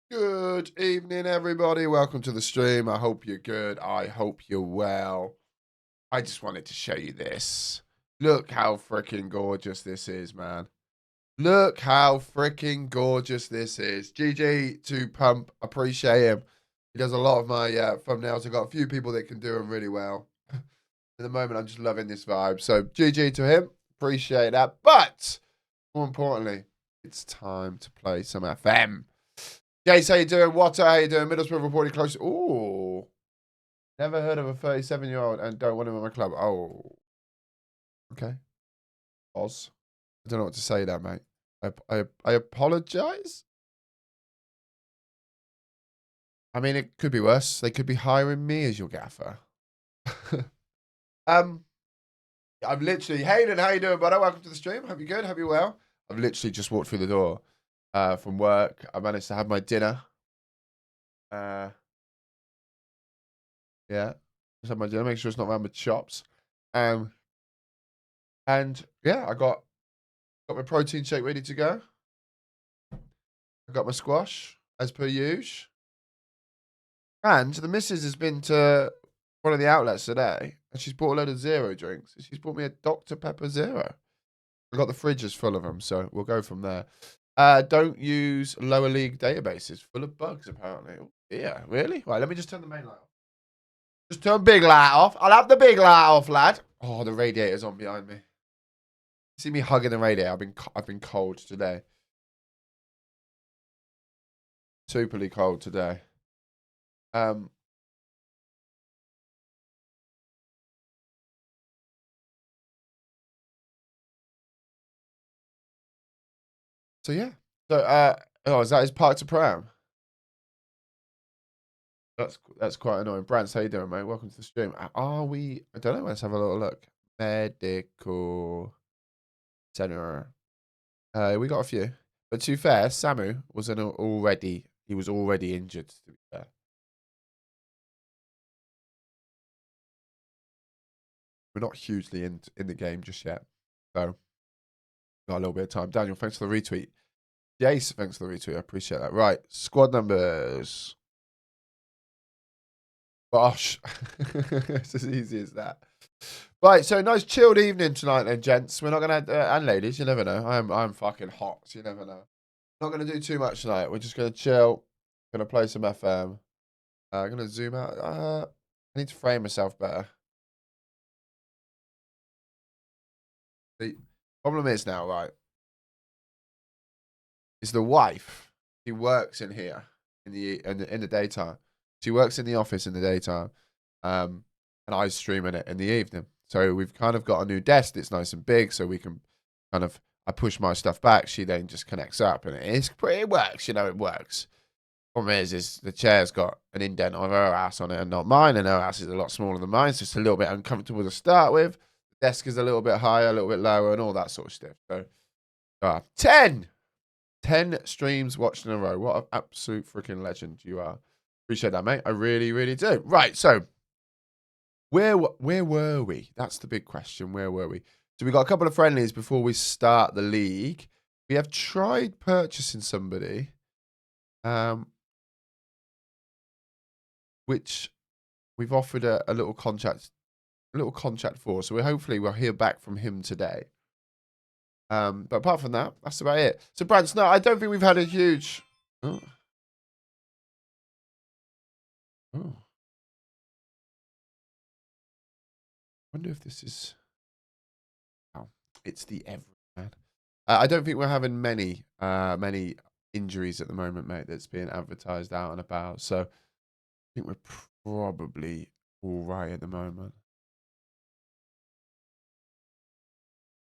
Good evening, everybody. Welcome to the stream. I hope you're good. I hope you're well. I just wanted to show you this. Look how freaking gorgeous this is, man. Look how freaking gorgeous this is. GG to Pump. Appreciate him. He does a lot of my thumbnails. I've got a few people that can do them really well. At the moment, I'm just loving this vibe. So GG to him. Appreciate that. But more importantly, it's time to play some FM. Jace, how you doing? Water, how you doing? Middlesbrough reporting close. Ooh. Never heard of a 37-year-old and don't want him in my club. Oh. Okay. Oz. I don't know what to say there, mate. I apologize. I mean, it could be worse. They could be hiring me as your gaffer. I'm literally... Hayden, how you doing, brother? Welcome to the stream. Hope you're good. Hope you're well. I've literally just walked through the door from work. I managed to have my dinner. Yeah. Just have my dinner. Make sure it's not around with chops. And yeah, I got my protein shake ready to go. I got my squash, as per usual. And the missus has been to one of the outlets today, and she's bought a load of zero drinks. She's bought me a Dr. Pepper Zero. I got the fridges full of them, so we'll go from there. Don't use lower league databases. Full of bugs, apparently. Yeah, really? Right, let me just turn the main light off. Just turn big light off. I'll have the big light off, lad. Oh, the radiator's on behind me. See me hugging the radiator. I've been cold today. Superly cold today. So yeah. So oh, is that his park to pram? That's quite annoying. Brant, how you doing, mate? Welcome to the stream. Are we? I don't know. Let's have a little look. Medical center. We got a few, but to be fair, Samu was already. He was already injured. To be fair, we're not hugely in the game just yet, so got a little bit of time. Daniel, thanks for the retweet. Jace, thanks for the retweet. I appreciate that. Right, squad numbers. Gosh, it's as easy as that. Right, so nice chilled evening tonight, then, gents. We're not gonna and ladies, you never know. I'm fucking hot, so you never know. Not gonna do too much tonight. We're just gonna chill. Gonna play some FM. Gonna zoom out. I need to frame myself better. The problem is now, right? Is the wife? She works in here in the daytime. She works in the office in the daytime, and I stream in it in the evening. So we've kind of got a new desk that's nice and big, so we can kind of. I push my stuff back. She then just connects up, and it works. You know, it works. Problem is the chair's got an indent of her ass on it and not mine, and her ass is a lot smaller than mine, so it's a little bit uncomfortable to start with. The desk is a little bit higher, a little bit lower, and all that sort of stuff. So, 10 streams watched in a row. What an absolute freaking legend you are. Appreciate that, mate. I really, really do. Right, so where were we? That's the big question. Where were we? So we got a couple of friendlies before we start the league. We have tried purchasing somebody, which we've offered a little contract for. So hopefully we'll hear back from him today. But apart from that, that's about it. So, Brad, no, I don't think we've had a huge. Oh. Oh. Wonder if this is. Oh, it's the everyman. I don't think we're having many injuries at the moment, mate. That's being advertised out and about. So, I think we're probably all right at the moment.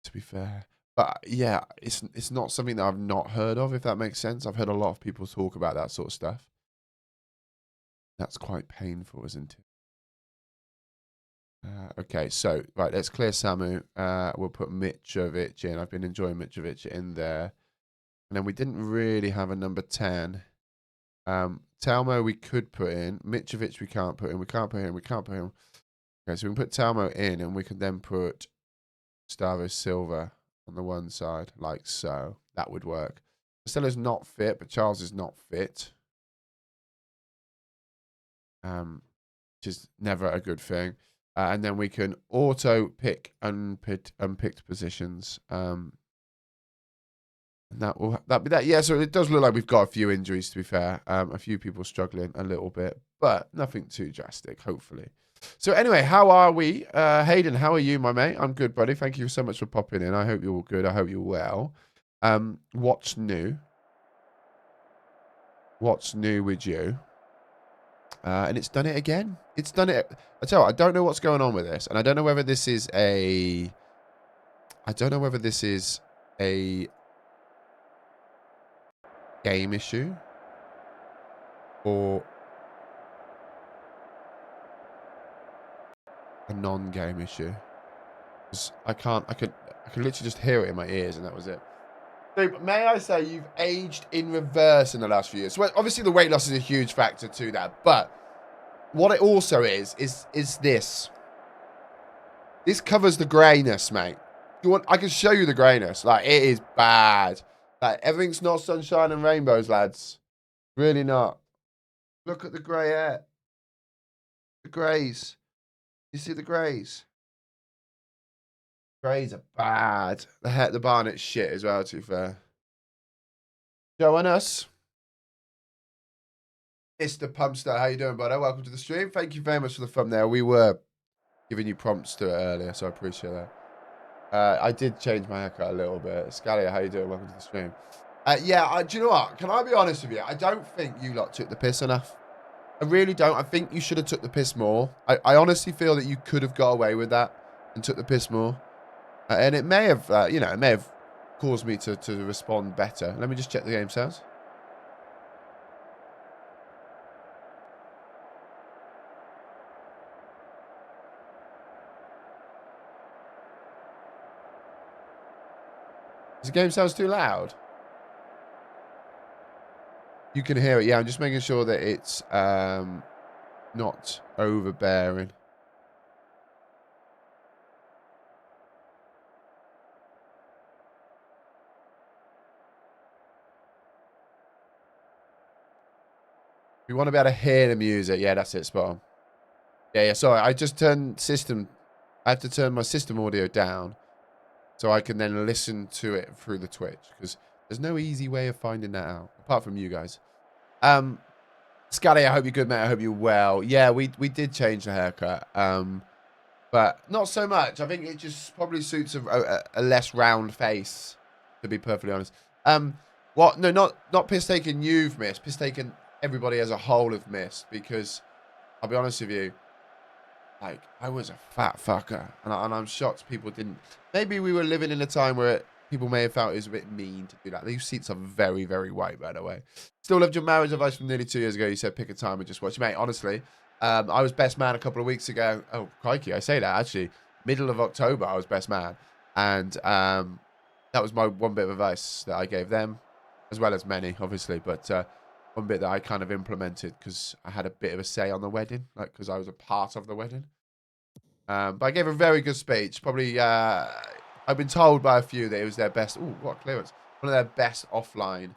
To be fair. But yeah, it's not something that I've not heard of, if that makes sense. I've heard a lot of people talk about that sort of stuff. That's quite painful, isn't it? Okay, so right, let's clear Samu. We'll put Mitrovic in. I've been enjoying Mitrovic in there, and then we didn't really have a number 10. Telmo we could put in. Mitrovic we can't put in. We can't put him. We can't put him. Okay, so we can put Telmo in, and we can then put Gustavo Silva on the one side, like so. That would work. Costello's not fit, but Charles is not fit. which is never a good thing. And then we can auto pick unpicked positions. And that'll be that. Yeah, so it does look like we've got a few injuries, to be fair. A few people struggling a little bit, but nothing too drastic, hopefully. So anyway, how are we? Hayden, how are you, my mate? I'm good, buddy. Thank you so much for popping in. I hope you're all good. I hope you're well. What's new? What's new with you? And it's done it again. It's done it. I tell you what, I don't know what's going on with this. And I don't know whether this is a... I don't know whether this is a game issue or a non-game issue. I can literally just hear it in my ears, and that was it. So, may I say you've aged in reverse in the last few years? So obviously the weight loss is a huge factor to that, but what it also is this. This covers the greyness, mate. You want? I can show you the greyness. Like, it is bad. Like, everything's not sunshine and rainbows, lads. Really not. Look at the grey hair. The greys. You see the greys? Greys are bad. The Barnett's shit as well, to be fair. Join us. Mr. Pumpster, how you doing, brother? Welcome to the stream. Thank you very much for the thumbnail. We were giving you prompts to it earlier, so I appreciate that. I did change my haircut a little bit. Scalia, how you doing? Welcome to the stream. Yeah, do you know what? Can I be honest with you? I don't think you lot took the piss enough. I really don't. I think you should have took the piss more. I honestly feel that you could have got away with that and took the piss more. And it may have, it may have caused me to respond better. Let me just check the game sounds. The game sounds too loud. You can hear it. Yeah, I'm just making sure that it's not overbearing. We want to be able to hear the music. Yeah, that's it. Spot on. Yeah, sorry. I just turned system. I have to turn my system audio down so I can then listen to it through the Twitch, because there's no easy way of finding that out apart from you guys. Scotty, I hope you're good, mate. I hope you're well. Yeah, we did change the haircut, but not so much. I think it just probably suits a less round face, to be perfectly honest. What? No, not piss taking you've missed. Piss taking everybody as a whole have missed, because I'll be honest with you. Like, I was a fat fucker, and I'm shocked people didn't. Maybe we were living in a time where people may have felt it was a bit mean to do that. These seats are very, very white, by the way. Still loved your marriage advice from nearly 2 years ago. You said pick a time and just watch. Mate, honestly, I was best man a couple of weeks ago. Oh, crikey, I say that, actually. Middle of October, I was best man. And that was my one bit of advice that I gave them, as well as many, obviously. But one bit that I kind of implemented, because I had a bit of a say on the wedding, like, because I was a part of the wedding. But I gave a very good speech. Probably, I've been told by a few that it was their best. Ooh, what clearance! One of their best offline,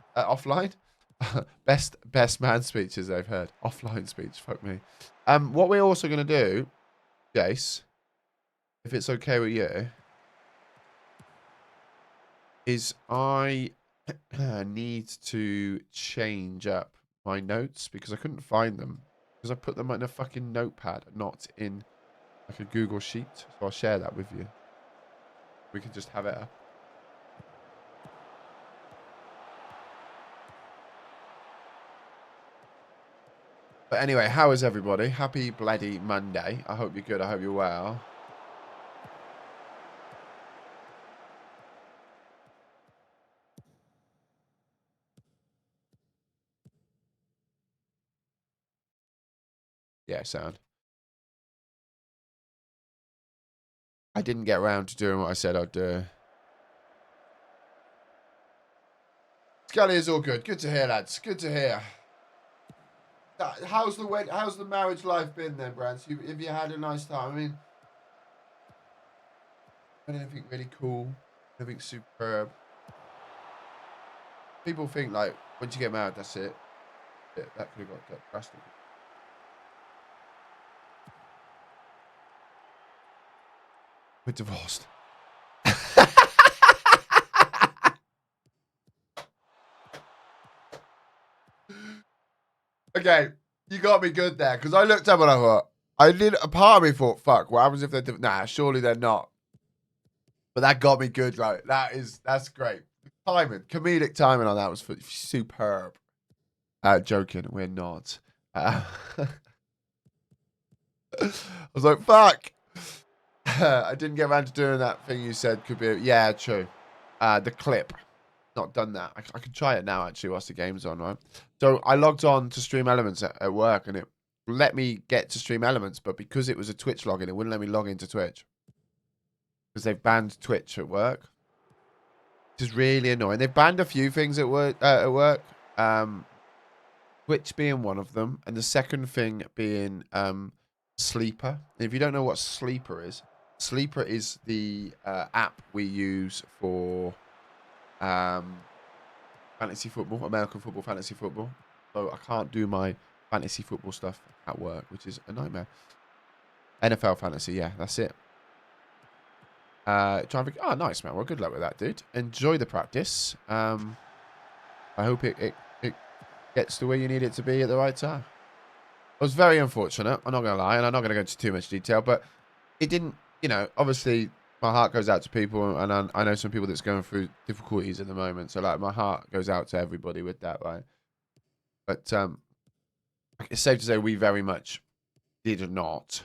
best man speeches they've heard. Offline speech. Fuck me. What we're also gonna do, Jace, if it's okay with you, is I need to change up my notes, because I couldn't find them, because I put them in a fucking notepad, not in like a Google sheet. So I'll share that with you. We can just have it up. But anyway, how is everybody? Happy bloody Monday. I hope you're good. I hope you're well. Yeah, sound. I didn't get around to doing what I said I'd do. Scully is all good. Good to hear, lads. Good to hear. How's the marriage life been then, Brad? Have you had a nice time? I mean, anything really cool? Anything superb? People think, like, once you get married, that's it. That could have got drastic. We're divorced. Okay, you got me good there because I looked up and I thought, a part of me thought, fuck, what happens if they're, nah, surely they're not. But that got me good, right? That's great. Timing, comedic timing on that was superb. Joking, we're not. I was like, fuck. I didn't get around to doing that thing you said could be, yeah, true. The clip. Not done that. I can try it now, actually, whilst the game's on, right? So I logged on to Stream Elements at work, and it let me get to Stream Elements, but because it was a Twitch login, it wouldn't let me log into Twitch. Because they've banned Twitch at work. Which is really annoying. They've banned a few things at work. Twitch being one of them, and the second thing being Sleeper. And if you don't know what Sleeper is the app we use for fantasy football, American football, fantasy football. So I can't do my fantasy football stuff at work, which is a nightmare. NFL fantasy, yeah, that's it. Oh, nice, man. Well, good luck with that, dude. Enjoy the practice. I hope it gets to where you need it to be at the right time. It was very unfortunate, I'm not going to lie, and I'm not going to go into too much detail, but it didn't, obviously my heart goes out to people, and I know some people that's going through difficulties at the moment, so like my heart goes out to everybody with that, right? But it's safe to say we very much did not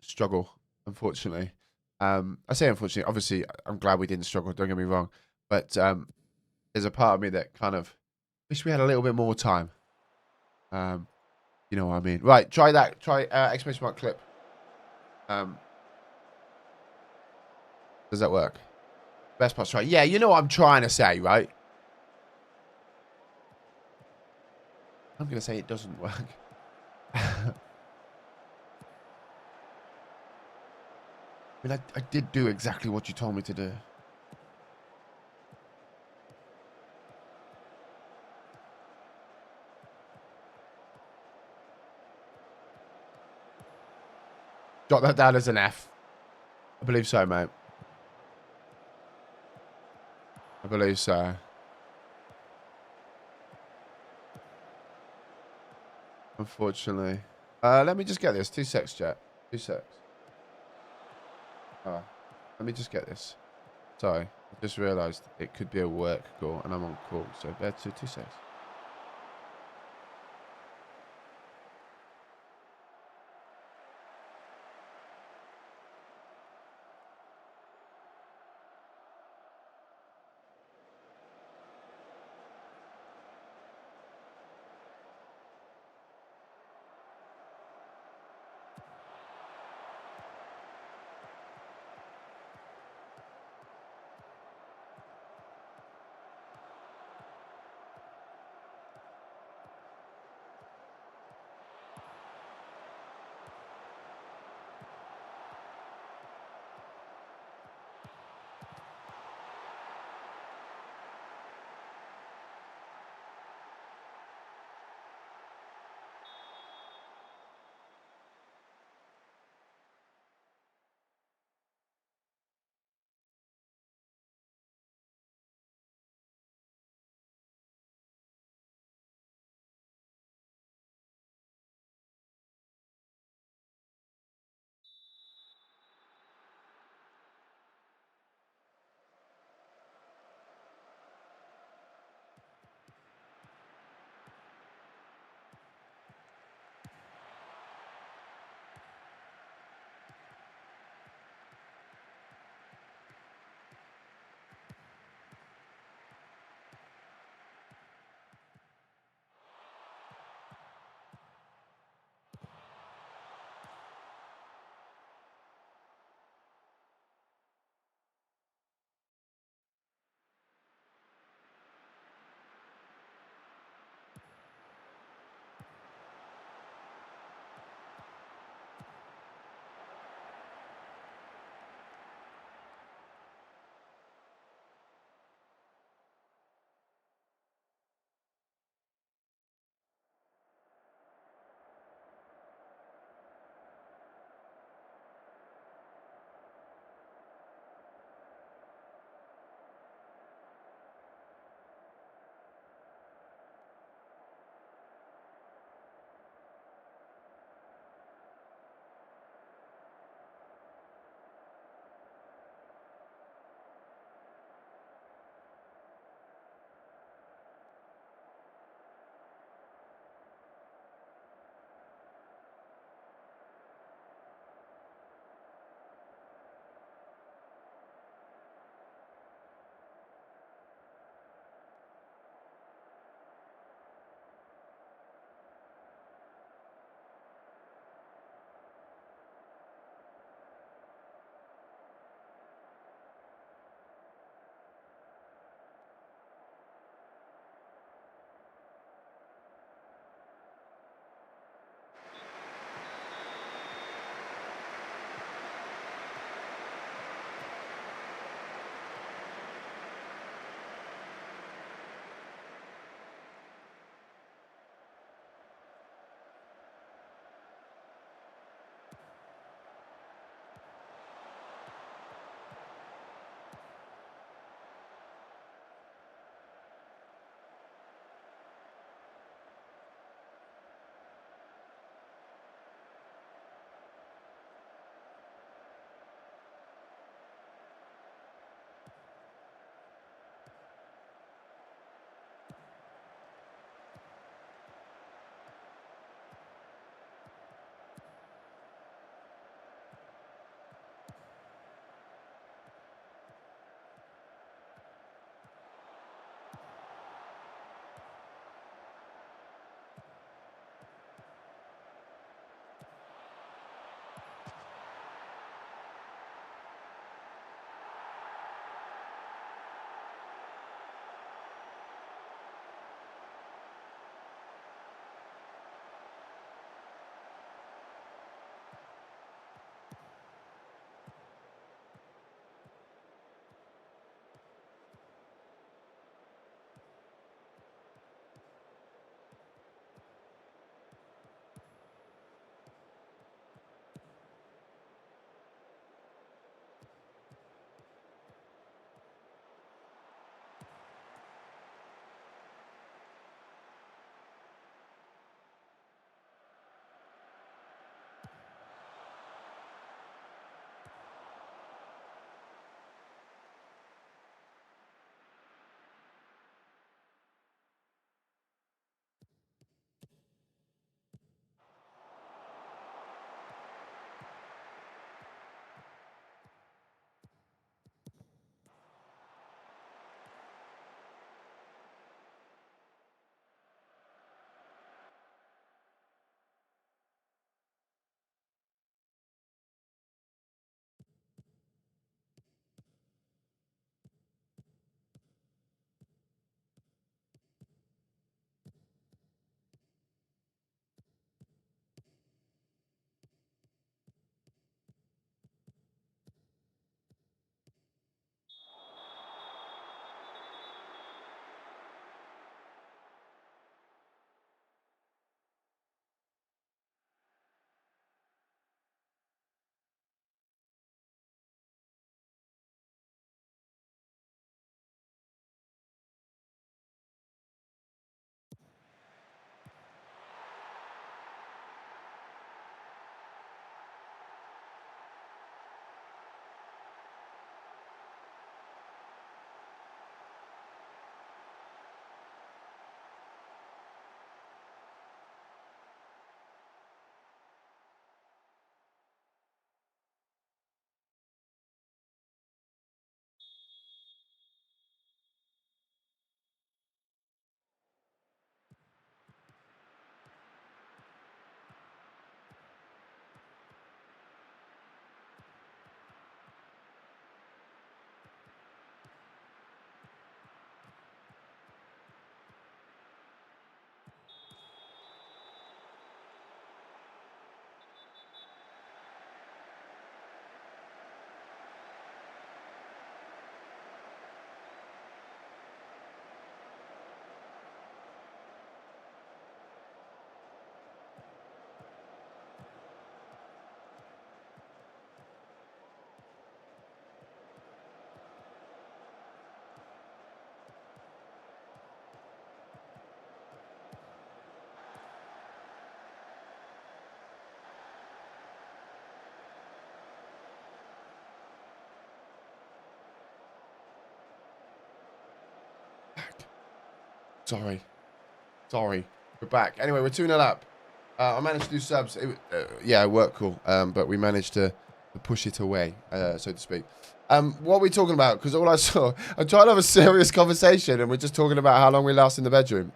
struggle, unfortunately. I say unfortunately, obviously I'm glad we didn't struggle, don't get me wrong, but there's a part of me that kind of wish we had a little bit more time. You know what I mean? Right, try that. Try exclamation mark clip. Does that work? Best part's try. Yeah, you know what I'm trying to say, right? I'm going to say it doesn't work. I mean, I did do exactly what you told me to do. Jot that down as an F. I believe so, mate. I believe so. Unfortunately. Let me just get this. 2 secs, chat. 2 secs. Let me just get this. Sorry. I just realised it could be a work call, and I'm on call. So bear 2 secs. Sorry. We're back. Anyway, we're 2-0 up. I managed to do subs. Yeah, it worked cool. But we managed to push it away, so to speak. What are we talking about? Because all I saw, I'm trying to have a serious conversation, and we're just talking about how long we last in the bedroom.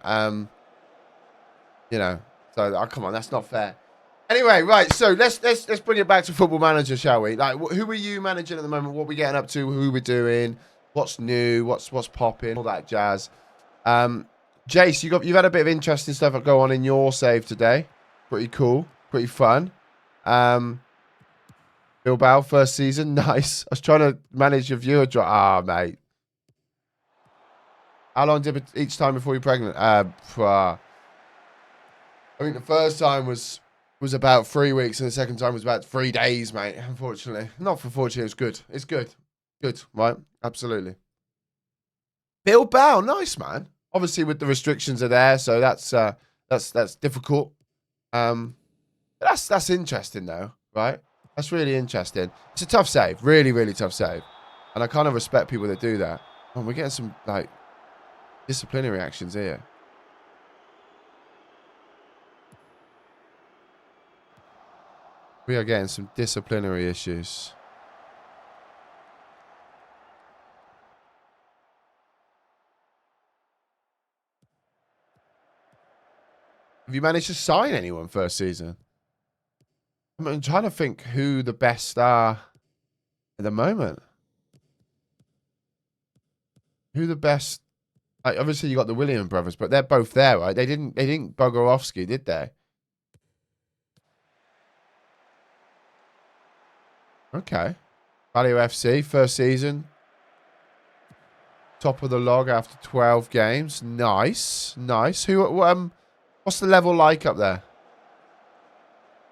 You know, so come on, that's not fair. Anyway, right. So let's bring it back to Football Manager, shall we? Like, who are you managing at the moment? What are we getting up to? Who we're doing? What's new? What's popping? All that jazz. Jace, you've had a bit of interesting stuff go on in your save today. Pretty cool, pretty fun. Bilbao first season, nice. I was trying to manage your viewer drop. Ah, mate. How long did it each time before you're pregnant? I think the first time was about 3 weeks, and the second time was about 3 days, mate. Unfortunately, not fortunately, it was good. It's good, right? Absolutely. Bilbao, nice, man. Obviously, with the restrictions are there, so that's difficult. That's interesting though, right? That's really interesting. It's a tough save, really, really tough save, and I kind of respect people that do that. Oh, we're getting some like disciplinary actions here. We are getting some disciplinary issues. Have you managed to sign anyone first season? I'm trying to think who the best are at the moment. Who the best? Like, obviously, you got the William brothers, but they're both there, right? They didn't bugger Offski, did they? Okay. Value FC first season. Top of the log after 12 games. Nice. What's the level like up there?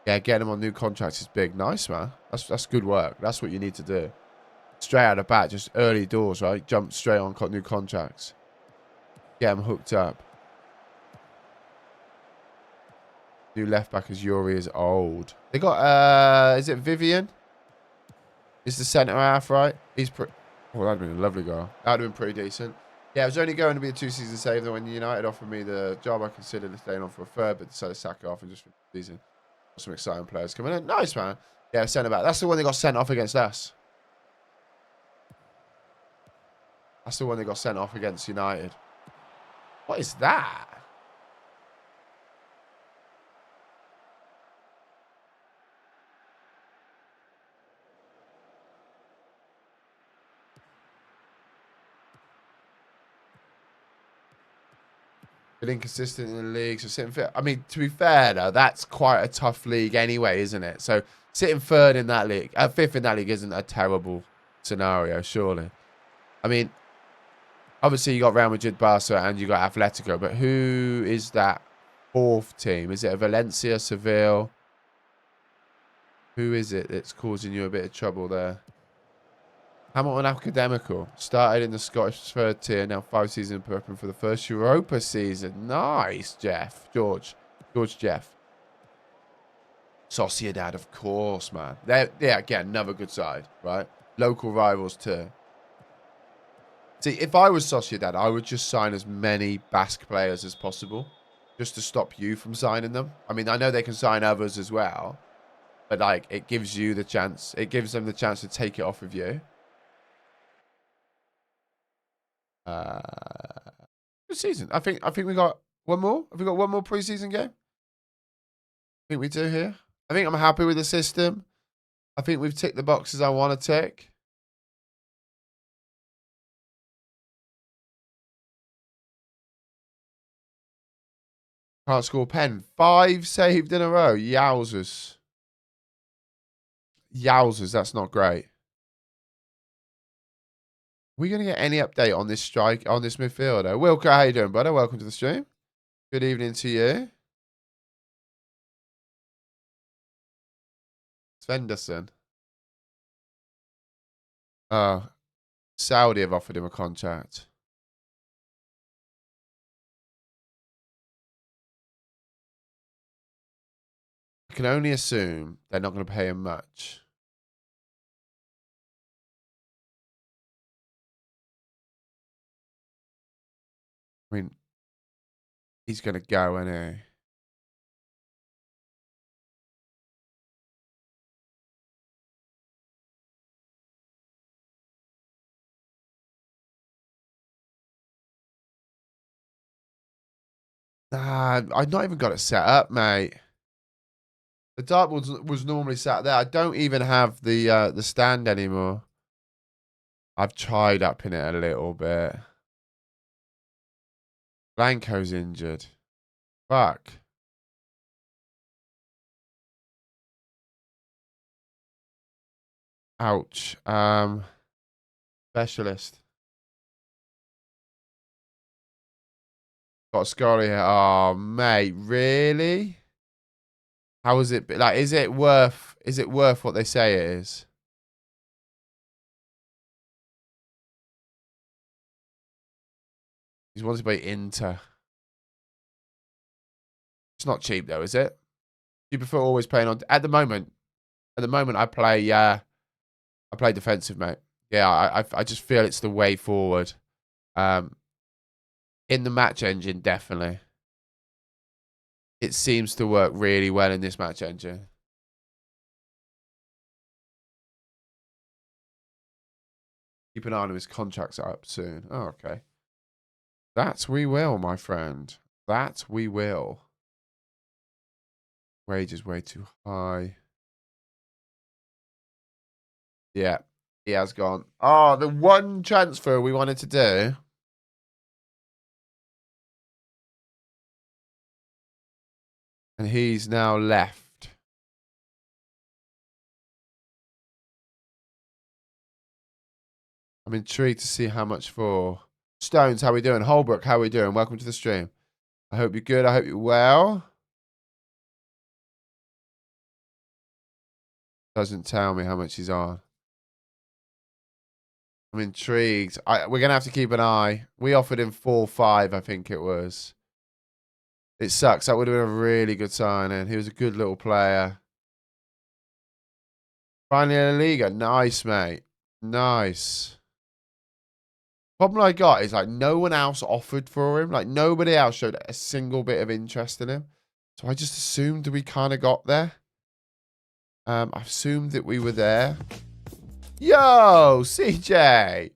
Yeah, getting them on new contracts is big. Nice, man. That's good work. That's what you need to do. Straight out of the bat, just early doors, right? Jump straight on new contracts. Get them hooked up. New left back as Yuri is old. They got, is it Vivian? Is the centre half, right? He's pretty... Oh, that'd been a lovely goal. That'd have been pretty decent. Yeah, it was only going to be a 2-season save, though. When United offered me the job, I considered staying on for a third, but decided to sack it off and just for the season. Some exciting players coming in. Nice, man. Yeah, centre back. That's the one that got sent off against us. That's the one that got sent off against United. What is that? Been inconsistent in the league, so sitting fifth. I mean, to be fair though, that's quite a tough league anyway, isn't it? So sitting third in that league, fifth in that league isn't a terrible scenario, surely. I mean, obviously you got Real Madrid, Barca, and you got Atletico, but who is that fourth team? Is it a Valencia, Seville? Who is it that's causing you a bit of trouble there? Hamilton Academical started in the Scottish third tier, now 5 seasons prepping for the first Europa season. Nice, George Jeff. Sociedad, of course, man. Yeah, again, another good side, right? Local rivals too. See, if I was Sociedad, I would just sign as many Basque players as possible, just to stop you from signing them. I mean, I know they can sign others as well, but like, it gives you the chance. It gives them the chance to take it off of you. Good season. I think we got one more. Have we got one more preseason game? I think we do here. I think I'm happy with the system. I think we've ticked the boxes I want to tick. Can't score pen. 5 saved in a row. Yowzers. Yowzers. That's not great. Are we going to get any update on this strike, on this midfielder? Wilco, how you doing, brother? Welcome to the stream. Good evening to you. Svenderson. Oh, Saudi have offered him a contract. I can only assume they're not going to pay him much. I mean, He's going to go, isn't he? Nah, I've not even got it set up, mate. The dartboard was normally sat there. I don't even have the stand anymore. I've tried up in it a little bit. Blanco's injured. Fuck. Ouch. Specialist. Got a scar here. Oh, mate, really? How is it? Like, is it worth? Is it worth what they say it is? He's wanted by Inter. It's not cheap though, is it? You prefer always playing on at the moment. At the moment, I play. I play defensive, mate. Yeah, I just feel it's the way forward. Um, in the match engine, definitely. It seems to work really well in this match engine. Keep an eye on him. His contract's up soon. Oh, okay. That we will, my friend. That we will. Wage is way too high. Yeah, he has gone. Oh, the one transfer we wanted to do. And he's now left. I'm intrigued to see how much for. Stones, how we doing? Holbrook, how we doing? Welcome to the stream. I hope you're good. I hope you're well. Doesn't tell me how much he's on. I'm intrigued. We're going to have to keep an eye. We offered him 4-5, I think it was. It sucks. That would have been a really good signing. He was a good little player. Finally in La Liga. Nice, mate. Nice. Problem I got is like no one else offered for him. Like nobody else showed a single bit of interest in him. So I just assumed we kind of got there. I assumed that we were there. Yo, CJ.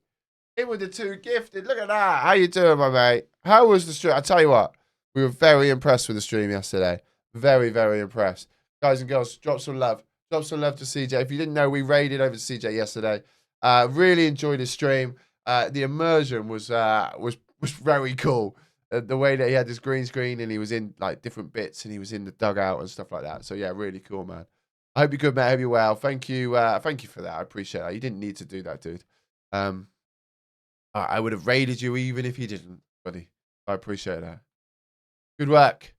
In with the two gifted. Look at that. How you doing, my mate? How was the stream? I tell you what, we were very impressed with the stream yesterday. Very, very impressed. Guys and girls, drop some love. Drop some love to CJ. If you didn't know, we raided over to CJ yesterday. Really enjoyed his stream. The immersion was very cool. The way that he had this green screen and he was in like different bits and he was in the dugout and stuff like that. So yeah, really cool, man. I hope you're good, mate. I hope you're well. Thank you for that. I appreciate that. You didn't need to do that, dude. I would have raided you even if you didn't, buddy. I appreciate that. Good work.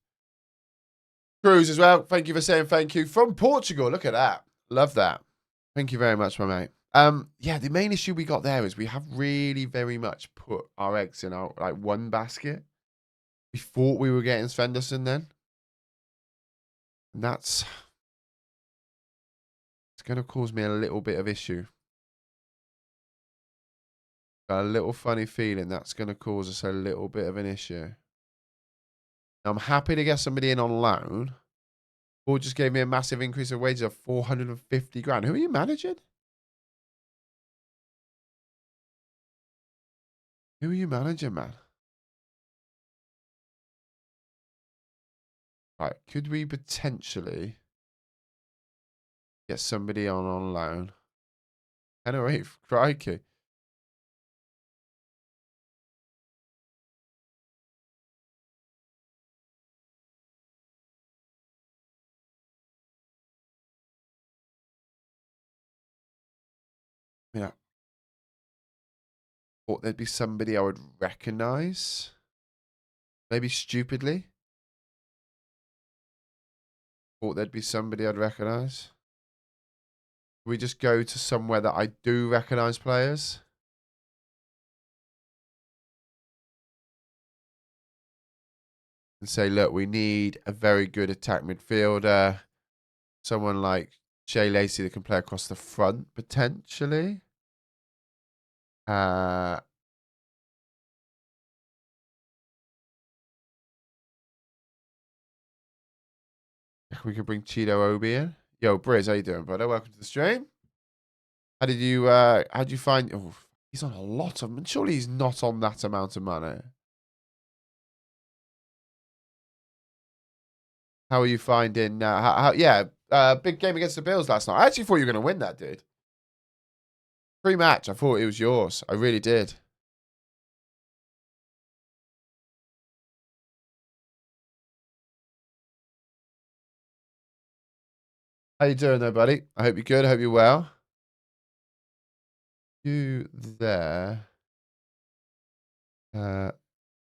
Cruz as well. Thank you for saying thank you from Portugal. Look at that. Love that. Thank you very much, my mate. Yeah, the main issue we got there is we have really very much put our eggs in our like one basket. We thought we were getting Svenderson then. And it's gonna cause me a little bit of issue. Got a little funny feeling that's gonna cause us a little bit of an issue. Now, I'm happy to get somebody in on loan. Or just gave me a massive increase of wages of 450 grand. Who are you managing? Who are you managing, man? Right, could we potentially get somebody on loan? Tenerife, crikey. Yeah. Thought there'd be somebody I would recognize. Maybe stupidly. Thought there'd be somebody I'd recognize. We just go to somewhere that I do recognize players. And say, look, we need a very good attack midfielder. Someone like Jay Lacey that can play across the front, potentially. We could bring Cheeto Obi in. Yo, Briz, how you doing, brother? Welcome to the stream. How'd you find... Oh, he's on a lot of... Surely he's not on that amount of money. How are you finding... big game against the Bills last night. I actually thought you were going to win that, dude. Pre-match, I thought it was yours. I really did. How you doing though, buddy? I hope you're good. I hope you're well. You there?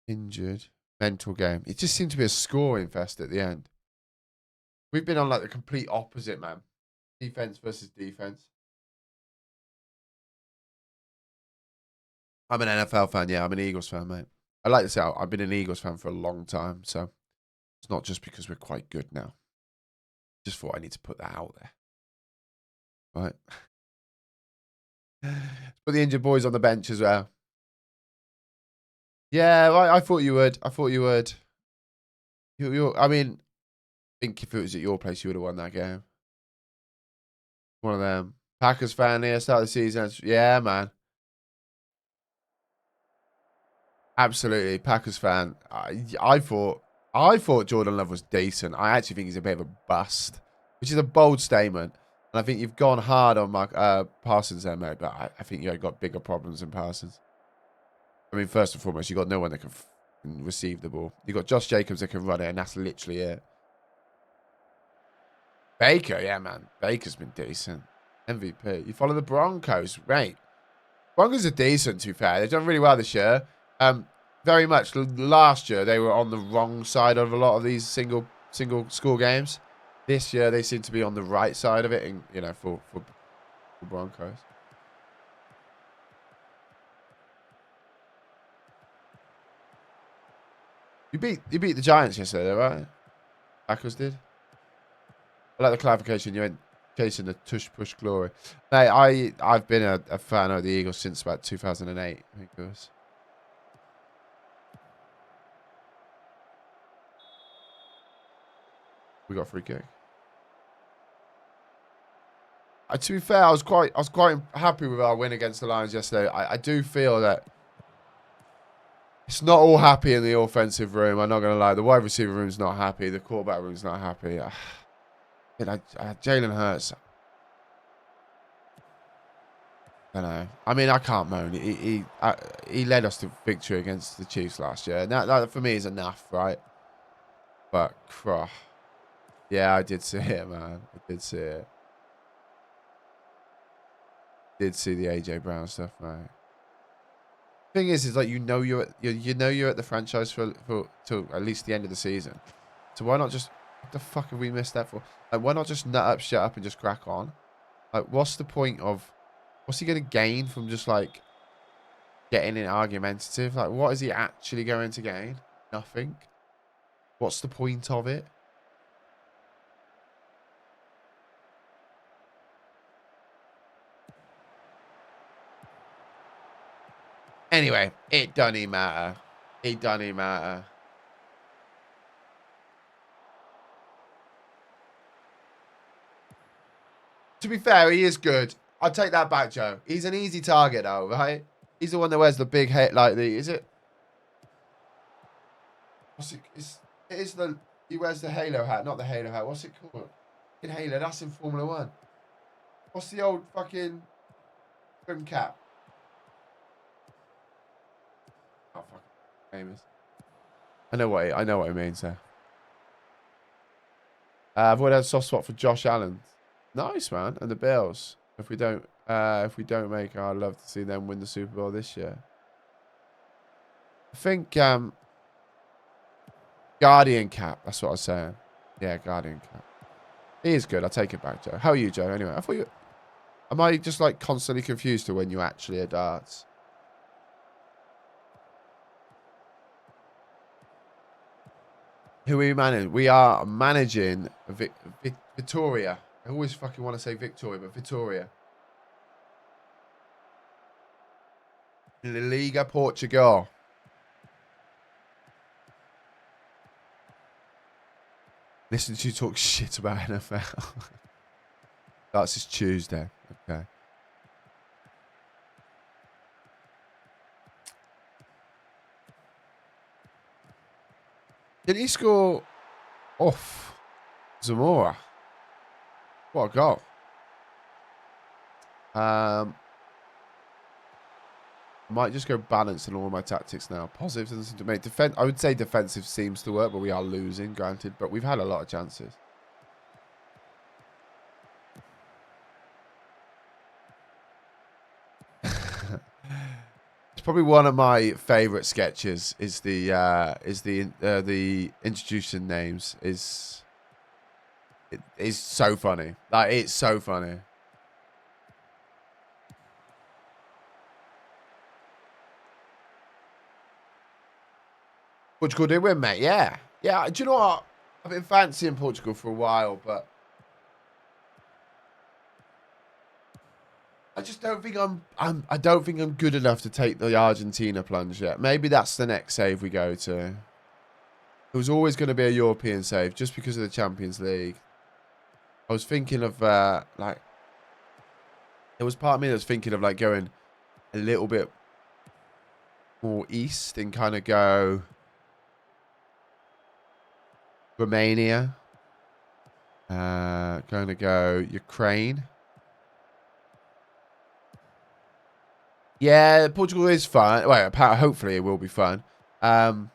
Injured. Mental game. It just seemed to be a scoring fest at the end. We've been on like the complete opposite, man. Defense versus defense. I'm an NFL fan. Yeah, I'm an Eagles fan, mate. I like to say I've been an Eagles fan for a long time, so it's not just because we're quite good now. Just thought I need to put that out there. Right. Put the injured boys on the bench as well. Yeah, I thought you would. I thought you would. I mean, I think if it was at your place, you would have won that game. One of them. Packers fan here, start of the season. Yeah, man. Absolutely. Packers fan. I thought Jordan Love was decent. I actually think he's a bit of a bust, which is a bold statement. And I think you've gone hard on Mark Parsons there, mate. But I think you've got bigger problems than Parsons. I mean, first and foremost, you've got no one that can receive the ball. You've got Josh Jacobs that can run it, and that's literally it. Baker, yeah, man. Baker's been decent. MVP. You follow the Broncos, right? Broncos are decent, to be fair. They've done really well this year. Very much last year, they were on the wrong side of a lot of these single score games. This year, they seem to be on the right side of it, and, you know, for Broncos. You beat the Giants yesterday, right? Packers did. I like the clarification. You went chasing the tush push glory. Mate, I've been a fan of the Eagles since about 2008, I think it was. We got a free kick. To be fair, I was quite happy with our win against the Lions yesterday. I do feel that it's not all happy in the offensive room. I'm not going to lie. The wide receiver room's not happy. The quarterback room's not happy. Jalen Hurts. I don't know. I mean, I can't moan. He led us to victory against the Chiefs last year. And that for me is enough, right? But, yeah, I did see it, man. I did see it. Did see the AJ Brown stuff, mate. Thing is like you're at the franchise for till at least the end of the season. So why not just what the fuck have we missed that for? Like why not just nut up, shut up, and just crack on? Like what's the point of what's he gonna gain from just like getting it argumentative? Like what is he actually going to gain? Nothing. What's the point of it? Anyway, it doesn't matter. It doesn't matter. To be fair, he is good. I'll take that back, Joe. He's an easy target, though, right? He's the one that wears the big hat, like the. Is it? What's it? It is the. He wears the halo hat, not the halo hat. What's it called? In Halo, that's in Formula One. What's the old fucking brim cap? Oh fuck, famous. I know what it means there. I've already had a soft spot for Josh Allen. Nice man, and the Bills. If we don't make, I'd love to see them win the Super Bowl this year. I think Guardian cap. That's what I was saying. Yeah, Guardian cap. He is good. I'll take it back, Joe. How are you, Joe? Anyway, I thought you. Am I just like constantly confused to when you actually are darts? Who are we managing? We are managing Vitória. I always fucking want to say Victoria, but Vitória. Liga Portugal. Listen to you talk shit about NFL. That's his Tuesday. Okay. Did he score off Zamora? What a goal. Might just go balance in all my tactics now. Positive doesn't seem to make defense. I would say defensive seems to work, but we are losing, granted. But we've had a lot of chances. It's probably one of my favorite sketches. Is the introduction names is so funny. Like, it's so funny. Portugal did win, mate. Yeah. Yeah. Do you know what? I've been fancying Portugal for a while, but I just don't think I don't think I'm good enough to take the Argentina plunge yet. Maybe that's the next save we go to. It was always going to be a European save just because of the Champions League. I was thinking of like, there was part of me that was thinking of like going a little bit more east and kind of go Romania. Going to go Ukraine. Yeah, Portugal is fun. Well, hopefully it will be fun. The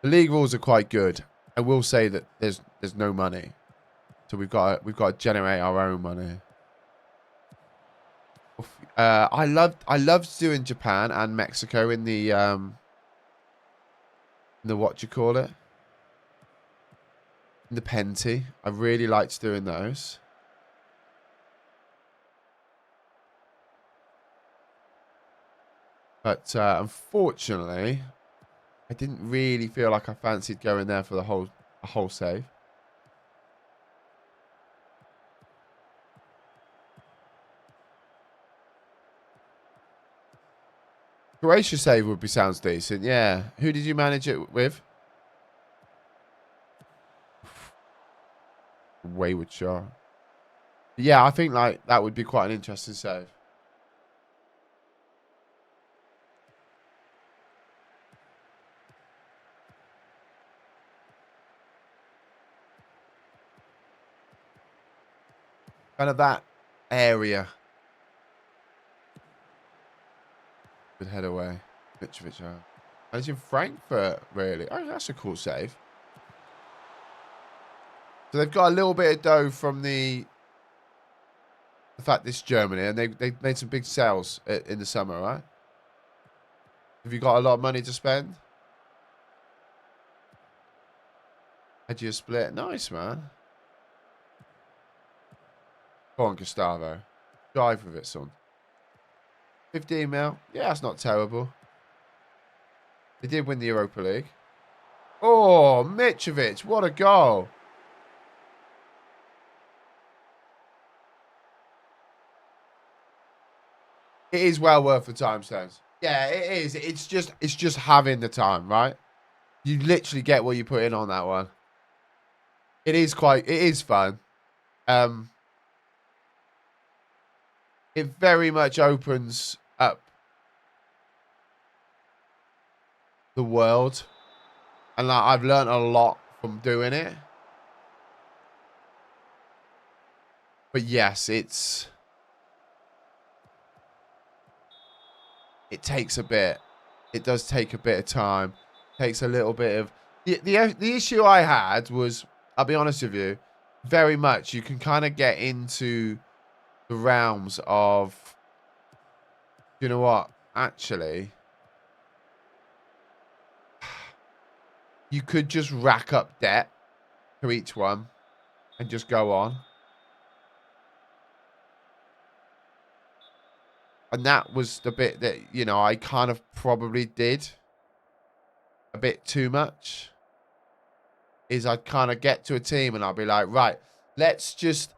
league rules are quite good. I will say that there's no money, so we've got to generate our own money. I loved doing Japan and Mexico in the what you call it, in the Penti. I really liked doing those. But unfortunately, I didn't really feel like I fancied going there for the whole save. Croatia save would be sounds decent, yeah. Who did you manage it with? Wayward shot. Yeah, I think like that would be quite an interesting save. Kind of that area. Good head away. Mitrovic out. And it's in Frankfurt, really. Oh, that's a cool save. So they've got a little bit of dough from the fact this Germany, and they've made some big sales in the summer, right? Have you got a lot of money to spend? Had you a split? Nice, man. Go on, Gustavo. Drive with it, son. 15 mil. Yeah, that's not terrible. They did win the Europa League. Oh, Mitrovic. What a goal. It is well worth the time, Stones. Yeah, it is. It's just having the time, right? You literally get what you put in on that one. It is fun. It very much opens up the world. And like, I've learned a lot from doing it. But yes, it takes a bit. It does take a bit of time. It takes a little bit of... The issue I had was, I'll be honest with you, very much you can kind of get into the realms of, you know what, actually, you could just rack up debt to each one and just go on. And that was the bit that, you know, I kind of probably did a bit too much. Is I'd kind of get to a team and I'd be like, right, let's just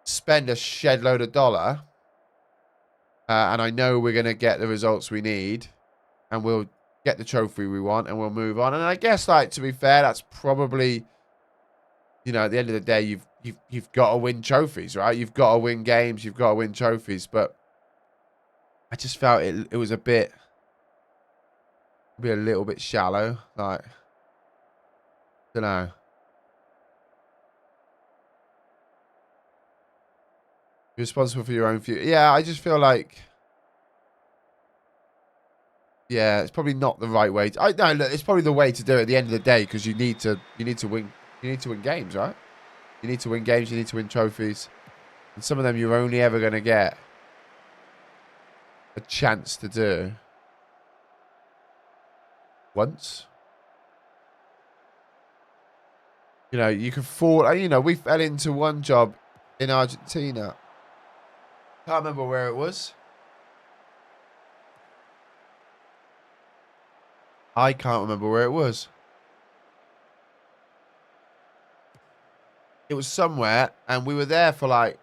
spend a shed load of dollar. And I know we're going to get the results we need. And we'll get the trophy we want and we'll move on. And I guess, like, to be fair, that's probably you know, at the end of the day, you've got to win trophies, right? You've got to win games. You've got to win trophies. But I just felt it was a little bit shallow. Like, don't know. You're responsible for your own future. Yeah, I just feel like, yeah, it's probably not the right way. No, look, it's probably the way to do it at the end of the day because you need to win. You need to win games, right? You need to win games. You need to win trophies, and some of them you're only ever going to get a chance to do once. You know, you can fall. You know, we fell into one job in Argentina. Can't remember where it was. I can't remember where it was. It was somewhere, and we were there for like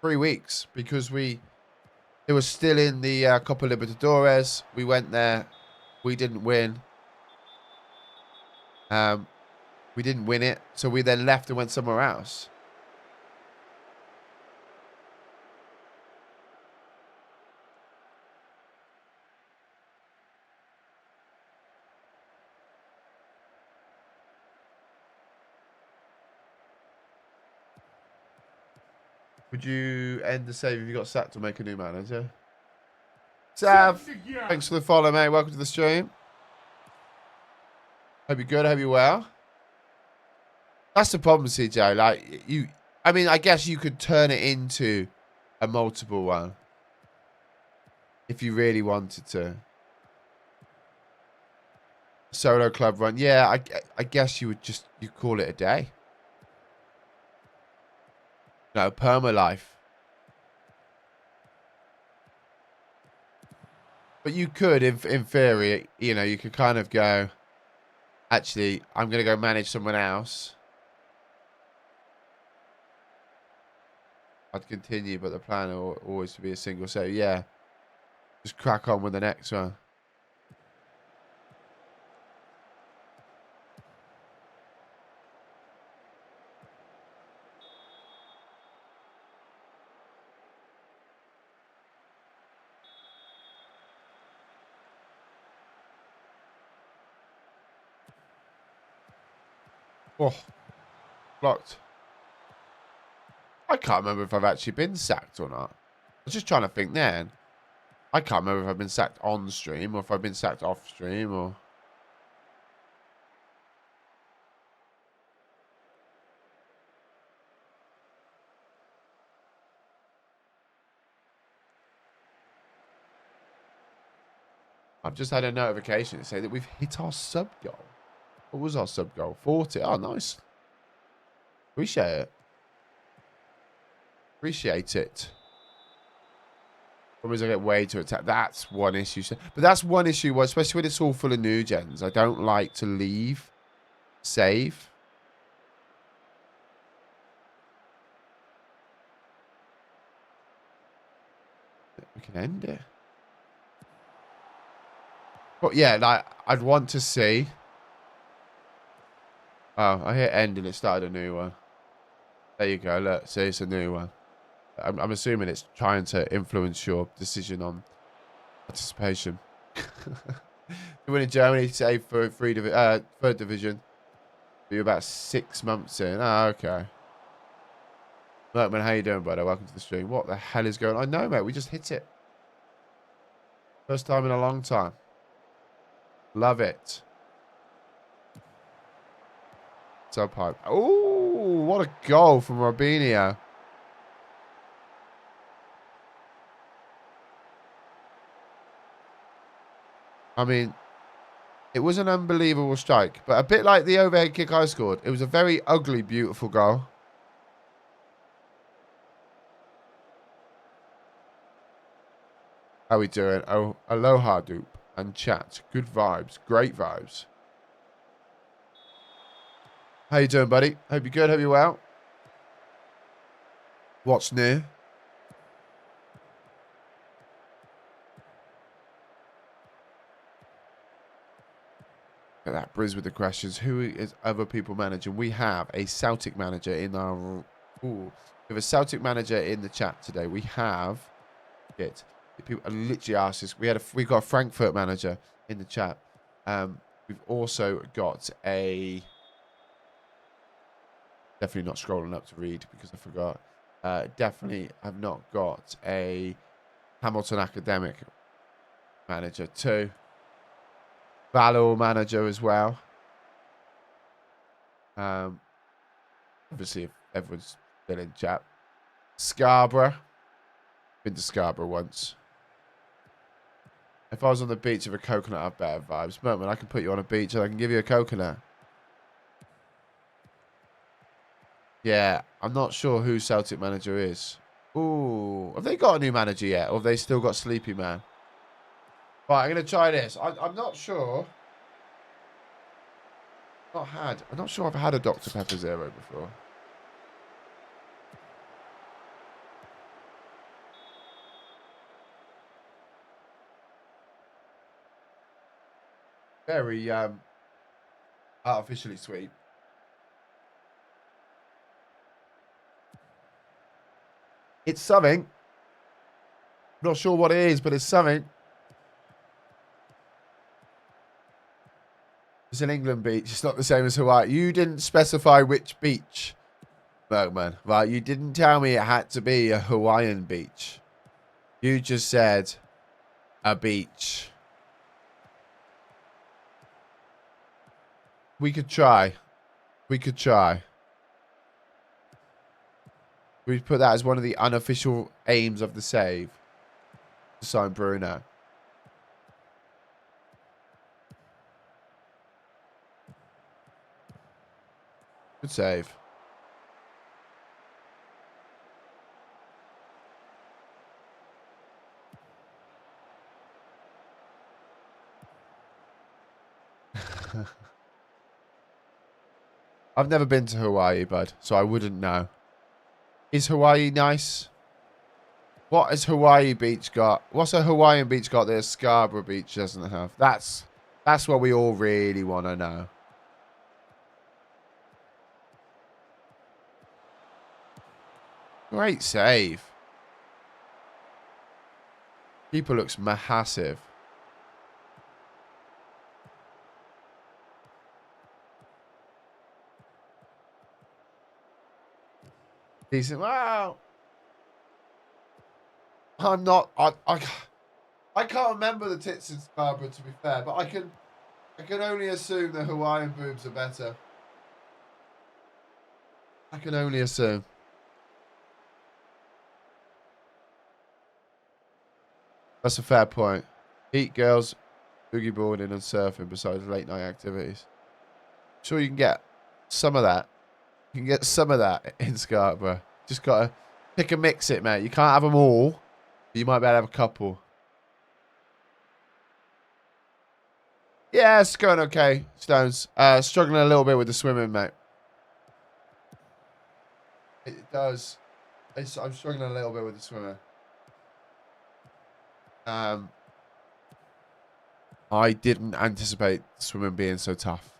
3 weeks because it was still in the Copa Libertadores. We went there. We didn't win. We didn't win it, so we then left and went somewhere else. Would you end the save if you got sacked or make a new manager? Sav, thanks for the follow, mate. Welcome to the stream. Hope you're good. Hope you're well. That's the problem, CJ. Like, I mean, I guess you could turn it into a multiple one if you really wanted to. Solo club run. Yeah, I guess you call it a day. No, perma life. But you could, in theory, you know, you could kind of go, actually, I'm going to go manage someone else. I'd continue, but the plan will always be a single. So, yeah, just crack on with the next one. Oh, blocked. I can't remember if I've actually been sacked or not. I was just trying to think then. I can't remember if I've been sacked on stream or if I've been sacked off stream or... I've just had a notification to say that we've hit our sub goal. What was our sub goal? 40. Oh, nice. Appreciate it. Appreciate it. Otherwise I get way too attacked. That's one issue. But that's one issue, especially when it's all full of new gens. I don't like to leave. Save. We can end it. But yeah, like, I'd want to see. Oh, I hit end and it started a new one. There you go. Look, see, it's a new one. I'm assuming it's trying to influence your decision on participation. You win in Germany, save for third division. You're about 6 months in. Oh, okay. Merkman, how you doing, brother? Welcome to the stream. What the hell is going on? I know, mate. We just hit it. First time in a long time. Love it. Sub pipe. Oh, what a goal from Robinho. I mean, it was an unbelievable strike, but a bit like the overhead kick I scored. It was a very ugly, beautiful goal. How we doing? Oh, aloha, dupe. And chat. Good vibes. Great vibes. How you doing, buddy? Hope you're good. Hope you're well. What's new? at that. Briz with the questions. Who is other people managing? We have a Celtic manager in our... Ooh. We have a Celtic manager in the chat today. We have... People literally asked us. We got a Frankfurt manager in the chat. We've also got a... Definitely not scrolling up to read because I forgot. Definitely have not got a Hamilton Academic manager too. Valor manager as well. Obviously, if everyone's still in chat. Scarborough. Been to Scarborough once. If I was on the beach with a coconut, I'd have better vibes. Moment, I can put you on a beach and I can give you a coconut. Yeah, I'm not sure who Celtic manager is. Ooh, have they got a new manager yet? Or have they still got Sleepy Man? Right, I'm going to try this. I'm not sure. I'm not sure I've had a Dr. Pepper Zero before. Very artificially sweet. It's something. Not sure what it is, but it's something. It's an England beach. It's not the same as Hawaii. You didn't specify which beach, Bergman. Right? You didn't tell me it had to be a Hawaiian beach. You just said a beach. We could try. We could try. We put that as one of the unofficial aims of the save. To sign Bruno. Good save. I've never been to Hawaii, bud, so I wouldn't know. Is Hawaii nice? What has Hawaii Beach got? What's a Hawaiian beach got that Scarborough Beach doesn't have? That's what we all really want to know. Great save. Keeper looks massive. Decent. Wow. I'm not. I can't remember the tits in Scarborough, to be fair, but I can only assume the Hawaiian boobs are better. I can only assume. That's a fair point. Eat girls, boogie boarding and surfing besides late night activities. Sure, you can get some of that. You can get some of that in Scarborough. Just got to pick and mix it, mate. You can't have them all. You might be able to have a couple. Yeah, it's going okay, Stones. Struggling a little bit with the swimming, mate. It does. I'm struggling a little bit with the swimming. I didn't anticipate swimming being so tough.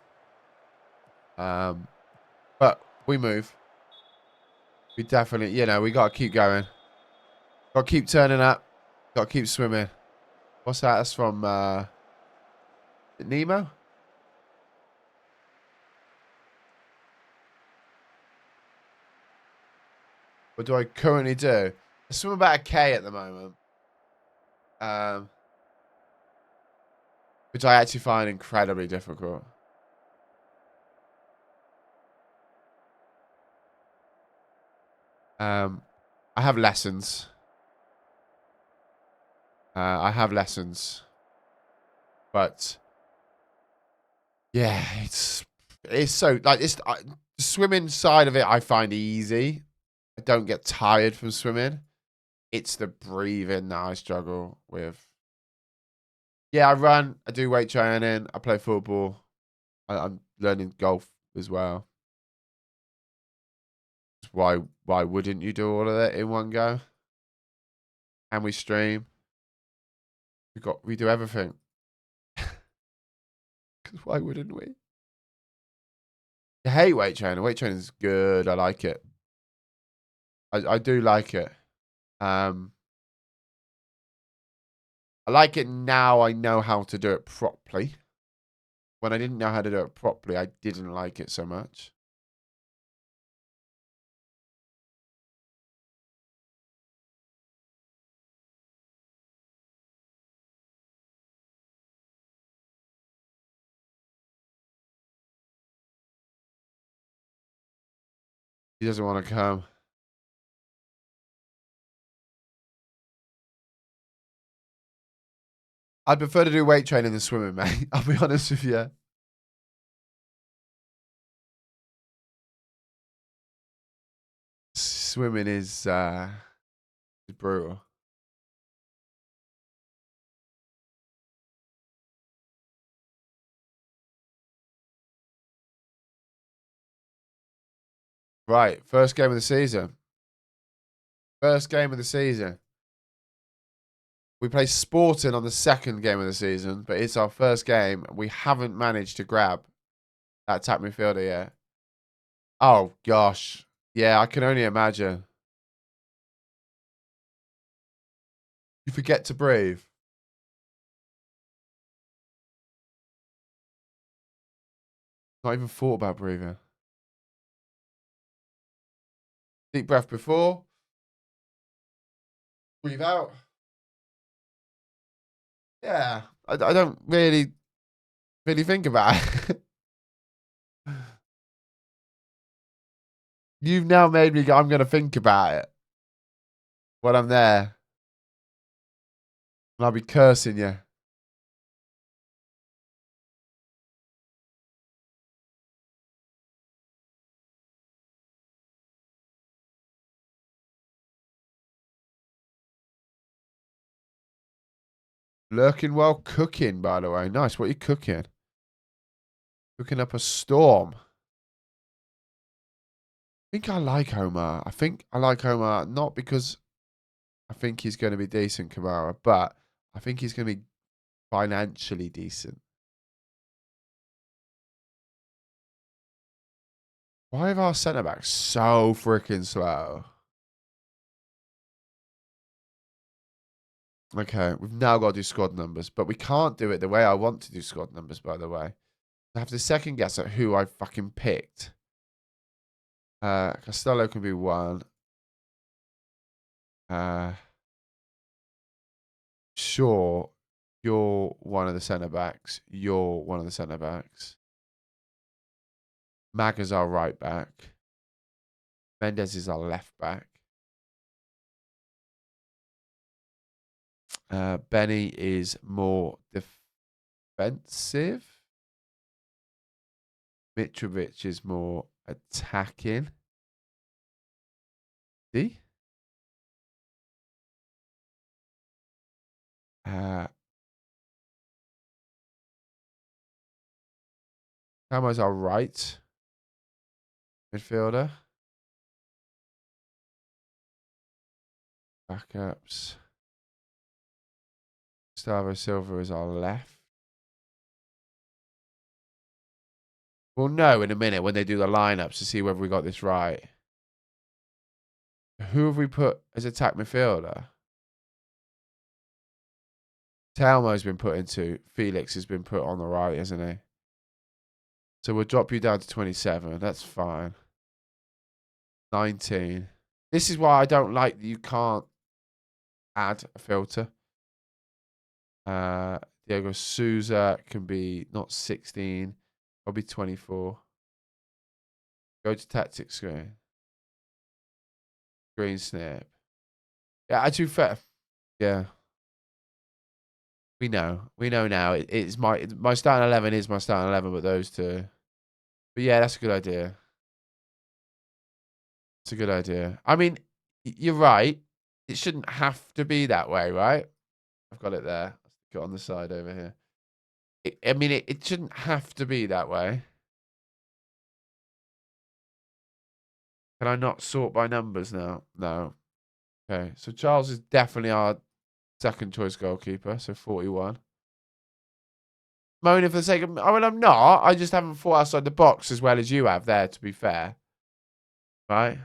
But we move. We definitely, we got to keep going. Got to keep turning up. Got to keep swimming. What's that? That's from Nemo? What do I currently do? I swim about a K at the moment. Which I actually find incredibly difficult. I have lessons. But yeah, it's so like the swimming side of it I find easy. I don't get tired from swimming. It's the breathing that I struggle with. Yeah, I run. I do weight training. I play football. I'm learning golf as well. Why wouldn't you do all of that in one go? And we stream. We do everything. Why wouldn't we? I hate weight training. Weight training is good. I like it. I do like it. I like it now. I know how to do it properly. When I didn't know how to do it properly, I didn't like it so much. He doesn't want to come. I'd prefer to do weight training than swimming, mate. I'll be honest with you. Swimming is brutal. Right, first game of the season. First game of the season. We play Sporting on the second game of the season, but it's our first game. We haven't managed to grab that attack midfielder yet. Oh, gosh. Yeah, I can only imagine. You forget to breathe. Not even thought about breathing. Deep breath before. Breathe out. Yeah, I don't really think about it. You've now made me go, I'm going to think about it when I'm there. And I'll be cursing you. Lurking while cooking, by the way. Nice. What are you cooking? Cooking up a storm. I think I like Homer. I think I like Homer not because I think he's going to be decent, Kamara, but I think he's going to be financially decent. Why are our centre backs so freaking slow? Okay, we've now got to do squad numbers, but we can't do it the way I want to do squad numbers, by the way. I have to second guess at who I fucking picked. Costello can be one. Sure, you're one of the centre backs. You're one of the centre backs. Mag is our right back. Mendes is our left back. Benny is more defensive. Mitrovic is more attacking. See? Camo's our right midfielder. Backups. Gustavo Silva is our left. We'll know in a minute when they do the lineups to see whether we got this right. Who have we put as attack midfielder? Telmo's been put into. Felix has been put on the right, isn't he? So we'll drop you down to 27. That's fine. 19. This is why I don't like that you can't add a filter. Diego Souza can be not 16. I'll be 24. Go to tactics screen. Green snap. Yeah, I do fair. Yeah. We know. We know now. It's my starting 11 is my starting 11, but those two. But yeah, that's a good idea. It's a good idea. I mean, you're right. It shouldn't have to be that way, right? I've got it there. Let's get on the side over here. I mean, it shouldn't have to be that way. Can I not sort by numbers now? No. Okay, so Charles is definitely our second choice goalkeeper, so 41. moaning for the sake of... I mean, I'm not. I just haven't thought outside the box as well as you have there, to be fair. Right?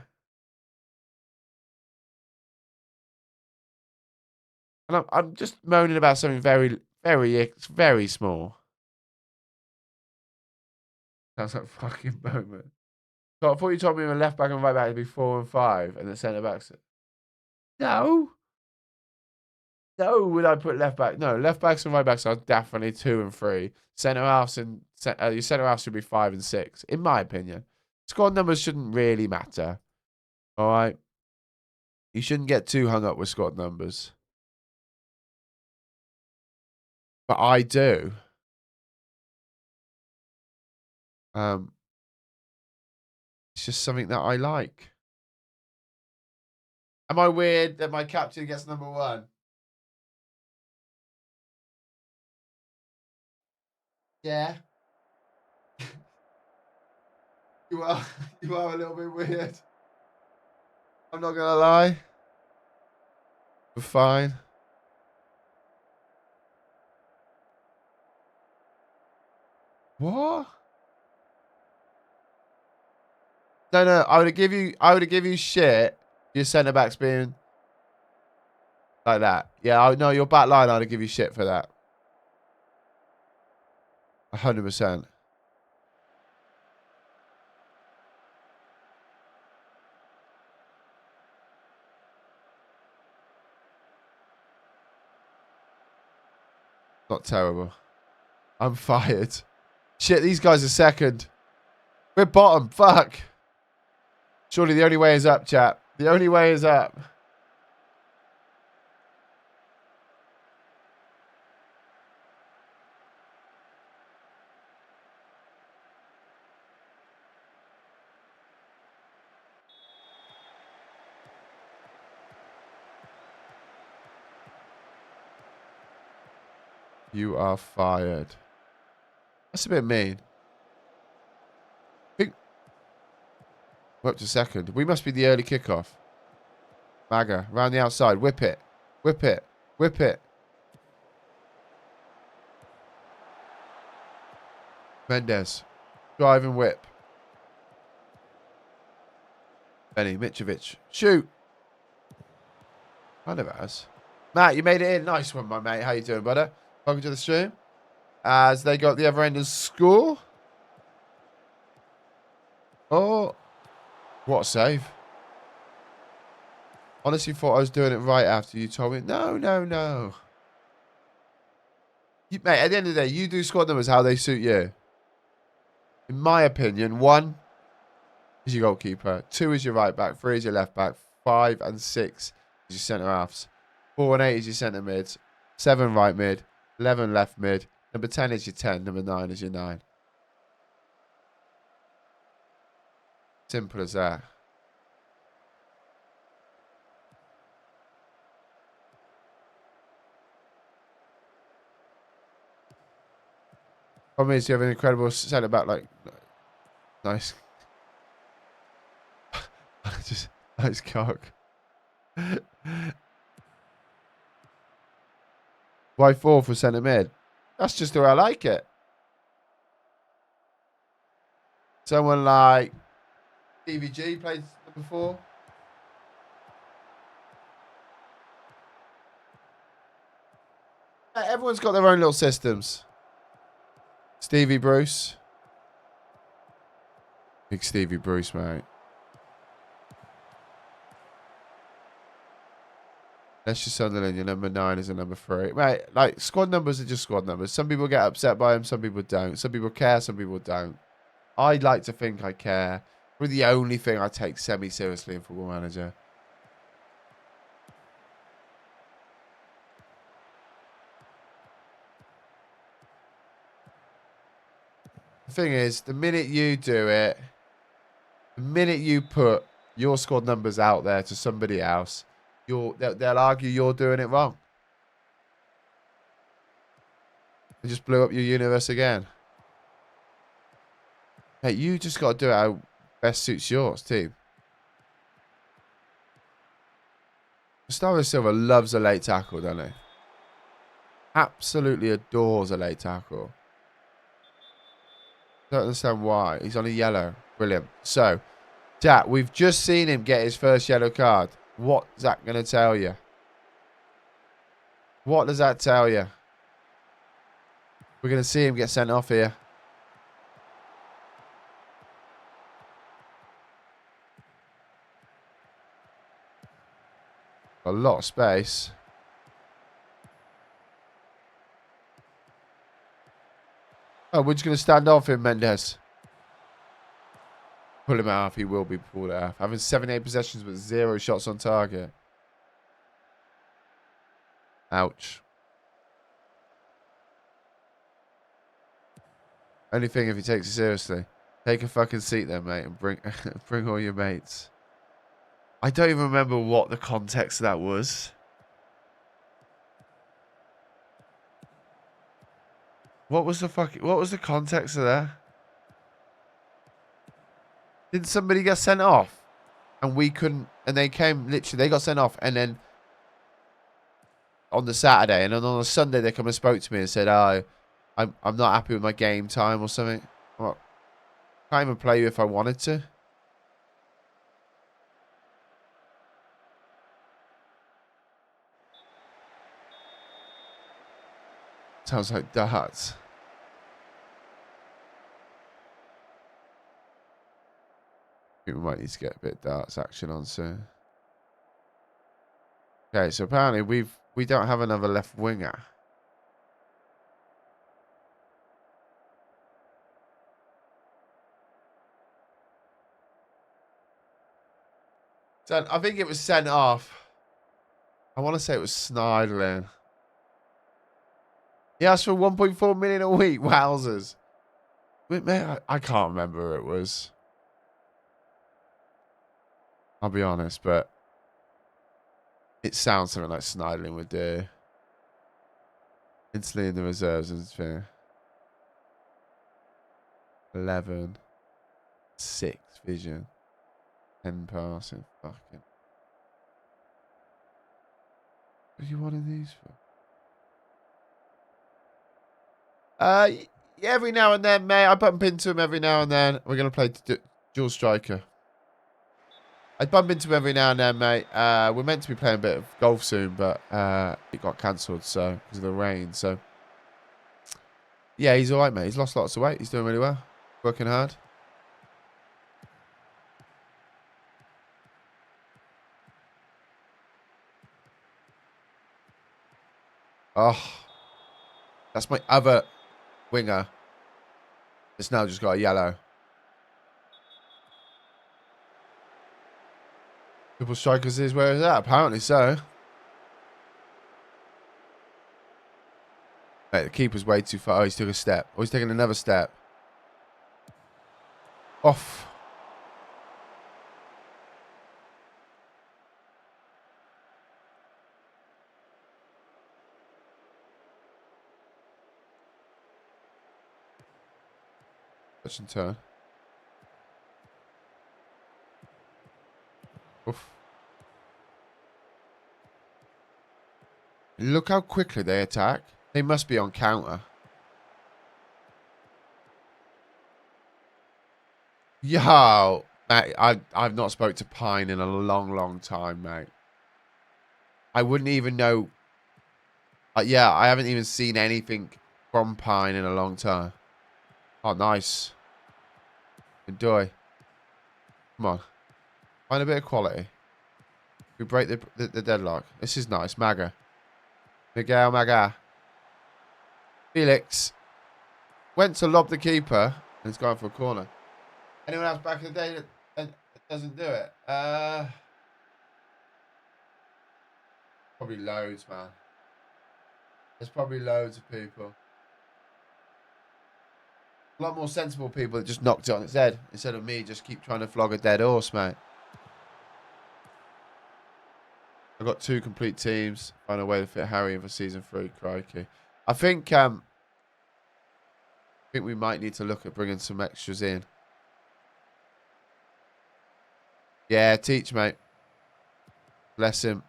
And I'm just moaning about something very, very small. Sounds like a fucking moment. So I thought you told me my left back and right back would be 4 and 5, and the centre backs. No. No, would I put left back? No, left backs and right backs are definitely 2 and 3. Centre halves and your centre halves should be 5 and 6, in my opinion. Squad numbers shouldn't really matter. All right, you shouldn't get too hung up with squad numbers, but I do. It's just something that I like. Am I weird that my captain gets number 1? Yeah. You are. You are a little bit weird. I'm not gonna lie. We're fine. What? No, no. I would give you shit. Your centre backs being like that. Yeah. No, your back line. I'd give you shit for that. 100%. Not terrible. I'm fired. Shit, these guys are second. We're bottom. Fuck. Surely the only way is up, chat. The only way is up. You are fired. That's a bit mean. We're up to second. We must be the early kickoff. Maga, round the outside. Whip it. Whip it. Whip it. Mendes. Drive and whip. Benny, Mitrovic. Shoot. Kind of has. Matt, you made it in. Nice one, my mate. How you doing, brother? Welcome to the stream. As they got the other end of score. Oh. What a save. Honestly thought I was doing it right after you told me. No, no, no. Mate, at the end of the day, you do squad numbers how they suit you. In my opinion, 1 is your goalkeeper. 2 is your right back. 3 is your left back. 5 and 6 is your centre halves. 4 and 8 is your centre mids. 7 right mid. 11 left mid. Number 10 is your 10. Number 9 is your 9. Simple as that. Problem is, you have an incredible centre back. Like, nice. Just nice cock. Why 4 for centre mid? That's just the way I like it. Someone like DVG plays number 4. Everyone's got their own little systems. Stevie Bruce. Big Stevie Bruce, mate. Leicester Sunderland, your number 9 is a number 3. Mate, like, squad numbers are just squad numbers. Some people get upset by them, some people don't. Some people care, some people don't. I'd like to think I care. We're the only thing I take semi-seriously in Football Manager. The thing is, the minute you do it, the minute you put your squad numbers out there to somebody else, they'll argue you're doing it wrong. They just blew up your universe again. Hey, you just got to do it how best suits yours, team. Gustavo Silva loves a late tackle, doesn't he? Absolutely adores a late tackle. Don't understand why. He's on a yellow. Brilliant. So, Jack, we've just seen him get his first yellow card. What's that going to tell you? What does that tell you? We're going to see him get sent off here. A lot of space. Oh, we're just going to stand off him, Mendes. Pull him out. He will be pulled out. Having 78 possessions but 0 shots on target. Ouch. Only thing if he takes it seriously. Take a fucking seat there, mate, and bring bring all your mates. I don't even remember what the context of that was. What was the context of that? Did somebody get sent off? And we couldn't, and they came, literally, they got sent off, and then on the Saturday, and then on the Sunday, they come and spoke to me and said, oh, I'm not happy with my game time or something. Well, I can't even play you if I wanted to. Sounds like darts. I think we might need to get a bit of darts action on soon. Okay, so apparently we don't have another left winger. So I think it was sent off. I want to say it was Snyderlin. He asked for 1.4 million a week. Wowzers. Wait, mate, I can't remember who it was. I'll be honest, but it sounds something like Snyderlin would do. Instantly in the reserves is fair. 11. 6 vision. 10 passing. Fucking. What are you wanting these for? Yeah, every now and then, mate. I bump into him every now and then. We're going to play dual striker. I bump into him every now and then, mate. We're meant to be playing a bit of golf soon, but it got cancelled so because of the rain. So, yeah, he's all right, mate. He's lost lots of weight. He's doing really well. Working hard. Oh, that's my other winger. It's now just got a yellow. Triple strikers is where is that? Apparently so. Mate, the keeper's way too far. Oh, he's took a step. Oh, he's taking another step. Off. Touch and turn. Oof. Look how quickly they attack. They must be on counter. Yo, mate, I've not spoke to Pine in a long, long time, mate. I wouldn't even know. Yeah, I haven't even seen anything from Pine in a long time. Oh, nice. Enjoy. Come on. Find a bit of quality. We break the deadlock. This is nice. Maga. Miguel Maga. Felix. Went to lob the keeper. And he's going for a corner. Anyone else back in the day that doesn't do it? Probably loads, man. There's probably loads of people. A lot more sensible people that just knocked it on its head instead of me just keep trying to flog a dead horse, mate. I've got 2 complete teams. Find a way to fit Harry in for season 3. Crikey. I think we might need to look at bringing some extras in. Yeah, teach, mate. Bless him.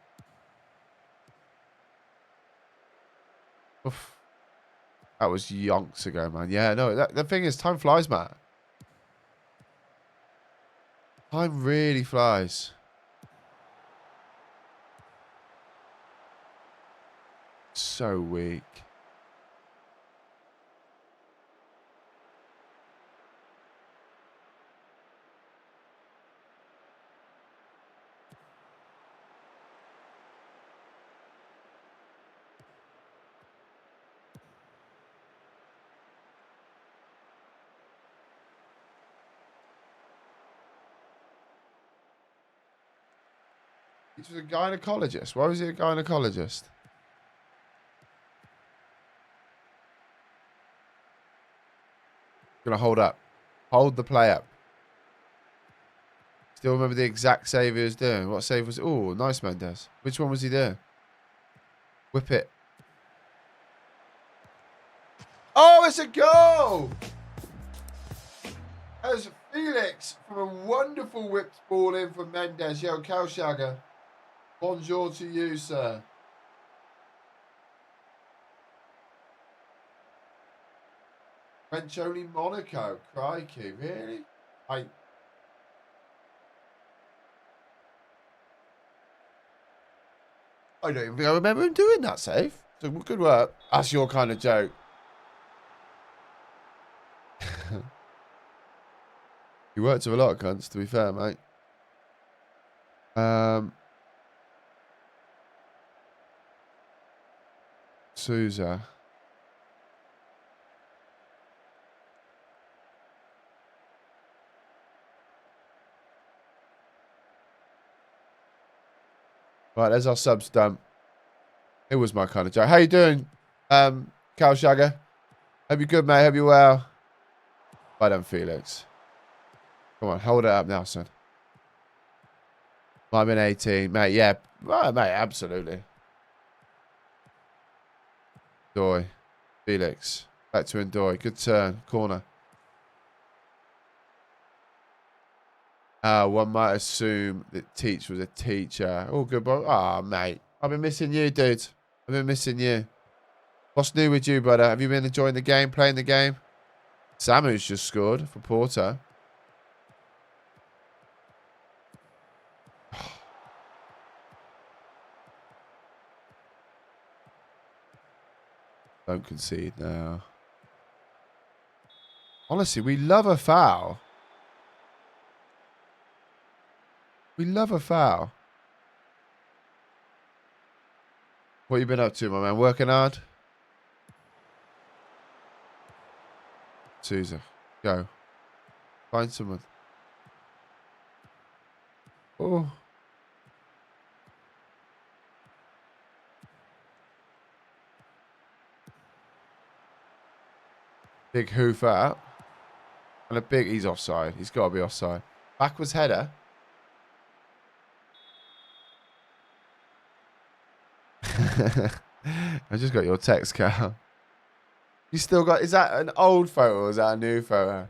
Oof. That was yonks ago, man. Yeah, no, the thing is, time flies, man. Time really flies. So weak. He was a gynecologist. Why was he a gynecologist? Gonna hold up. Hold the play up. Still remember the exact save he was doing. What save was it? Oh, nice, Mendes. Which one was he doing? Whip it. Oh, it's a goal! As Felix from a wonderful whipped ball in from Mendes. Yo, Kalshaga. Bonjour to you, sir. French only Monaco. Crikey, really? I don't even think I remember him doing that save. So good work. That's your kind of joke. You worked with a lot of cunts, to be fair, mate. Souza. Right, there's our subs done. It was my kind of joke. How you doing, Cal Shagger? Hope you're good, mate. Hope you're well. Well done, Felix. Come on, hold it up now, son. Might have been 18. Mate, yeah. Right, mate, absolutely. Doy. Felix. Back to Ndoy. Good turn. Corner. One might assume that Teach was a teacher. Oh, good boy. Ah, mate. I've been missing you, dude. I've been missing you. What's new with you, brother? Have you been enjoying the game, playing the game? Samu's just scored for Porto. Don't concede now. Honestly, we love a foul. We love a foul. What you been up to, my man? Working hard? Souza. Go. Find someone. Oh. Big hoof out. And a big... He's offside. He's got to be offside. Backwards header. I just got your text, Cal. You still got... Is that an old photo or is that a new photo?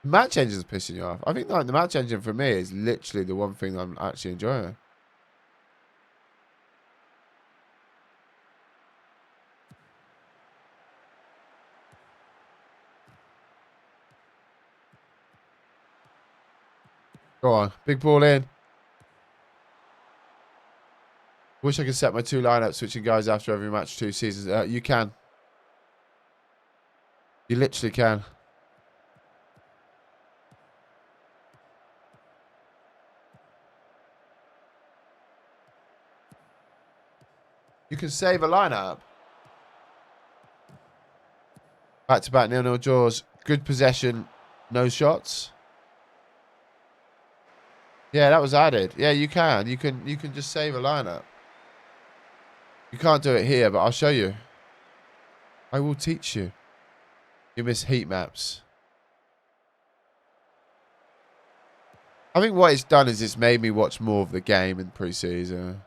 Match engine's pissing you off. I think like the match engine for me is literally the one thing I'm actually enjoying. Go on. Big ball in. Wish I could set my two lineups switching guys after every match 2 seasons. You can. You literally can. You can save a lineup. Back to back 0-0 draws. Good possession. No shots. Yeah, that was added. Yeah, you can. You can just save a lineup. You can't do it here, but I'll show you. I will teach you. You miss heat maps. I think what it's done is it's made me watch more of the game in pre-season.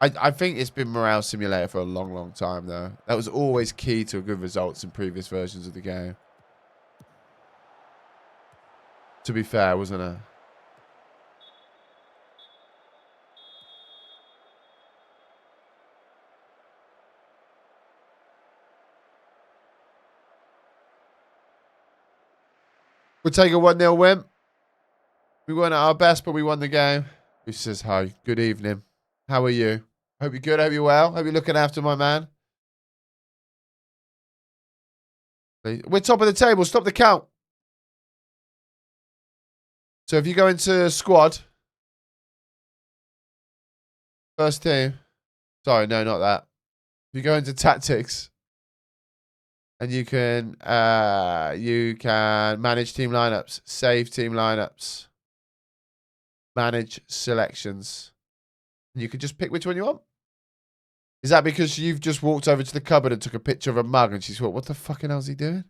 I think it's been morale simulator for a long, long time, though. That was always key to good results in previous versions of the game. To be fair, wasn't it? 'Cause We'll take a 1-0 win. We weren't at our best, but we won the game. Who says hi? Good evening. How are you? Hope you're good. Hope you're well. Hope you're looking after my man. We're top of the table. Stop the count. So if you go into squad, first team. Sorry, no, not that. If you go into tactics, and you can manage team lineups, save team lineups, manage selections. And you can just pick which one you want. Is that because you've just walked over to the cupboard and took a picture of a mug and she's thought, what the fucking hell's he doing?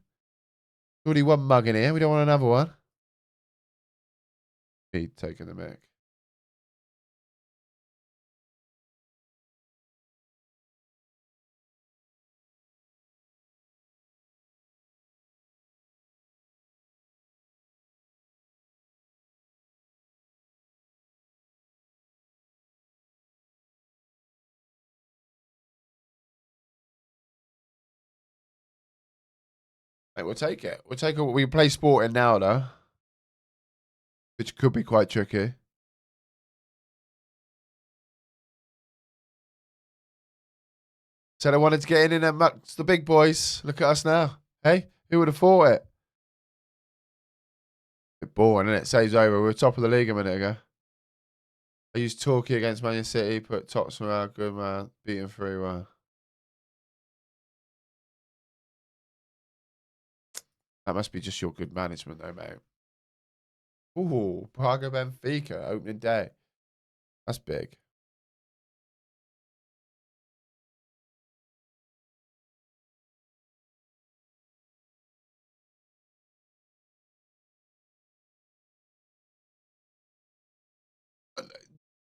Already one mug in here. We don't want another one. Me taking the mic. Mate, we'll take it. We'll take it. We play Sporting now, though. Which could be quite tricky. Said I wanted to get in amongst the big boys. Look at us now. Hey, who would have thought it? Bit boring, isn't it? Saves over. We were top of the league a minute ago. I used Torquay against Man City, put Tottenham out, good man, beat him 3-1. That must be just your good management, though, mate. Ooh, Praga Benfica, opening day. That's big.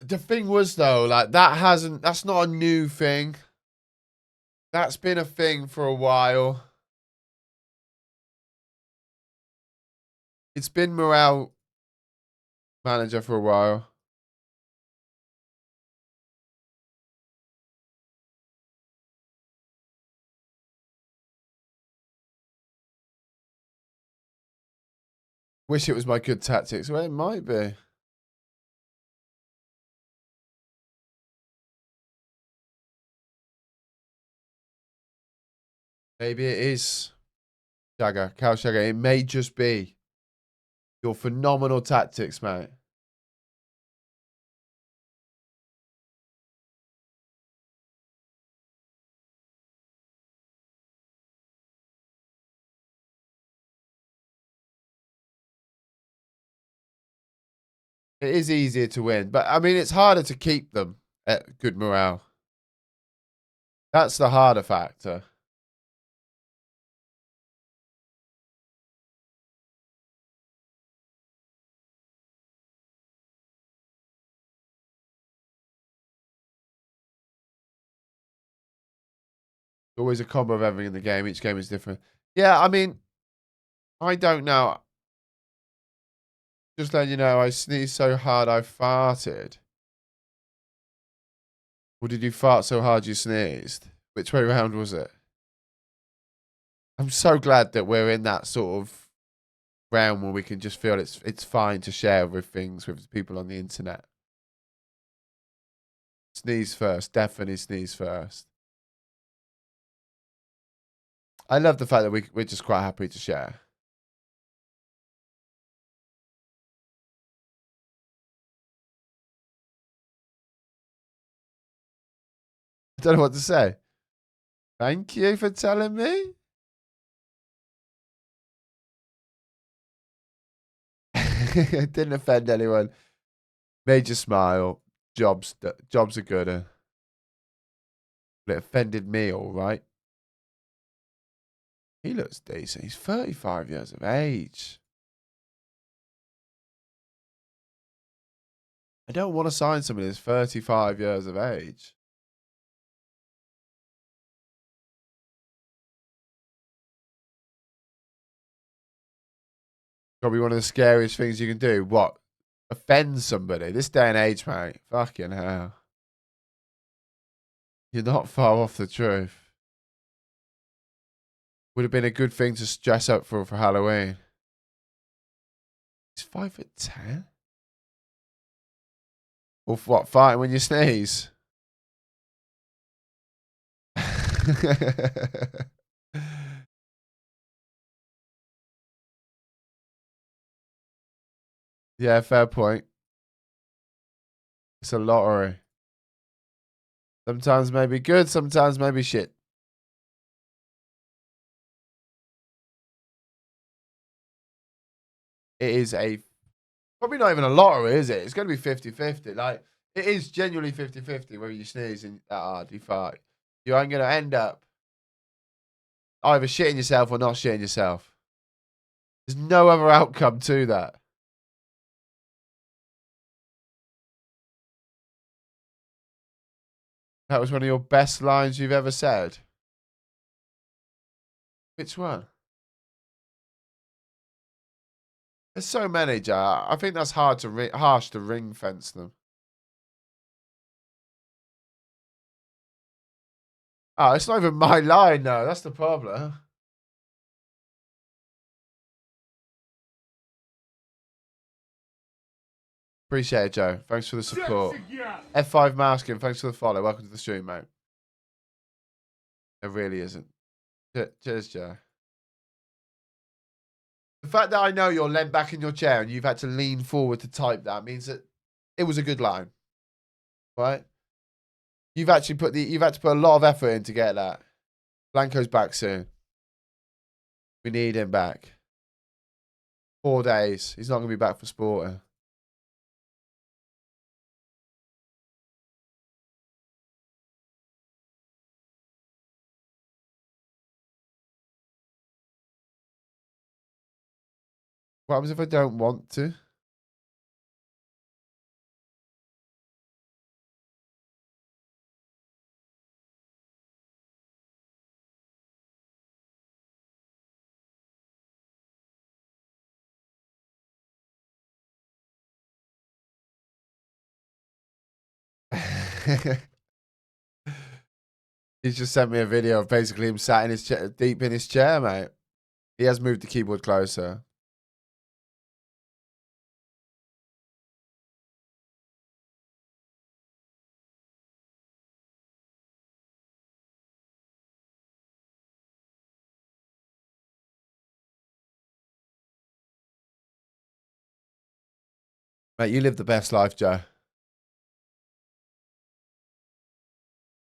The thing was, though, like, that's not a new thing. That's been a thing for a while. It's been morale manager for a while. Wish it was my good tactics. Well, it might be. Maybe it is. Cal Shagger. It may just be your phenomenal tactics, mate. It is easier to win, but I mean, it's harder to keep them at good morale. That's the harder factor. Always a combo of everything in the game. Each game is different. Yeah, I mean, I don't know. Just letting you know, I sneezed so hard I farted. Or did you fart so hard you sneezed? Which way round was it? I'm so glad that we're in that sort of realm where we can just feel it's fine to share with things with people on the internet. Sneeze first. Definitely sneeze first. I love the fact that we're just quite happy to share. I don't know what to say. Thank you for telling me. It didn't offend anyone. Made you smile. Jobs are good. But it offended me, all right. He looks decent. He's 35 years of age. I don't want to sign somebody that's 35 years of age. Probably one of the scariest things you can do. What? Offend somebody. This day and age, mate. Fucking hell. You're not far off the truth. Would have been a good thing to dress up for Halloween. He's 5'10". Or what? Fighting when you sneeze. Yeah, fair point. It's a lottery. Sometimes maybe good, sometimes maybe shit. It is probably not even a lottery, is it? It's going to be 50-50. Like, it is genuinely 50-50 whether you sneeze and that hard, you fart. You ain't going to end up either shitting yourself or not shitting yourself. There's no other outcome to that. That was one of your best lines you've ever said. Which one? There's so many, Jar. I think that's harsh to ring fence them. Oh, it's not even my line, though. That's the problem. Appreciate it, Joe. Thanks for the support. F5 Masking, thanks for the follow. Welcome to the stream, mate. It really isn't. Cheers, Joe. The fact that I know you're leant back in your chair and you've had to lean forward to type that means that it was a good line, right? You've had to put a lot of effort in to get that. Blanco's back soon. We need him back. 4 days. He's not going to be back for Sporting. What happens if I don't want to? He's just sent me a video of basically him sat in his chair, deep in his chair, mate. He has moved the keyboard closer. Mate, you live the best life, Joe.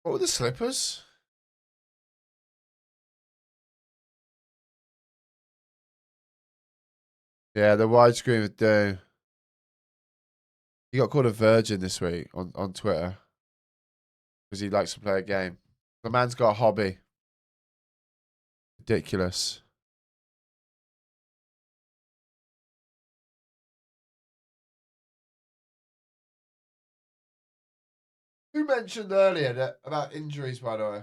What were the slippers? Yeah, the widescreen would do. He got called a virgin this week on Twitter because he likes to play a game. The man's got a hobby. Ridiculous. Who mentioned earlier that about injuries, by the way?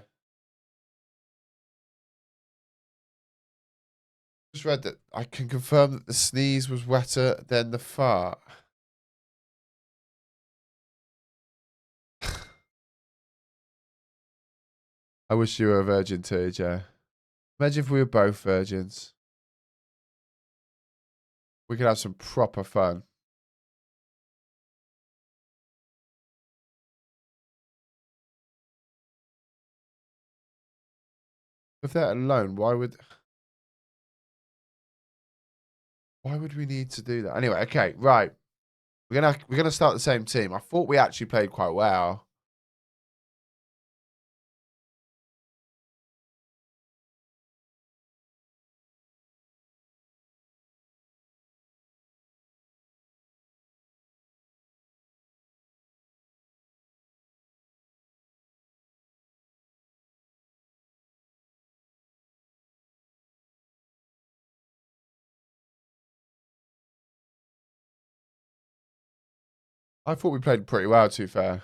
Just read that I can confirm that the sneeze was wetter than the fart. I wish you were a virgin too, Joe. Imagine if we were both virgins. We could have some proper fun. With that alone, why would we need to do that? Anyway, okay, right. We're gonna start the same team. I thought we actually played quite well. I thought we played pretty well, to be fair.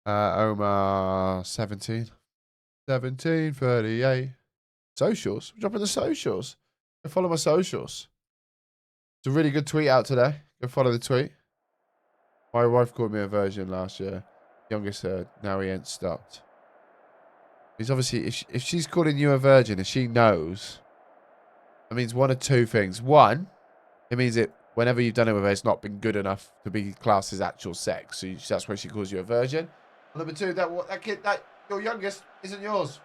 Omar 17. 17, 38. Socials. We're dropping the socials. Go follow my socials. It's a really good tweet out today. Go follow the tweet. My wife called me a virgin last year. Youngest said, now he ain't stopped. He's obviously, if she's calling you a virgin and she knows, that means one of two things. One, it means it whenever you've done it with her, it's not been good enough to be classed as actual sex. So that's why she calls you a virgin. Number two, that kid, that your youngest isn't yours.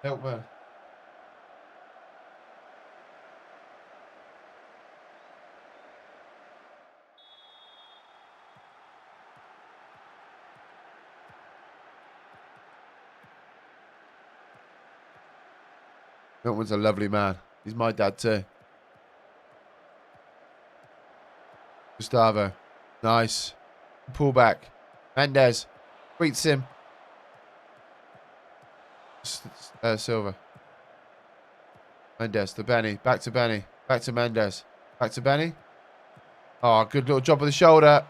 Help man. Milton's a lovely man. He's my dad too. Gustavo. Nice. Pull back. Mendes. Beats him. Silva. Mendes to Benny. Back to Benny. Back to Mendes. Back to Benny. Oh, good little drop of the shoulder.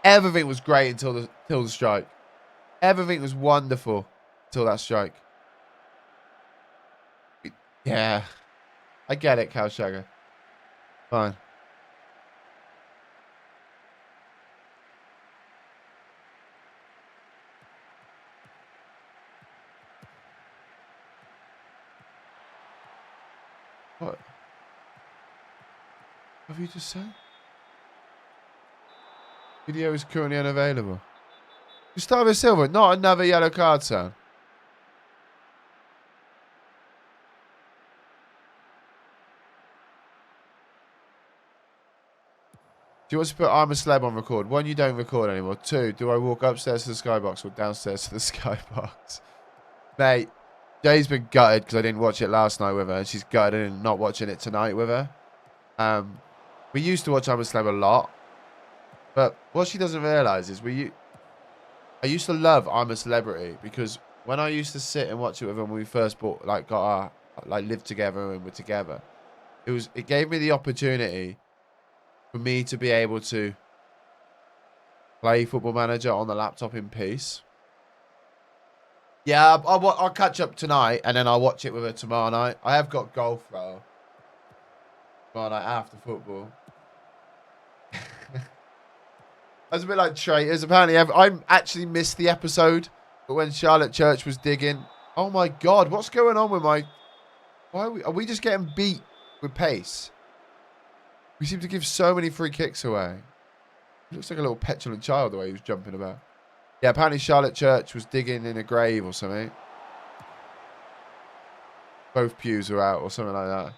Everything was great until the strike. Everything was wonderful until that strike. Yeah. I get it, Cowshagger. Fine. What? What have you just said? Video is currently unavailable. Gustavo Silva, not another yellow card, son. Do you want to put I'm a Celeb on record? One, you don't record anymore. Two, do I walk upstairs to the skybox or downstairs to the skybox? Mate, Jay's been gutted because I didn't watch it last night with her. And she's gutted and not watching it tonight with her. We used to watch I'm a Celeb a lot. But what she doesn't realise is I used to love I'm a Celebrity because when I used to sit and watch it with her when we first lived together and were together, it gave me the opportunity for me to be able to play Football Manager on the laptop in peace. Yeah, I'll catch up tonight and then I'll watch it with her tomorrow night. I have got golf though. Tomorrow night after football. I was a bit like traitors. Apparently, I actually missed the episode, but when Charlotte Church was digging, oh my god, what's going on with my? Why are we just getting beat with pace? We seem to give so many free kicks away. He looks like a little petulant child the way he was jumping about. Yeah, apparently Charlotte Church was digging in a grave or something. Both pews were out or something like that.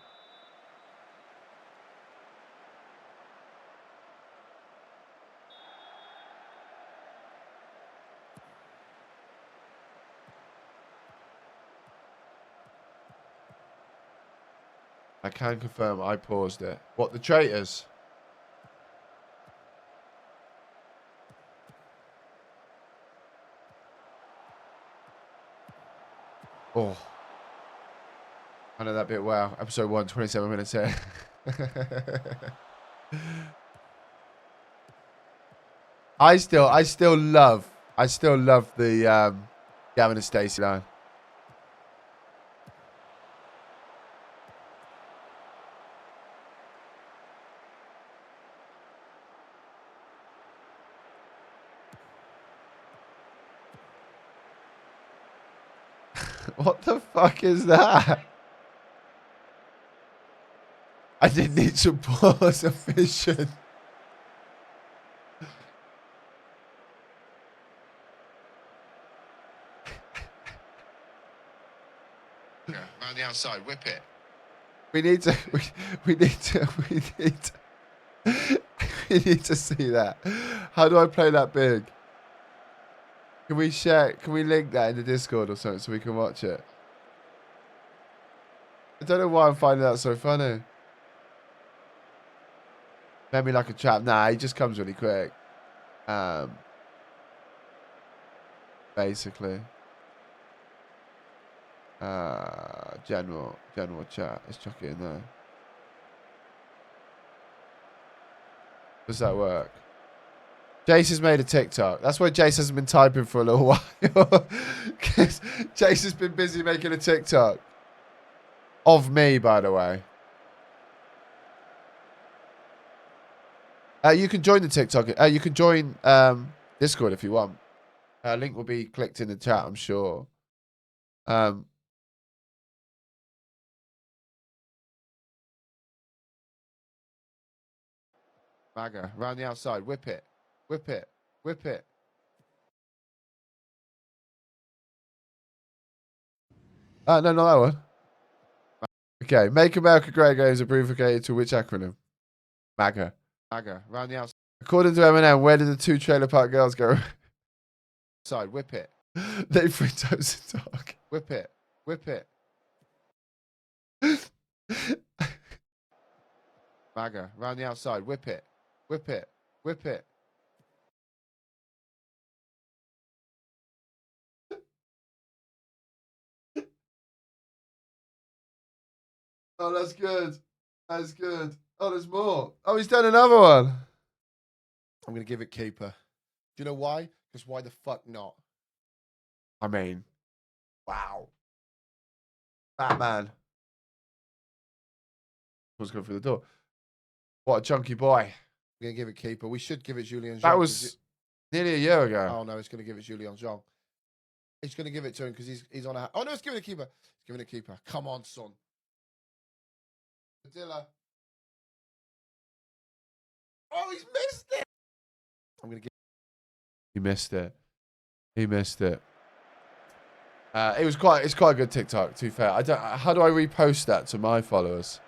I can confirm I paused it. What, the traitors? Oh. I know that bit well. Episode 1, 27 minutes here. I still love the Gavin and Stacey line. What the fuck is that? I didn't need to pause a vision. Yeah, around the outside, whip it. We need to see that. How do I play that big? Can we link that in the Discord or something so we can watch it? I don't know why I'm finding that so funny. Made me like a trap. Nah, he just comes really quick. Basically. General chat. Let's chuck it in there. Does that work? Jace has made a TikTok. That's why Jace hasn't been typing for a little while. Because Jace has been busy making a TikTok. Of me, by the way. You can join the TikTok. You can join Discord if you want. Link will be clicked in the chat, I'm sure. Maga, around the outside. Whip it. Whip it. Whip it. No, not that one. Okay. Make America Great Again is abbreviated to which acronym? MAGA. MAGA, around the outside. According to Eminem, where did the two trailer park girls go? Side, whip it. They three times in dark. Whip it. Whip it. MAGA, around the outside. Whip it. Whip it. Whip it. Oh, that's good. That's good. Oh, there's more. Oh, he's done another one. I'm going to give it keeper. Do you know why? Because why the fuck not? I mean, wow. Batman. What's going through the door? What a chunky boy. I'm going to give it keeper. We should give it Julian Jean. That was nearly a year ago. Oh, no, it's going to give it Julian Jean. It's going to give it to him because he's on a... Oh, no, it's giving it a keeper. It's giving it a keeper. Come on, son. Padilla. Oh, he's missed it. I'm going to give... He missed it. He missed it. It's quite a good TikTok, to be fair. How do I repost that to my followers?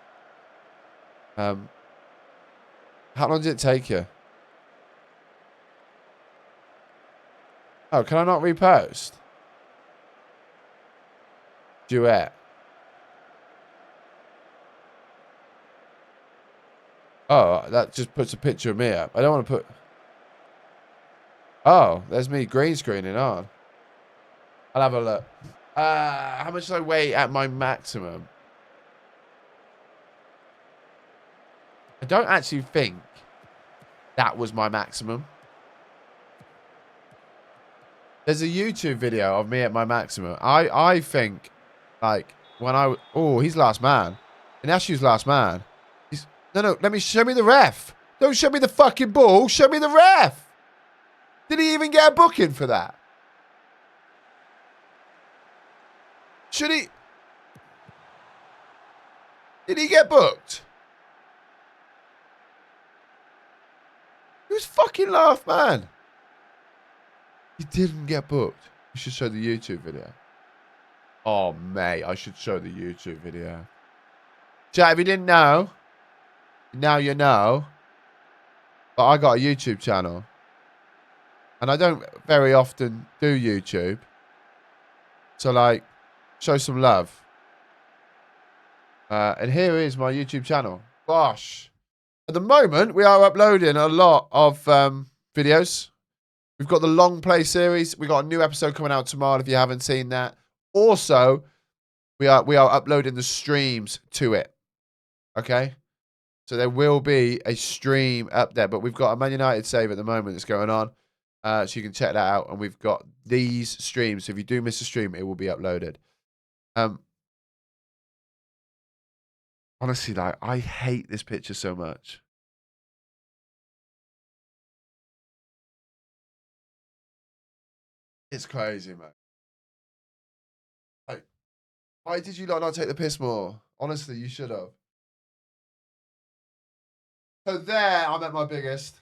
How long did it take you? Oh, can I not repost? Duet. Oh, that just puts a picture of me up. I don't want to put... Oh, there's me green screening on. I'll have a look. How much do I weigh at my maximum? I don't actually think that was my maximum. There's a YouTube video of me at my maximum. I think, like, when I... Oh, he's last man. Inashu's last man. No, let me... Show me the ref. Don't show me the fucking ball. Show me the ref. Did he even get a booking for that? Should he... Did he get booked? He was fucking last man. He didn't get booked. You should show the YouTube video. Oh, mate, I should show the YouTube video. Chat, if you didn't know, now you know. But I got a YouTube channel. And I don't very often do YouTube. So, like, show some love. And here is my YouTube channel. Gosh. At the moment, we are uploading a lot of videos. We've got the long play series. We got a new episode coming out tomorrow if you haven't seen that. Also, we are uploading the streams to it. Okay? So there will be a stream up there. But we've got a Man United save at the moment that's going on. So you can check that out. And we've got these streams. So if you do miss a stream, it will be uploaded. Honestly, like, I hate this picture so much. It's crazy, man. Like, why did you not take the piss more? Honestly, you should have. So there, I'm at my biggest.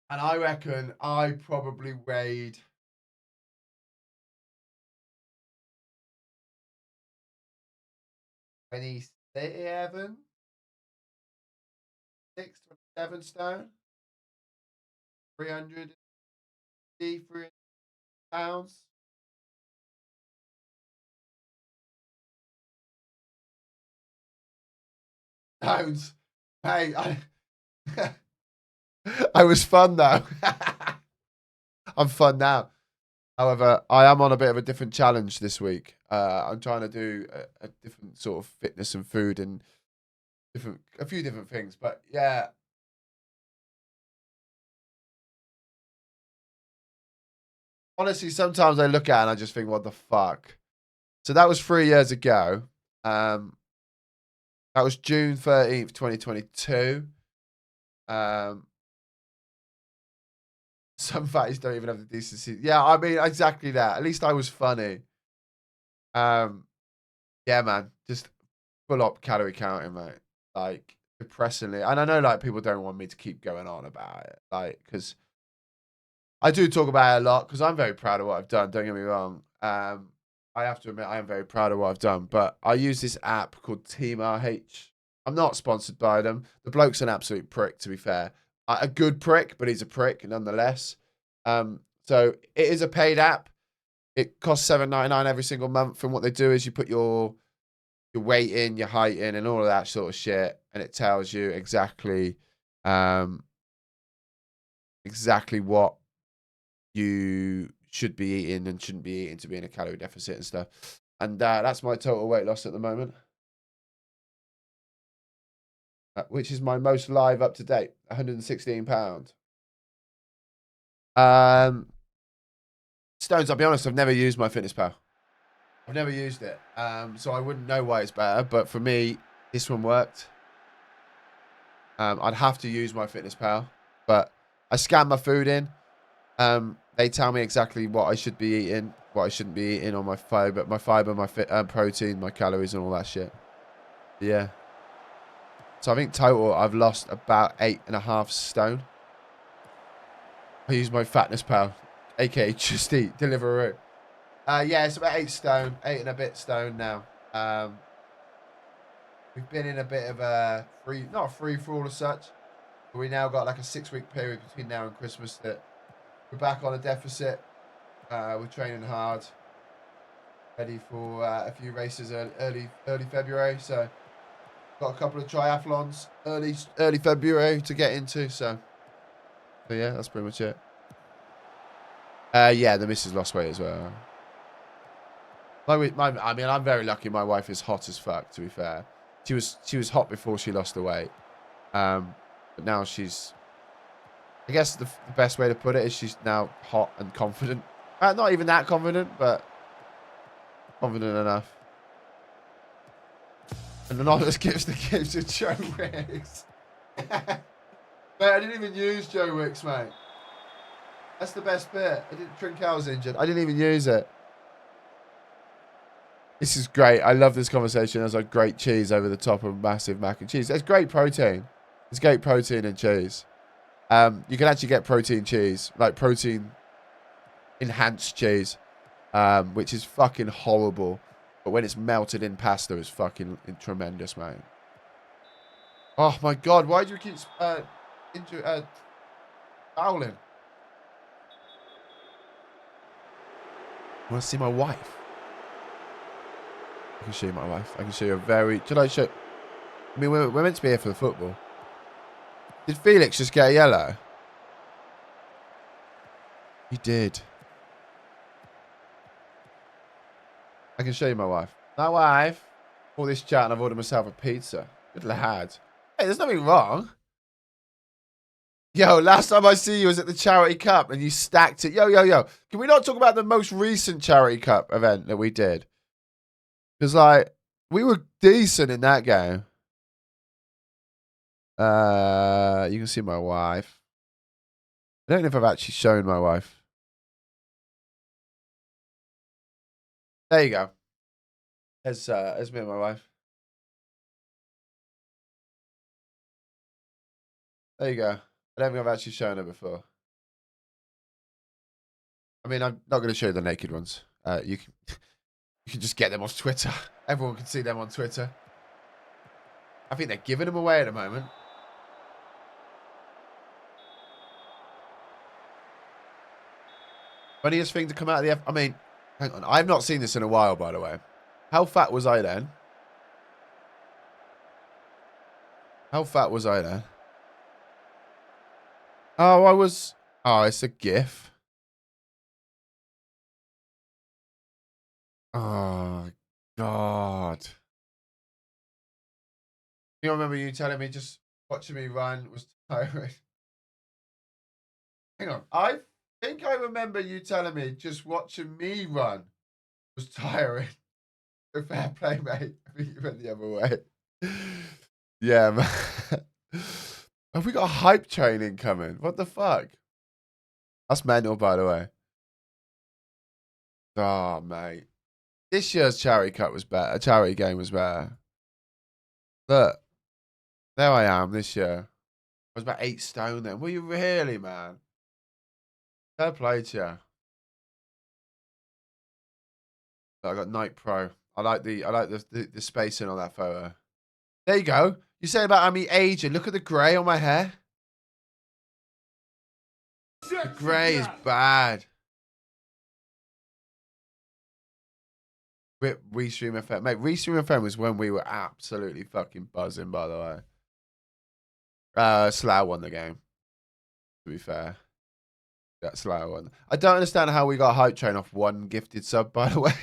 And I reckon I probably weighed... Any 7? 7 stone? 300 pounds? Pounds. Hey, I was fun though. I'm fun now. However, I am on a bit of a different challenge this week. I'm trying to do a different sort of fitness and food and a few different things. But yeah. Honestly, sometimes I look at it and I just think, what the fuck? So that was 3 years ago. That was June 13th, 2022. Some fatties don't even have the decency. Yeah, I mean, exactly that. At least I was funny. Yeah, man, just full up calorie counting, mate. Like, depressingly. And I know, like, people don't want me to keep going on about it. Like, because I do talk about it a lot because I'm very proud of what I've done. Don't get me wrong. I have to admit, I am very proud of what I've done. But I use this app called Team RH. I'm not sponsored by them. The bloke's an absolute prick, to be fair. A good prick, but he's a prick nonetheless. So it is a paid app. It costs $7.99 every single month. And what they do is you put your weight in, your height in, and all of that sort of shit, and it tells you exactly what you should be eating and shouldn't be eating to be in a calorie deficit and stuff. And that's my total weight loss at the moment, which is my most live up to date, 116 pounds. Stones, I'll be honest, I've never used my Fitness Pal. I've never used it, so I wouldn't know why it's better. But for me, this one worked. I'd have to use my Fitness Pal, but I scan my food in. They tell me exactly what I should be eating, what I shouldn't be eating, on my fiber, my protein, my calories, and all that shit. Yeah. So I think total I've lost about 8.5 stone. I use my Fatness Pal, aka Just Eat Deliveroo. Yeah, it's about 8 stone, 8 and a bit stone now. We've been in a bit of a not a free for all as such, but we now got like a 6-week period between now and Christmas that we're back on a deficit. We're training hard, ready for a few races early February. So got a couple of triathlons early February to get into. So yeah, that's pretty much it. Yeah, the missus lost weight as well. I mean, I'm very lucky. My wife is hot as fuck. To be fair, she was hot before she lost the weight, but now she's. I guess the best way to put it is she's now hot and confident. Not even that confident, but confident enough. And Anonymous gives the gift to Joe Wicks. Mate, I didn't even use Joe Wicks, mate. That's the best bit. I didn't. Trincao was injured. I didn't even use it. This is great. I love this conversation. There's like great cheese over the top of massive mac and cheese. There's great protein. There's great protein in cheese. You can actually get protein cheese, like protein enhanced cheese, which is fucking horrible. But when it's melted in pasta, it's fucking tremendous, mate. Oh my god, why do you keep fouling? I want to see my wife. I can show you my wife. I can show you a very... Should I show... I mean, we're meant to be here for the football. Did Felix just get a yellow? He did. I can show you my wife. My wife. All this chat and I've ordered myself a pizza. Good lad. Hey, there's nothing wrong. Yo, last time I see you was at the Charity Cup and you stacked it. Yo. Can we not talk about the most recent Charity Cup event that we did? Because, like, we were decent in that game. You can see my wife. I don't know if I've actually shown my wife. There you go. There's me and my wife. There you go. I don't think I've actually shown her before. I mean, I'm not going to show you the naked ones. You can just get them on Twitter. Everyone can see them on Twitter. I think they're giving them away at the moment. Funniest thing to come out of the I mean, hang on. I've not seen this in a while, by the way. How fat was I then? How fat was I then? Oh, I was... Oh, it's a GIF. Oh, God. You remember you telling me just watching me run was tiring? Hang on. I think I remember you telling me just watching me run was tiring. Fair play, mate. I think you went the other way. Yeah, man. Have we got hype training coming? What the fuck? That's mental, by the way. Oh, mate. This year's charity cup was better. Charity game was better. Look. There I am this year. I was about 8 stone then. Were you really, man? Fair play to you. I got Night Pro. I like the spacing on that photo. There you go. You say about me aging. Look at the grey on my hair. The grey is bad. Restream FM. Mate, Restream FM was when we were absolutely fucking buzzing, by the way. Slough won the game, to be fair. That Slough won. I don't understand how we got Hype Train off one gifted sub, by the way.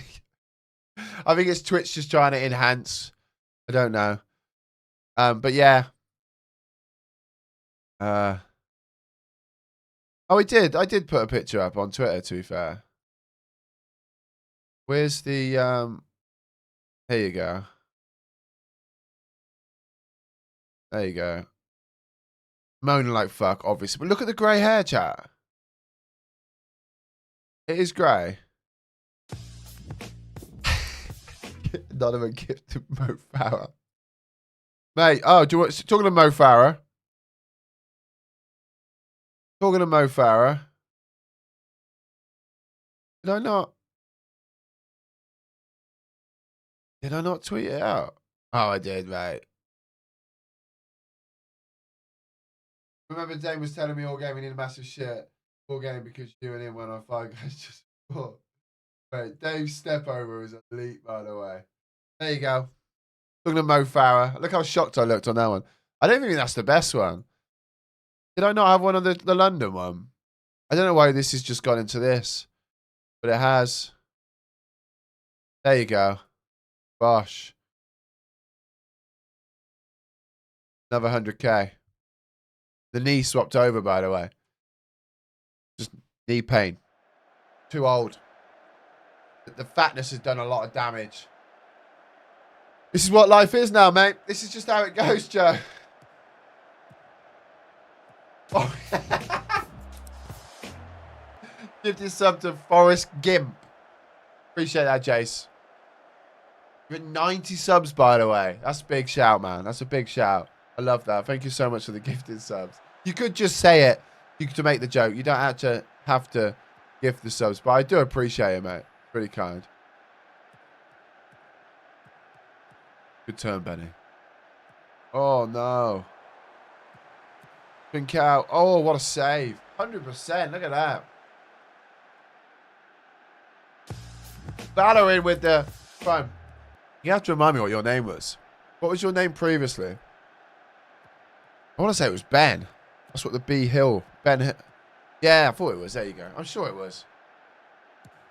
I think it's Twitch just trying to enhance. I don't know. But yeah. Oh, I did put a picture up on Twitter, to be fair. Where's the here you go. There you go. Moaning like fuck, obviously. But look at the grey hair, chat. It is grey. None of a gift to Mo Farah. Mate, oh, do you want talking to Mo Farah? Talking to Mo Farah. Did I not? Did I not tweet it out? Oh, I did, mate. Remember Dane was telling me all game we need a massive shit all game because you and him went on 5 guys just before. Wait, Dave's step over is elite, by the way. There you go. Talking to Mo Farah. Look how shocked I looked on that one. I don't think that's the best one. Did I not have one on the London one? I don't know why this has just gone into this, but it has. There you go. Bosh. Another 100k. The knee swapped over, by the way. Just knee pain. Too old. The fatness has done a lot of damage. This is what life is now, mate. This is just how it goes, Joe. Oh. Give this sub to Forrest Gimp. Appreciate that, Jace. You're at 90 subs, by the way. That's a big shout, man. That's a big shout. I love that. Thank you so much for the gifted subs. You could just say it to make the joke. You don't have to gift the subs, but I do appreciate it, mate. Pretty kind. Good turn, Benny. Oh, no. Pink out. Oh, what a save. 100%. Look at that. Battering with the phone. You have to remind me what your name was. What was your name previously? I want to say it was Ben. That's what the B Hill. Ben. Yeah, I thought it was. There you go. I'm sure it was.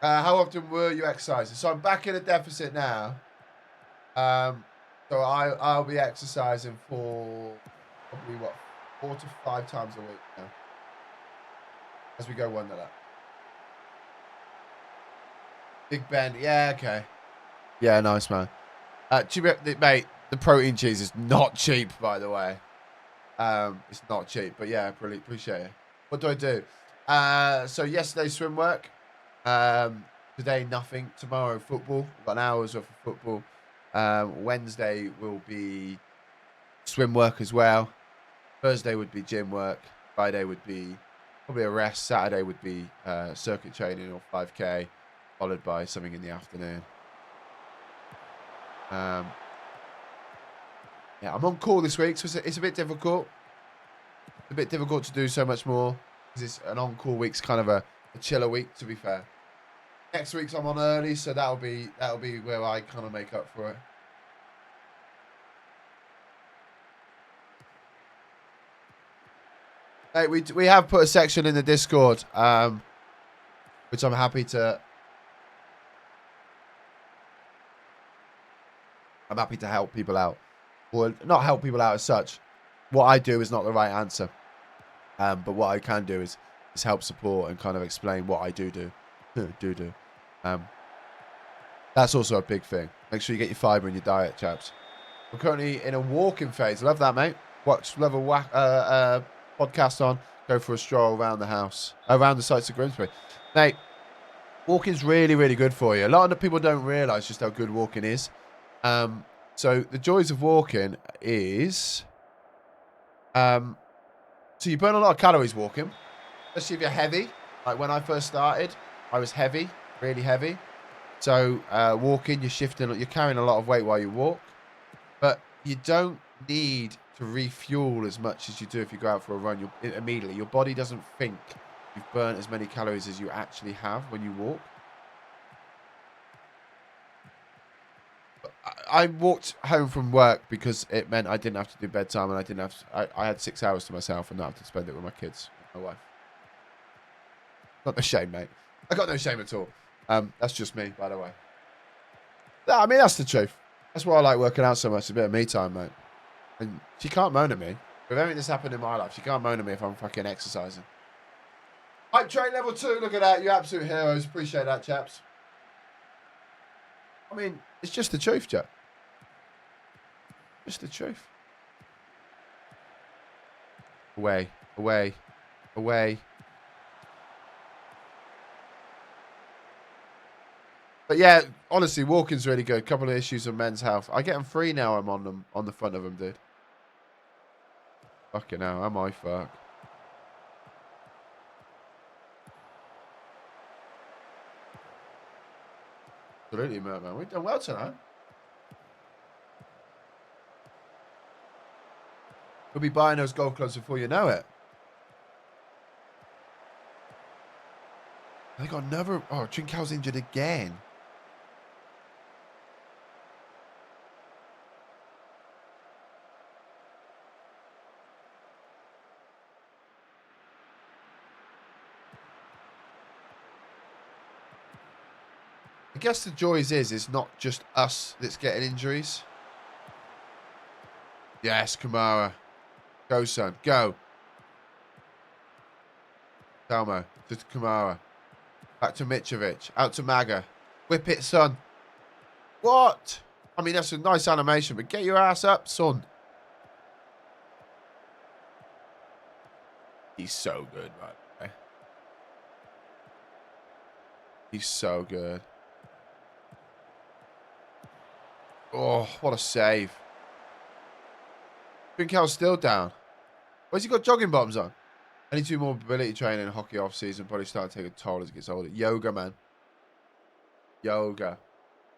How often were you exercising? So I'm back in a deficit now. So I'll be exercising for probably, 4 to 5 times a week now. As we go one that. Big Ben. Yeah, okay. Yeah, nice, man. Mate, the protein cheese is not cheap, by the way. It's not cheap, but yeah, really appreciate it. What do I do? So yesterday, swim work. Today, nothing. Tomorrow, football. We've got an hour's worth of football. Wednesday will be swim work as well. Thursday would be gym work. Friday would be probably a rest. Saturday would be circuit training or 5K, followed by something in the afternoon. Yeah, I'm on call this week, so it's a bit difficult. It's a bit difficult to do so much more because it's an on-call week's kind of a chiller week, to be fair. Next week's I'm on early, so that'll be where I kind of make up for it. Hey, we have put a section in the Discord, which I'm happy to. I'm happy to help people out. Or not help people out as such. What I do is not the right answer. But what I can do is help support and kind of explain what I do. That's also a big thing. Make sure you get your fibre in your diet, chaps. We're currently in a walking phase. Love that, mate. Love a podcast on. go for a stroll around the house, around the sights of Grimsby. Mate, walking's really, really good for you. A lot of people don't realise just how good walking is. So the joys of walking is, so you burn a lot of calories walking, especially if you're heavy. Like when I first started, I was heavy, really heavy. So walking, you're carrying a lot of weight while you walk, but you don't need to refuel as much as you do if you go out for a run. Immediately, your body doesn't think you've burnt as many calories as you actually have when you walk. I walked home from work because it meant I didn't have to do bedtime, and I didn't have to, I had 6 hours to myself and not have to spend it with my kids, my wife. Not no shame, mate. I got no shame at all. That's just me, by the way. I mean, that's the truth. That's why I like working out so much. A bit of me time, mate. And she can't moan at me. With everything that's happened in my life, she can't moan at me if I'm fucking exercising. Hype train level 2. Look at that. You absolute heroes. Appreciate that, chaps. I mean, it's just the truth, Jack. Just the truth. Away. Away. Away. But yeah, honestly, walking's really good. Couple of issues of men's health. I get them free now. I'm on them, on the front of them, dude. Fucking hell, am I fuck? Absolutely, man. We've done well tonight. We'll be buying those golf clubs before you know it. They got another. Oh, Trincal's injured again. I guess the joys is it's not just us that's getting injuries. Yes, Kamara. Go, son. Go. Telmo. To Kamara. Back to Mitrovic. Out to Maga. Whip it, son. What? I mean, that's a nice animation, but get your ass up, son. He's so good, by the way. He's so good. Oh, what a save. Trincal's still down. Where's he got jogging bottoms on? I need to do more mobility training in hockey off season. Probably start to take a toll as it gets older. Yoga, man. Yoga.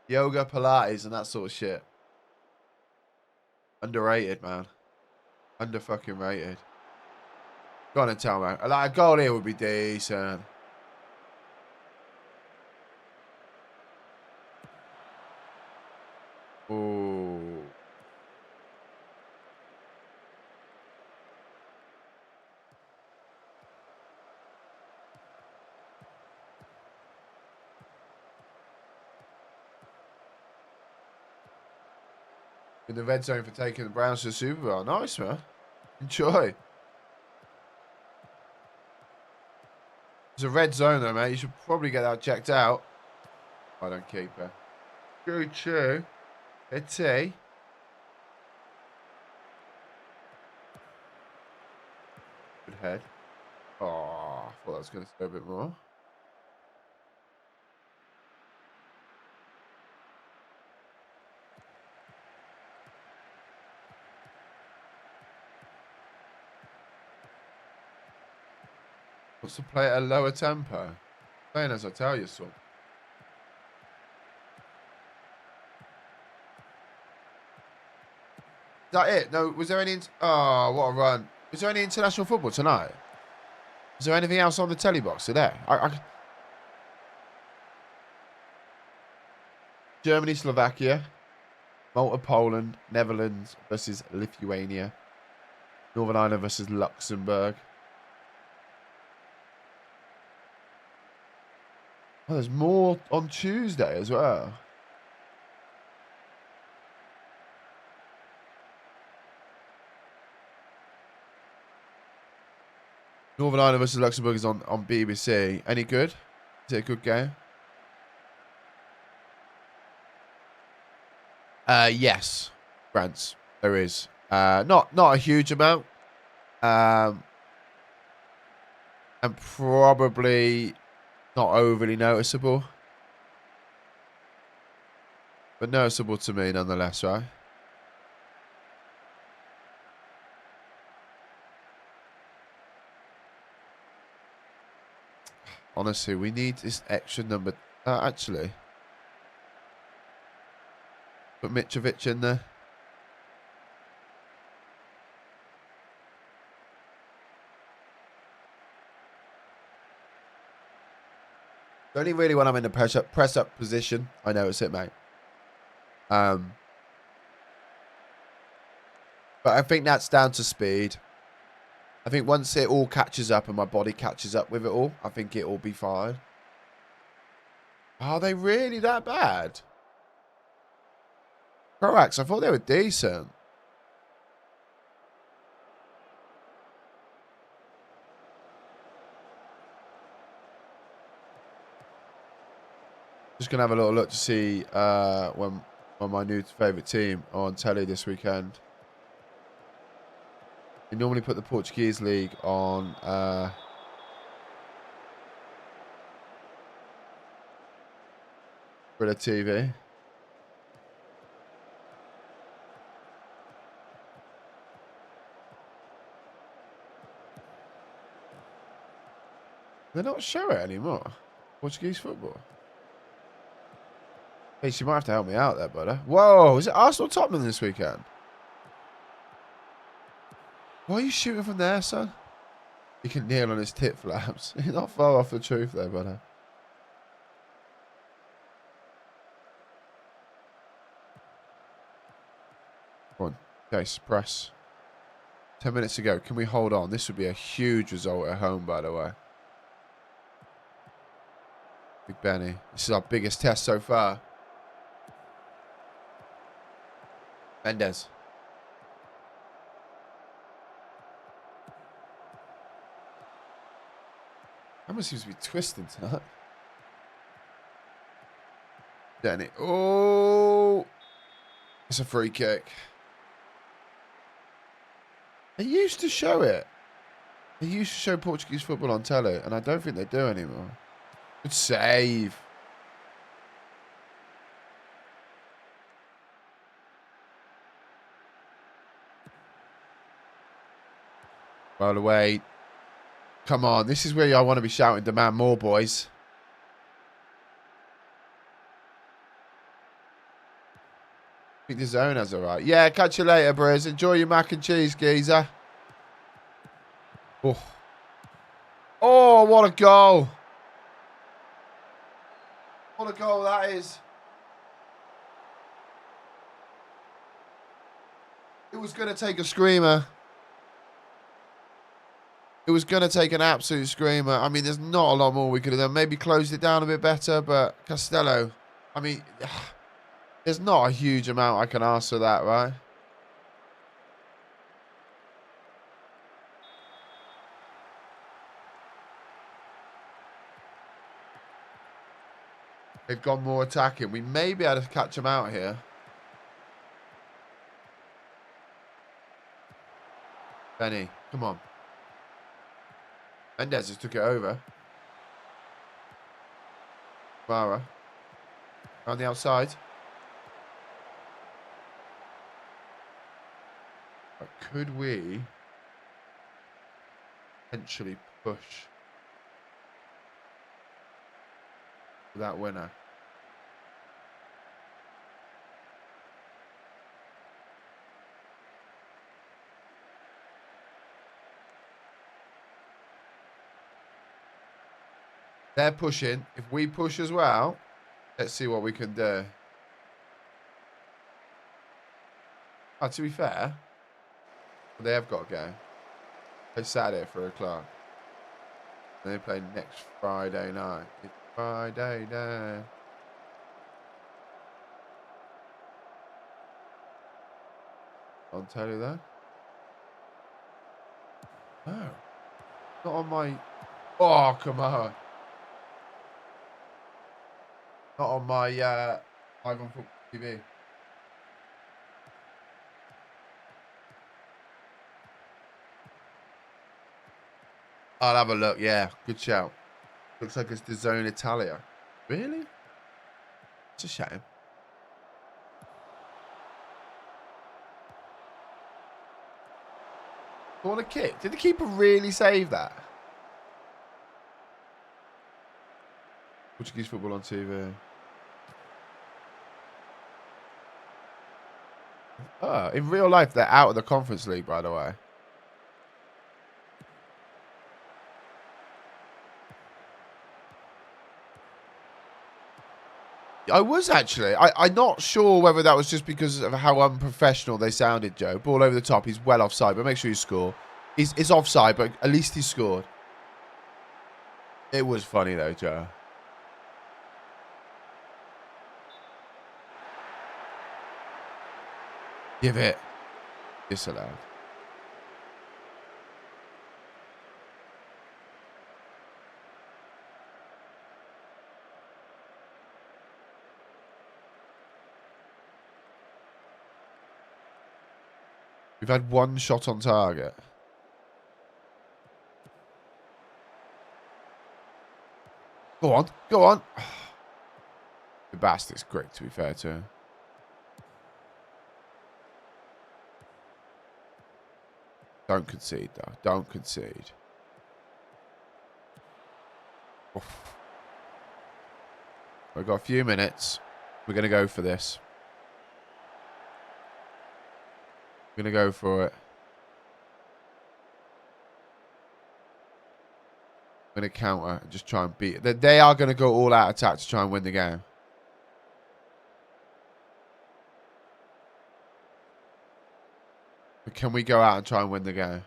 Yoga, Pilates, and that sort of shit. Underrated, man. Under fucking rated. Go on and tell me. Like a goal here would be decent. Ooh. In the red zone for taking the Browns to the Super Bowl. Nice, man. Enjoy. It's a red zone, though, mate. You should probably get that checked out. I don't keep it. True. It's a. Good head. Oh, I thought that was going to stay a bit more. What's to play at a lower tempo? Playing as I tell you, son. Is that it? No, was there any... Oh, what a run. Was there any international football tonight? Is there anything else on the telly box today? Germany, Slovakia. Malta, Poland. Netherlands versus Lithuania. Northern Ireland versus Luxembourg. Oh, there's more on Tuesday as well. Northern Ireland versus Luxembourg is on BBC. Any good? Is it a good game? Yes, France. There is. Not a huge amount. and probably not overly noticeable. But noticeable to me nonetheless, right? Honestly, we need this extra number. Actually, put Mitrovic in there. Only really when I'm in the press up position, I notice it, mate. But I think that's down to speed. I think once it all catches up and my body catches up with it all, I think it will be fine. Are they really that bad? Croats, I thought they were decent. Just going to have a little look to see when my new favourite team are on telly this weekend. You normally put the Portuguese league on for the TV. They're not showing it anymore. Portuguese football. Hey, you might have to help me out there, brother. Whoa, is it Arsenal Tottenham this weekend? Why are you shooting from there, son? You can kneel on his tit flaps. You're not far off the truth there, brother. Come on. Okay, press. 10 minutes to go. Can we hold on? This would be a huge result at home, by the way. Big Benny. This is our biggest test so far. Mendes. Hammer seems to be twisting tonight. Danny. Oh! It's a free kick. They used to show it. They used to show Portuguese football on telly, and I don't think they do anymore. Good save. Roll away. Come on. This is where I want to be shouting, demand more, boys. I think the zone has all right. Yeah, catch you later, Briz. Enjoy your mac and cheese, geezer. Oh. Oh, what a goal. What a goal that is. It was going to take a screamer. It was going to take an absolute screamer. I mean, there's not a lot more we could have done. Maybe closed it down a bit better, but Costello, I mean, there's not a huge amount I can ask for that, right? They've gone more attacking. We may be able to catch them out here. Benny, come on. Mendes just took it over. Mara. On the outside. But could we potentially push for that winner? They're pushing. If we push as well, let's see what we can do. Oh, to be fair, they have got to go. They Saturday at 3 o'clock. They play next Friday night. It's Friday night. I'll tell you that. No. Not on my... Oh, come on. Not on my live on football TV. I'll have a look. Yeah, good shout. Looks like it's the Zone Italia. Really? It's a shame. Corner kick. Did the keeper really save that? Portuguese football on TV. Oh, in real life, they're out of the Conference League, by the way. I was actually. I'm not sure whether that was just because of how unprofessional they sounded, Joe. Ball over the top. He's well offside, but make sure you score. He's offside, but at least he scored. It was funny, though, Joe. Give it. Disallowed. We've had one shot on target. Go on. Go on. The bastard's quick, to be fair to him. Don't concede, though. Don't concede. Oof. We've got a few minutes. We're going to go for this. We're going to go for it. I'm going to counter and just try and beat it. They are going to go all out attack to try and win the game. But can we go out and try and win the game?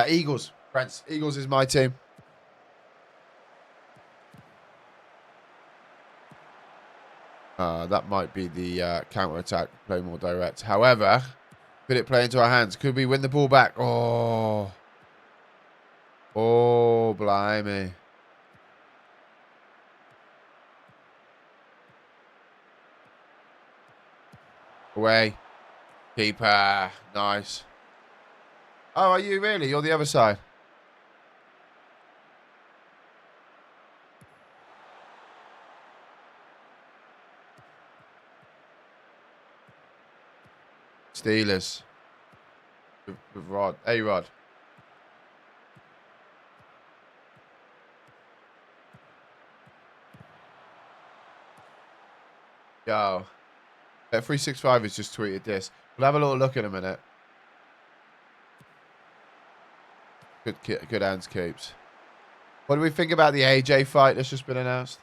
Eagles. Friends. Eagles is my team. That might be the counter-attack. Play more direct. However, could it play into our hands? Could we win the ball back? Oh. Oh, blimey. Away. Keeper. Nice. Oh, are you really? You're the other side. Steelers. With Rod. Hey, Rod. Yo. 365 has just tweeted this. We'll have a little look in a minute. Good hands, Keeps. What do we think about the AJ fight that's just been announced?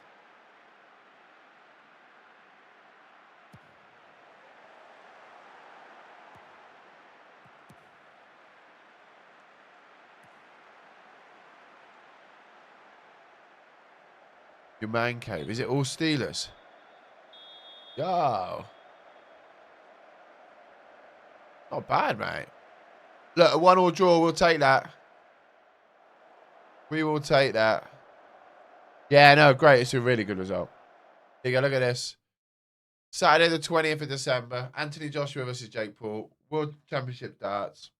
Your man cave. Is it all Steelers? Yo. Not bad, mate. Look, a 1-1 draw. We'll take that. We will take that. Yeah, no, great. It's a really good result. Here you go. Look at this. Saturday, the 20th of December. Anthony Joshua versus Jake Paul. World Championship darts.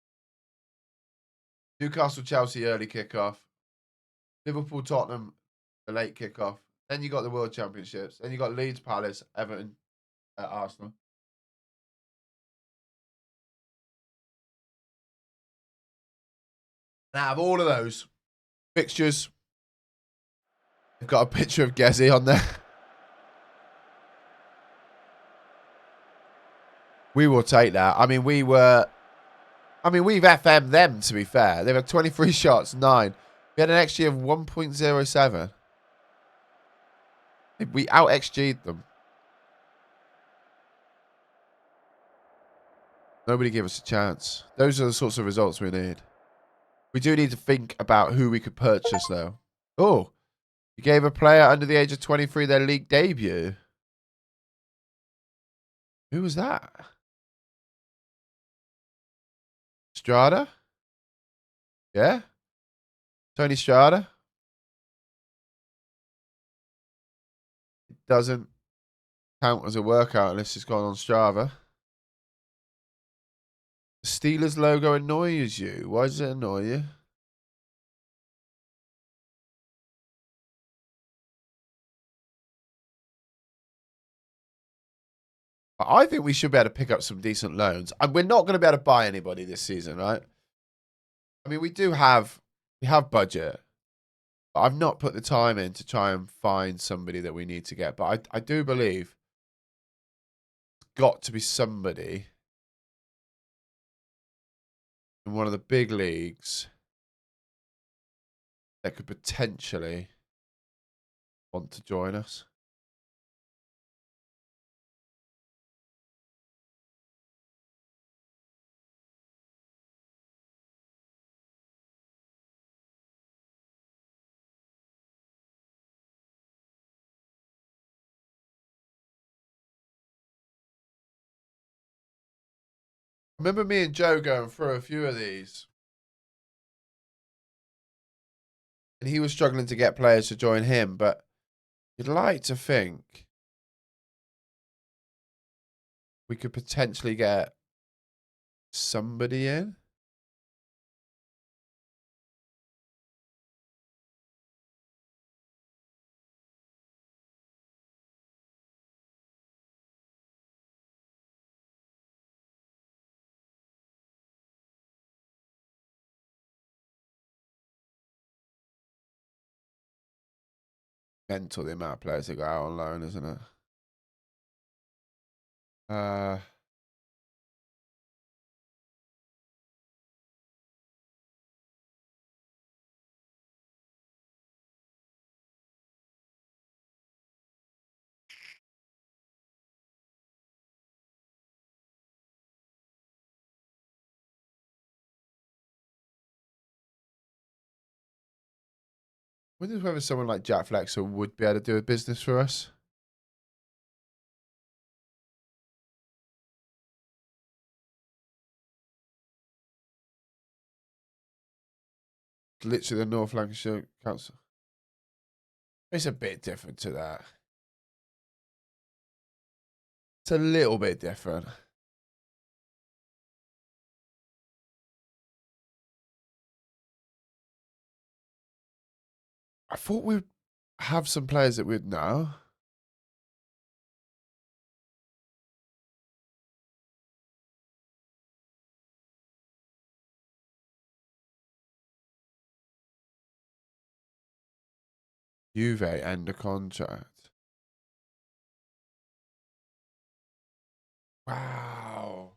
Newcastle, Chelsea, early kickoff. Liverpool, Tottenham, the late kickoff. Then you got the World Championships. Then you got Leeds, Palace, Everton, Arsenal. And out of all of those fixtures, they've got a picture of Gezi on there. We will take that. I mean, we've FM'd them, to be fair. They've had 23 shots, 9. We had an XG of 1.07. We out-XG'd them. Nobody gave us a chance. Those are the sorts of results we need. We do need to think about who we could purchase, though. Oh, you gave a player under the age of 23 their league debut. Who was that? Strada? Yeah? Tony Strada? doesn't count as a workout unless it's gone on Strava. The Steelers logo annoys you. Why does it annoy you? I think we should be able to pick up some decent loans. And we're not going to be able to buy anybody this season, right? I mean, we have budget. But I've not put the time in to try and find somebody that we need to get. But I do believe it's got to be somebody in one of the big leagues that could potentially want to join us. I remember me and Joe going through a few of these. And he was struggling to get players to join him, but you'd like to think we could potentially get somebody in. Mental the amount of players that go out on loan, isn't it? I wonder whether someone like Jack Flexer would be able to do a business for us. Literally the North Lancashire Council. It's a bit different to that. It's a little bit different. I thought we'd have some players that we'd know. Juve end a contract. Wow.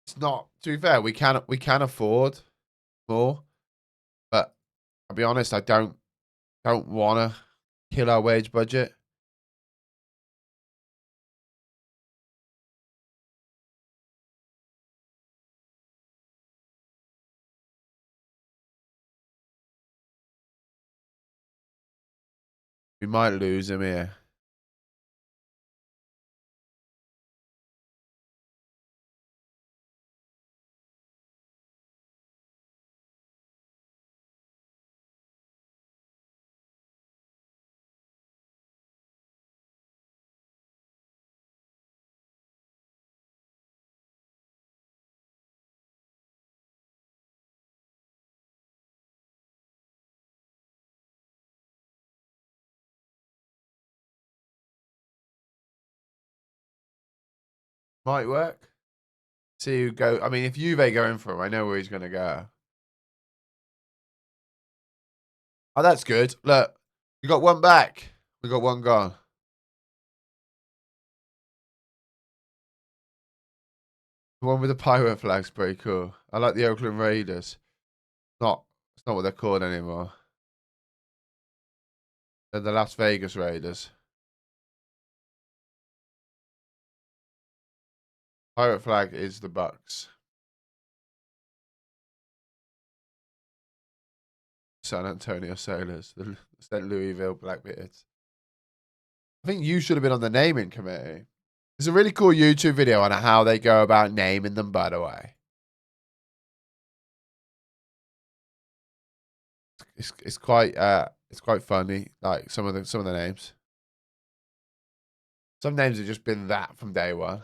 It's not, to be fair, we can afford more, but I'll be honest, I don't wanna kill our wage budget. We might lose him here. Might work. See who go. I mean, if Juve go in for him, I know where he's going to go. Oh, that's good. Look, we got one back. We got one gone. The one with the pirate flag's pretty cool. I like the Oakland Raiders. It's not what they're called anymore. They're the Las Vegas Raiders. Pirate flag is the Bucks. San Antonio Sailors, the St. Louisville Blackbeards. I think you should have been on the naming committee. There's a really cool YouTube video on how they go about naming them, by the way. It's quite funny, like some of the names. Some names have just been that from day one.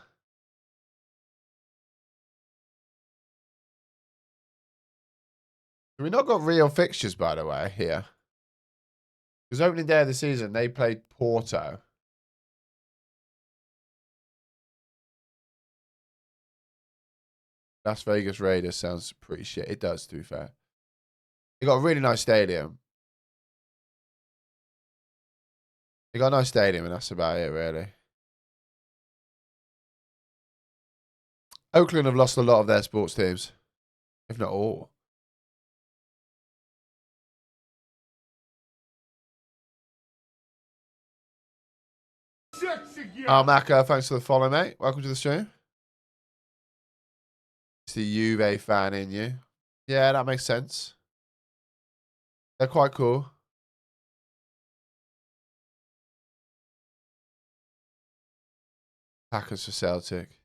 We've not got real fixtures, by the way, here. Because opening day of the season, they played Porto. Las Vegas Raiders sounds pretty shit. It does, to be fair. They got a really nice stadium. They got a nice stadium, and that's about it, really. Oakland have lost a lot of their sports teams, if not all. Maka, thanks for the follow, mate. Welcome to the stream. It's the Juve fan in you. Yeah, that makes sense. They're quite cool. Packers for Celtic.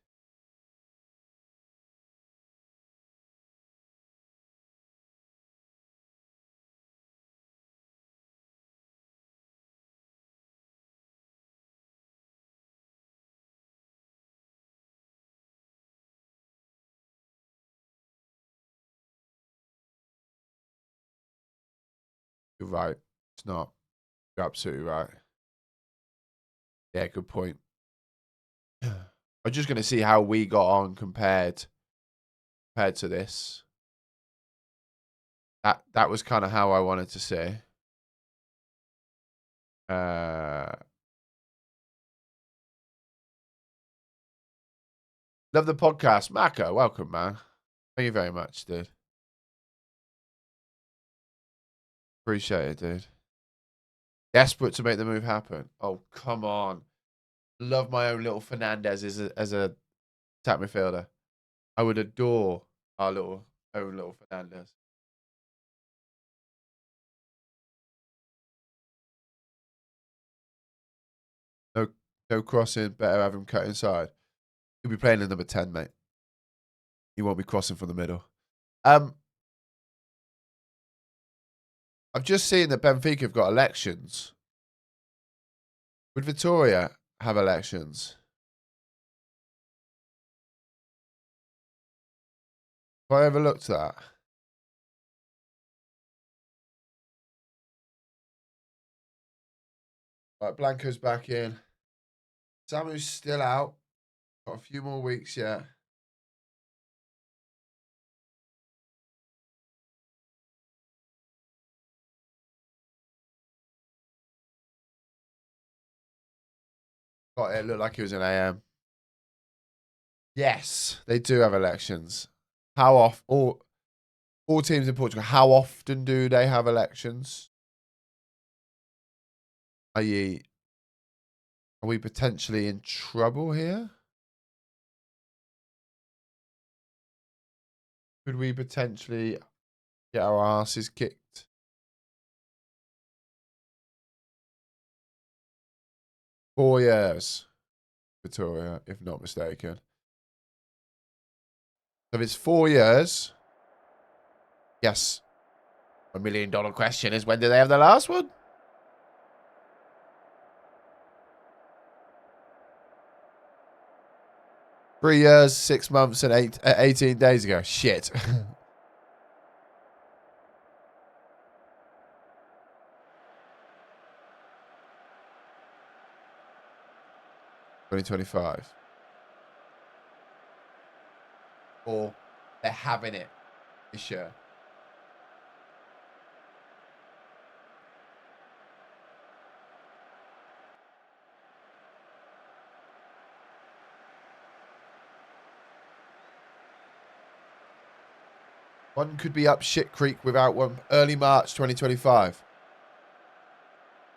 You're right. It's not. You're absolutely right. Yeah, good point. I'm just going to see how we got on compared to this. That was kind of how I wanted to see. Love the podcast. Mako, welcome, man. Thank you very much, dude. Appreciate it, dude. Desperate to make the move happen. Oh, come on. Love my own little Fernandez as a attack midfielder. I would adore our own little Fernandez. No crossing. Better have him cut inside. He'll be playing in number 10, mate. He won't be crossing from the middle. I've just seen that Benfica have got elections. Would Vitória have elections? Have I overlooked that? Right, Blanco's back in. Samu's still out. Got a few more weeks yet. Got it. Looked like it was an AM. Yes, they do have elections. How often? All teams in Portugal. How often do they have elections? I.e., are we potentially in trouble here? Could we potentially get our asses kicked? Four years, Victoria, if not mistaken. So if it's 4 years, yes. $1 million question is, when did they have the last one? Three years, 6 months, and 18 days ago. Shit. 2025. or they're having it this year. One could be up shit creek without one. Early March 2025.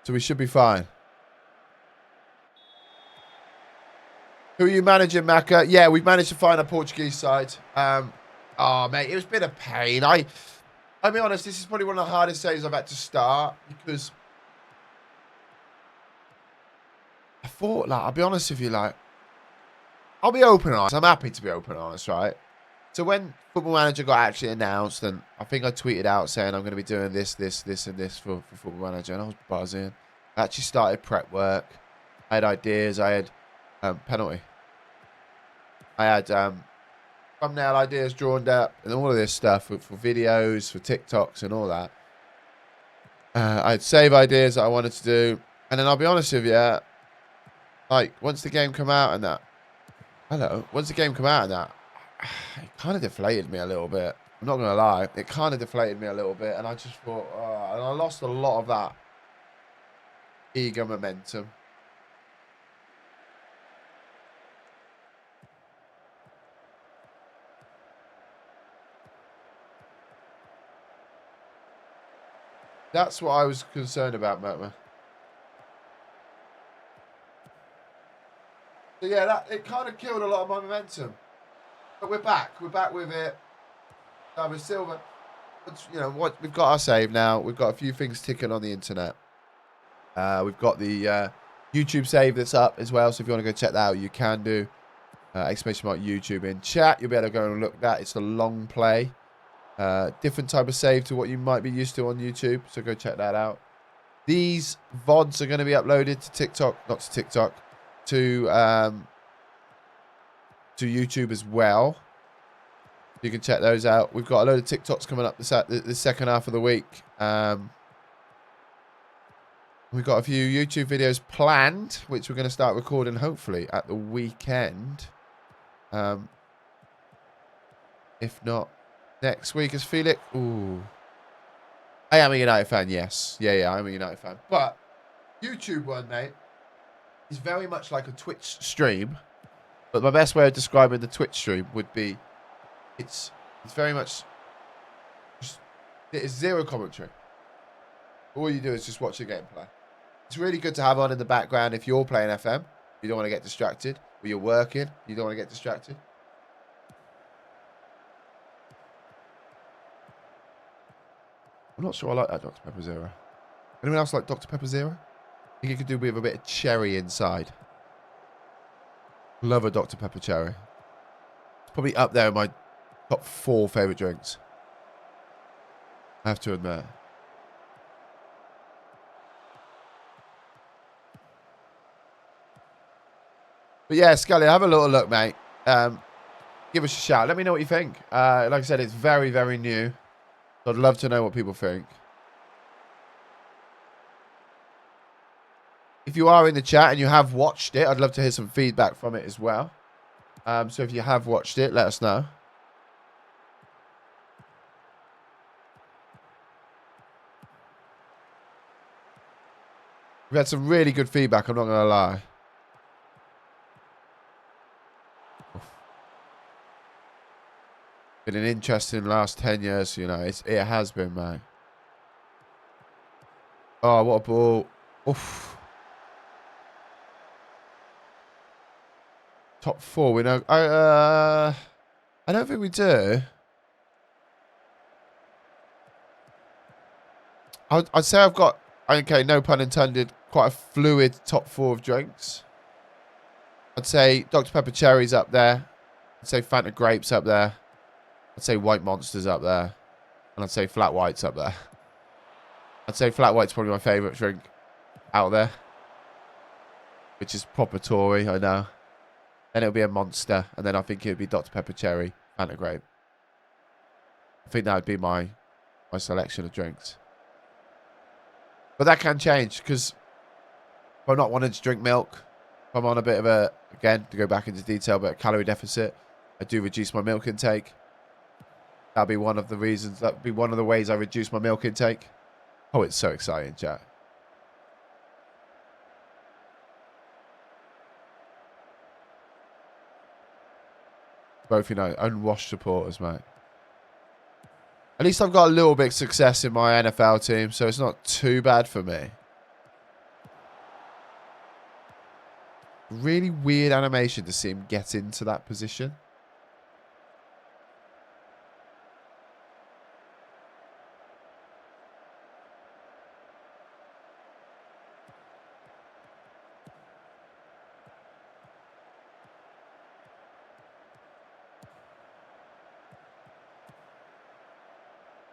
So we should be fine. Who are you managing, Macca? Yeah, we've managed to find a Portuguese side. Oh, mate, it was a bit of pain. I'll be honest, this is probably one of the hardest saves I've had to start because I thought, like, I'll be honest with you, like, I'll be open and honest. I'm happy to be open and honest, right? So when Football Manager got actually announced, and I think I tweeted out saying I'm going to be doing this, and this for Football Manager, and I was buzzing. I actually started prep work. I had ideas. I had penalty. I had thumbnail ideas drawn up and all of this stuff for videos, for TikToks and all that. I had save ideas that I wanted to do. And then I'll be honest with you, like, once the game come out and that, once the game come out and that, it kind of deflated me a little bit. I'm not going to lie. It kind of deflated me a little bit. And I just thought, and I lost a lot of that eager momentum. That's what I was concerned about, Matma. So yeah, it kind of killed a lot of my momentum. But we're back. We're back with it. With Silver. But, you know what? We've got our save now. We've got a few things ticking on the internet. We've got the YouTube save that's up as well. So if you want to go check that out, you can do. Exclamation mark YouTube in chat. You'll be able to go and look at that. It's a long play. Different type of save to what you might be used to on YouTube. So go check that out. These VODs are going to be uploaded to TikTok. Not to TikTok. To YouTube as well. You can check those out. We've got a load of TikToks coming up the second half of the week. We've got a few YouTube videos planned, which we're going to start recording hopefully at the weekend. If not next week, is Felix? Ooh. I am a United fan, yes. Yeah, I'm a United fan. But YouTube one, mate, is very much like a Twitch stream. But my best way of describing the Twitch stream would be it's very much it's zero commentary. All you do is just watch the gameplay. It's really good to have on in the background if you're playing FM. You don't want to get distracted. Or you're working. You don't want to get distracted. I'm not sure I like that Dr. Pepper Zero. Anyone else like Dr. Pepper Zero? I think you could do with a bit of cherry inside. Love a Dr. Pepper cherry. It's probably up there in my top 4 favourite drinks. I have to admit. But yeah, Scully, have a little look, mate. Give us a shout. Let me know what you think. Like I said, it's very, very new. So I'd love to know what people think. If you are in the chat and you have watched it, I'd love to hear some feedback from it as well. So if you have watched it, let us know. We've had some really good feedback, I'm not going to lie. Been an interesting last 10 years, you know. It has been, man. Oh, what a ball. Oof. Top 4, we know. I don't think we do. I'd say I've got, okay, no pun intended, quite a fluid top 4 of drinks. I'd say Dr. Pepper Cherry's up there. I'd say Fanta Grape's up there. I'd say White Monster's up there. And I'd say Flat White's up there. I'd say Flat White's probably my favourite drink out there. Which is proper Tory, I know. Then it'll be a Monster. And then I think it'll be Dr. Pepper Cherry, Fanta Grape. I think that would be my selection of drinks. But that can change because if I'm not wanting to drink milk, if I'm on a bit of a, again, to go back into detail, but a calorie deficit, I do reduce my milk intake. That'll be one of the reasons. That'll be one of the ways I reduce my milk intake. Oh, it's so exciting, chat. Both, you know, unwashed supporters, mate. At least I've got a little bit of success in my NFL team, so it's not too bad for me. Really weird animation to see him get into that position.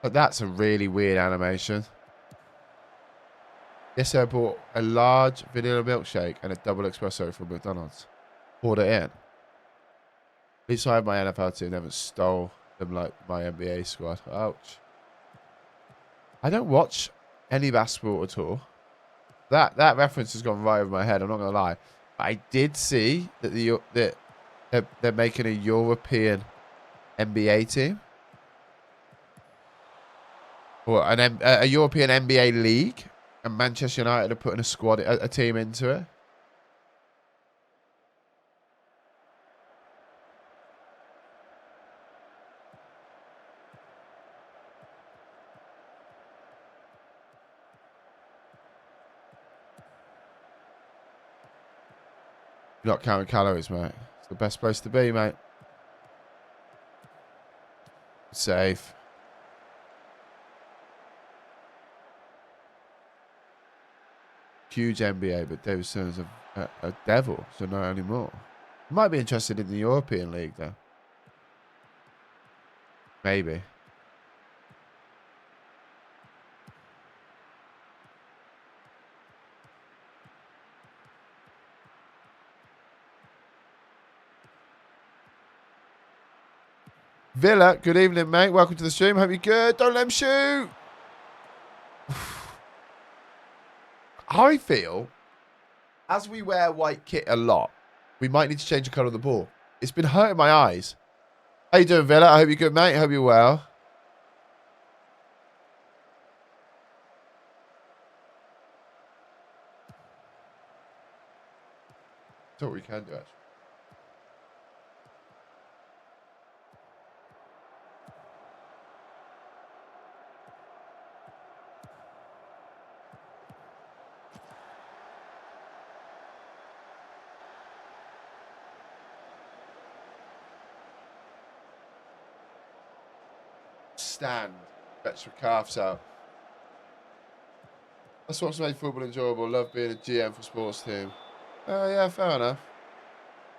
But that's a really weird animation. Yesterday I bought a large vanilla milkshake and a double espresso from McDonald's. Poured it in. At least I have my NFL team. Never stole them like my NBA squad. Ouch. I don't watch any basketball at all. That reference has gone right over my head. I'm not gonna lie. I did see that they're making a European NBA team. Or a European NBA league, and Manchester United are putting a team into it. You're not counting calories, mate. It's the best place to be, mate. Safe. Huge NBA, but David Stern is a devil, so not anymore. Might be interested in the European League, though. Maybe. Villa, good evening, mate. Welcome to the stream. Hope you're good. Don't let him shoot. I feel, as we wear white kit a lot, we might need to change the colour of the ball. It's been hurting my eyes. How you doing, Villa? I hope you're good, mate. I hope you're well. That's what we can do, actually. Stand. Stretch your calves out. That's what's made football enjoyable. Love being a GM for sports team. Oh, yeah, fair enough.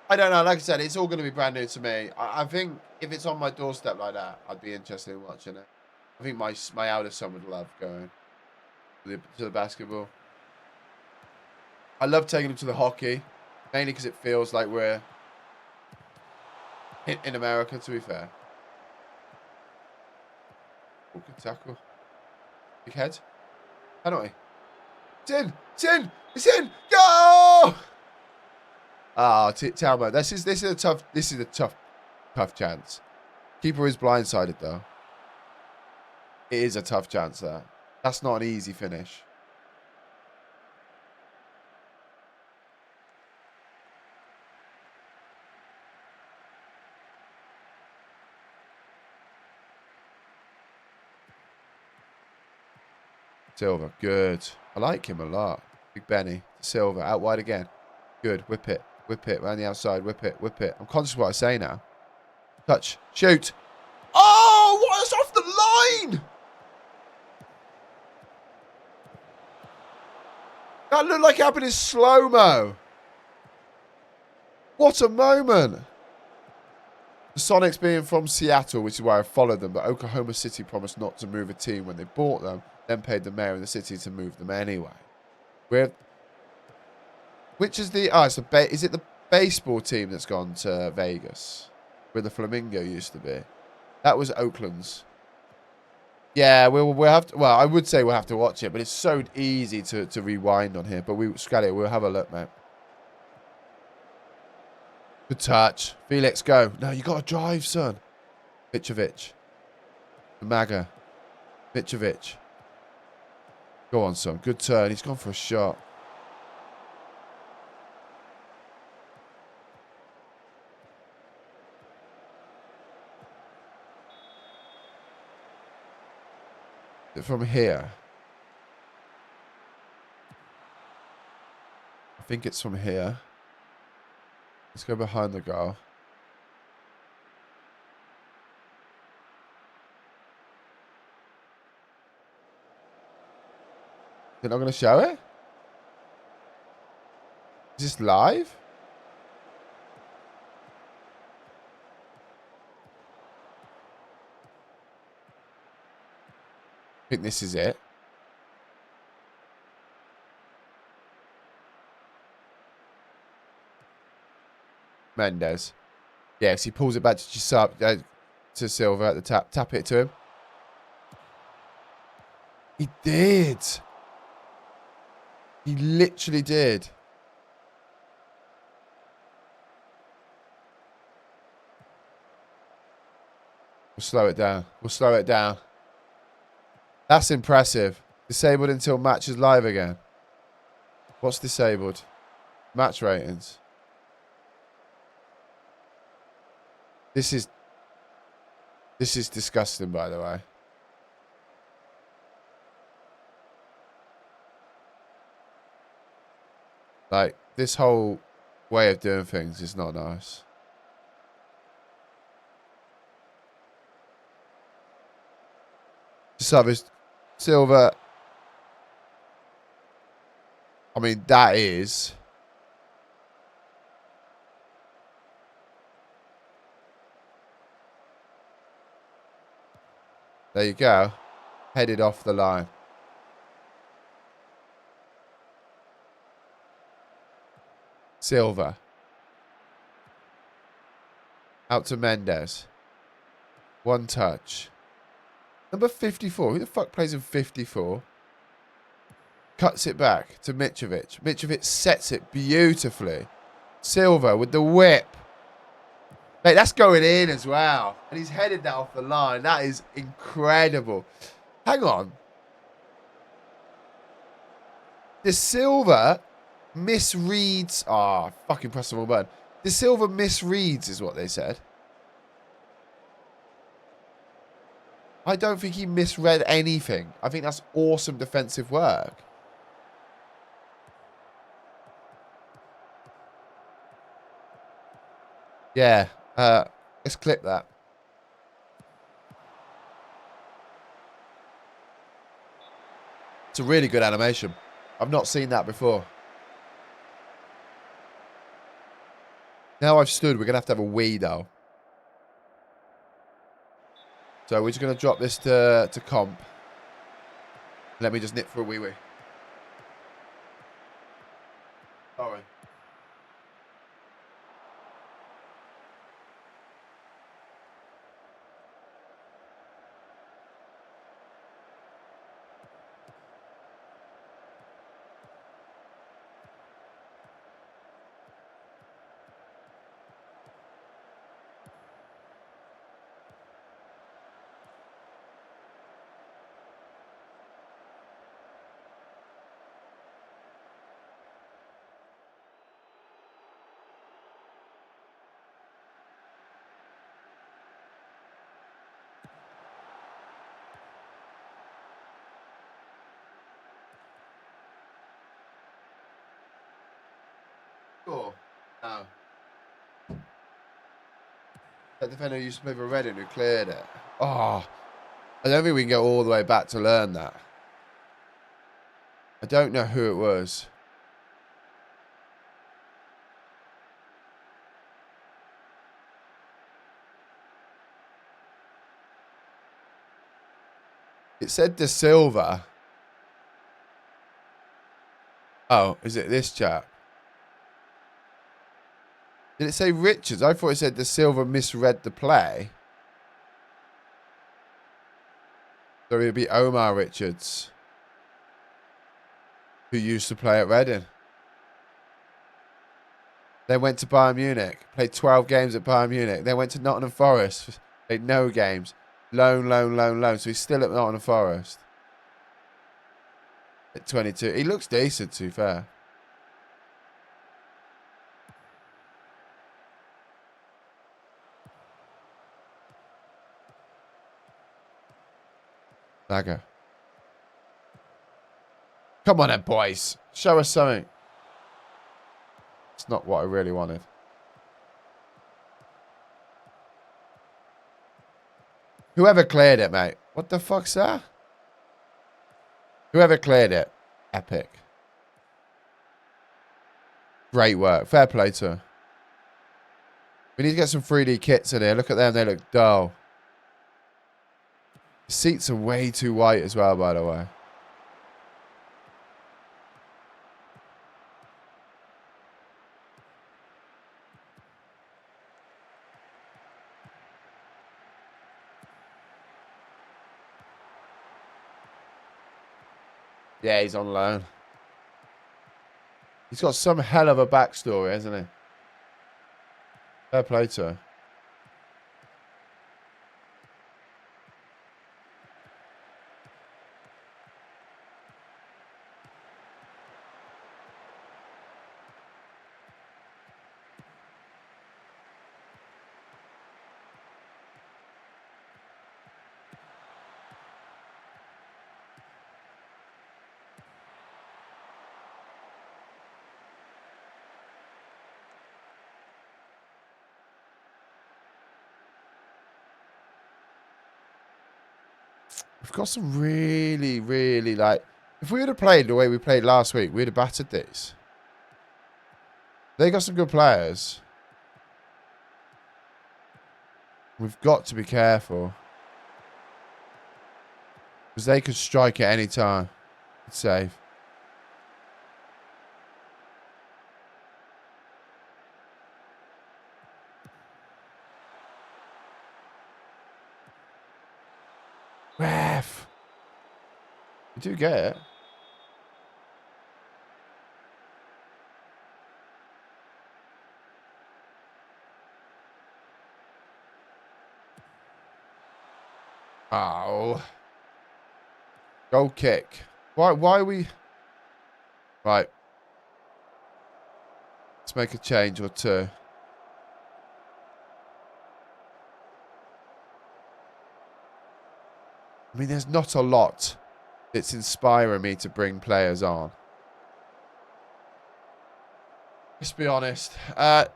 I don't know. Like I said, it's all going to be brand new to me. I think if it's on my doorstep like that, I'd be interested in watching it. I think my eldest son would love going to the basketball. I love taking him to the hockey, mainly because it feels like we're in America, to be fair. Oh, good tackle. Big head. Penalty. It's in! It's in! It's in! Go! Ah, Talbot. This is a tough chance. Keeper is blindsided though. It is a tough chance there. That's not an easy finish. Silva, good. I like him a lot. Big Benny, Silva, out wide again. Good, whip it, around the outside, whip it. I'm conscious of what I say now. Touch, shoot. Oh, what is off the line? That looked like it happened in slow-mo. What a moment. The Sonics being from Seattle, which is why I followed them, but Oklahoma City promised not to move a team when they bought them, then paid the mayor of the city to move them anyway. Which is the... Oh, is it the baseball team that's gone to Vegas? Where the Flamingo used to be. That was Oakland's. Yeah, we'll have to... Well, I would say we'll have to watch it, but it's so easy to rewind on here. But Scally, we'll have a look, mate. Good touch. Felix, go. No, you got to drive, son. Mitrovic. Maga. Mitrovic. Go on, son. Good turn. He's gone for a shot. From here. I think it's from here. Let's go behind the goal. They're not going to show it? Is this live? I think this is it. Mendes. Yes, he pulls it back to Silva at the tap. Tap it to him. He did. He literally did. We'll slow it down. We'll slow it down. That's impressive. Disabled until match is live again. What's disabled? Match ratings. This is disgusting, by the way. Like, this whole way of doing things is not nice. Savage, Silva. I mean, that is... There you go. Headed off the line. Silva. Out to Mendes. One touch. Number 54. Who the fuck plays in 54? Cuts it back to Mitrovic. Mitrovic sets it beautifully. Silva with the whip. Mate, that's going in as well. And he's headed that off the line. That is incredible. Hang on. The Silva misreads... Ah, fucking press the wrong button. The Silva misreads is what they said. I don't think he misread anything. I think that's awesome defensive work. Yeah. Let's clip that. It's a really good animation. I've not seen that before. Now I've stood, we're going to have a wee, though. So we're just going to drop this to comp. Let me just nip for a wee-wee. Sorry. Sure. No. That defender used to play for Reading who cleared it. Oh, I don't think we can go all the way back to learn that. I don't know who it was. It said De Silva. Oh, is it this chap? Did it say Richards? I thought it said De Silva misread the play. So it would be Omar Richards, who used to play at Reading. Then went to Bayern Munich. Played 12 games at Bayern Munich. Then went to Nottingham Forest. Played no games. Loan. So he's still at Nottingham Forest. At 22. He looks decent, to be fair. Dagger. Come on then, boys. Show us something. It's not what I really wanted. Whoever cleared it, mate. What the fuck's that? Whoever cleared it. Epic. Great work. Fair play to her. We need to get some 3D kits in here. Look at them. They look dull. The seats are way too white as well, by the way. Yeah, he's on loan. He's got some hell of a backstory, hasn't he? Fair play to her. We've got some really, really, like... If we would have played the way we played last week, we'd have battered these. They got some good players. We've got to be careful. Because they could strike at any time. It's safe. Ref. You do get it. Oh. Goal kick. Why are we... Right. Let's make a change or two. I mean, there's not a lot that's inspiring me to bring players on. Let's be honest.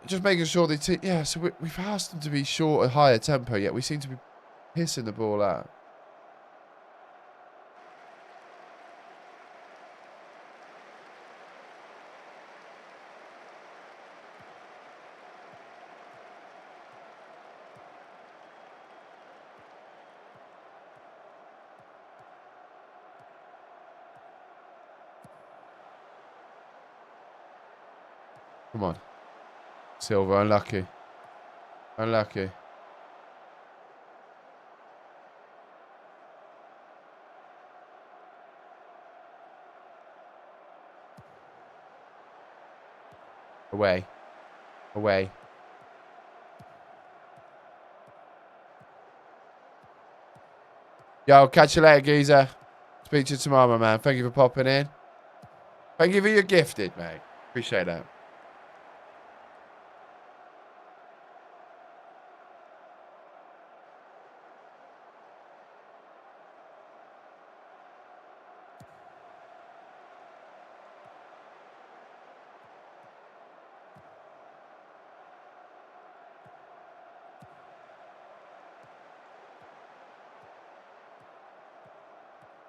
Just making sure they... Yeah, so we've asked them to be short, a higher tempo, yet we seem to be pissing the ball out. Come on. Silva, unlucky. Unlucky. Away. Away. Yo, catch you later, geezer. Speak to you tomorrow, my man. Thank you for popping in. Thank you for your gifted, mate. Appreciate that.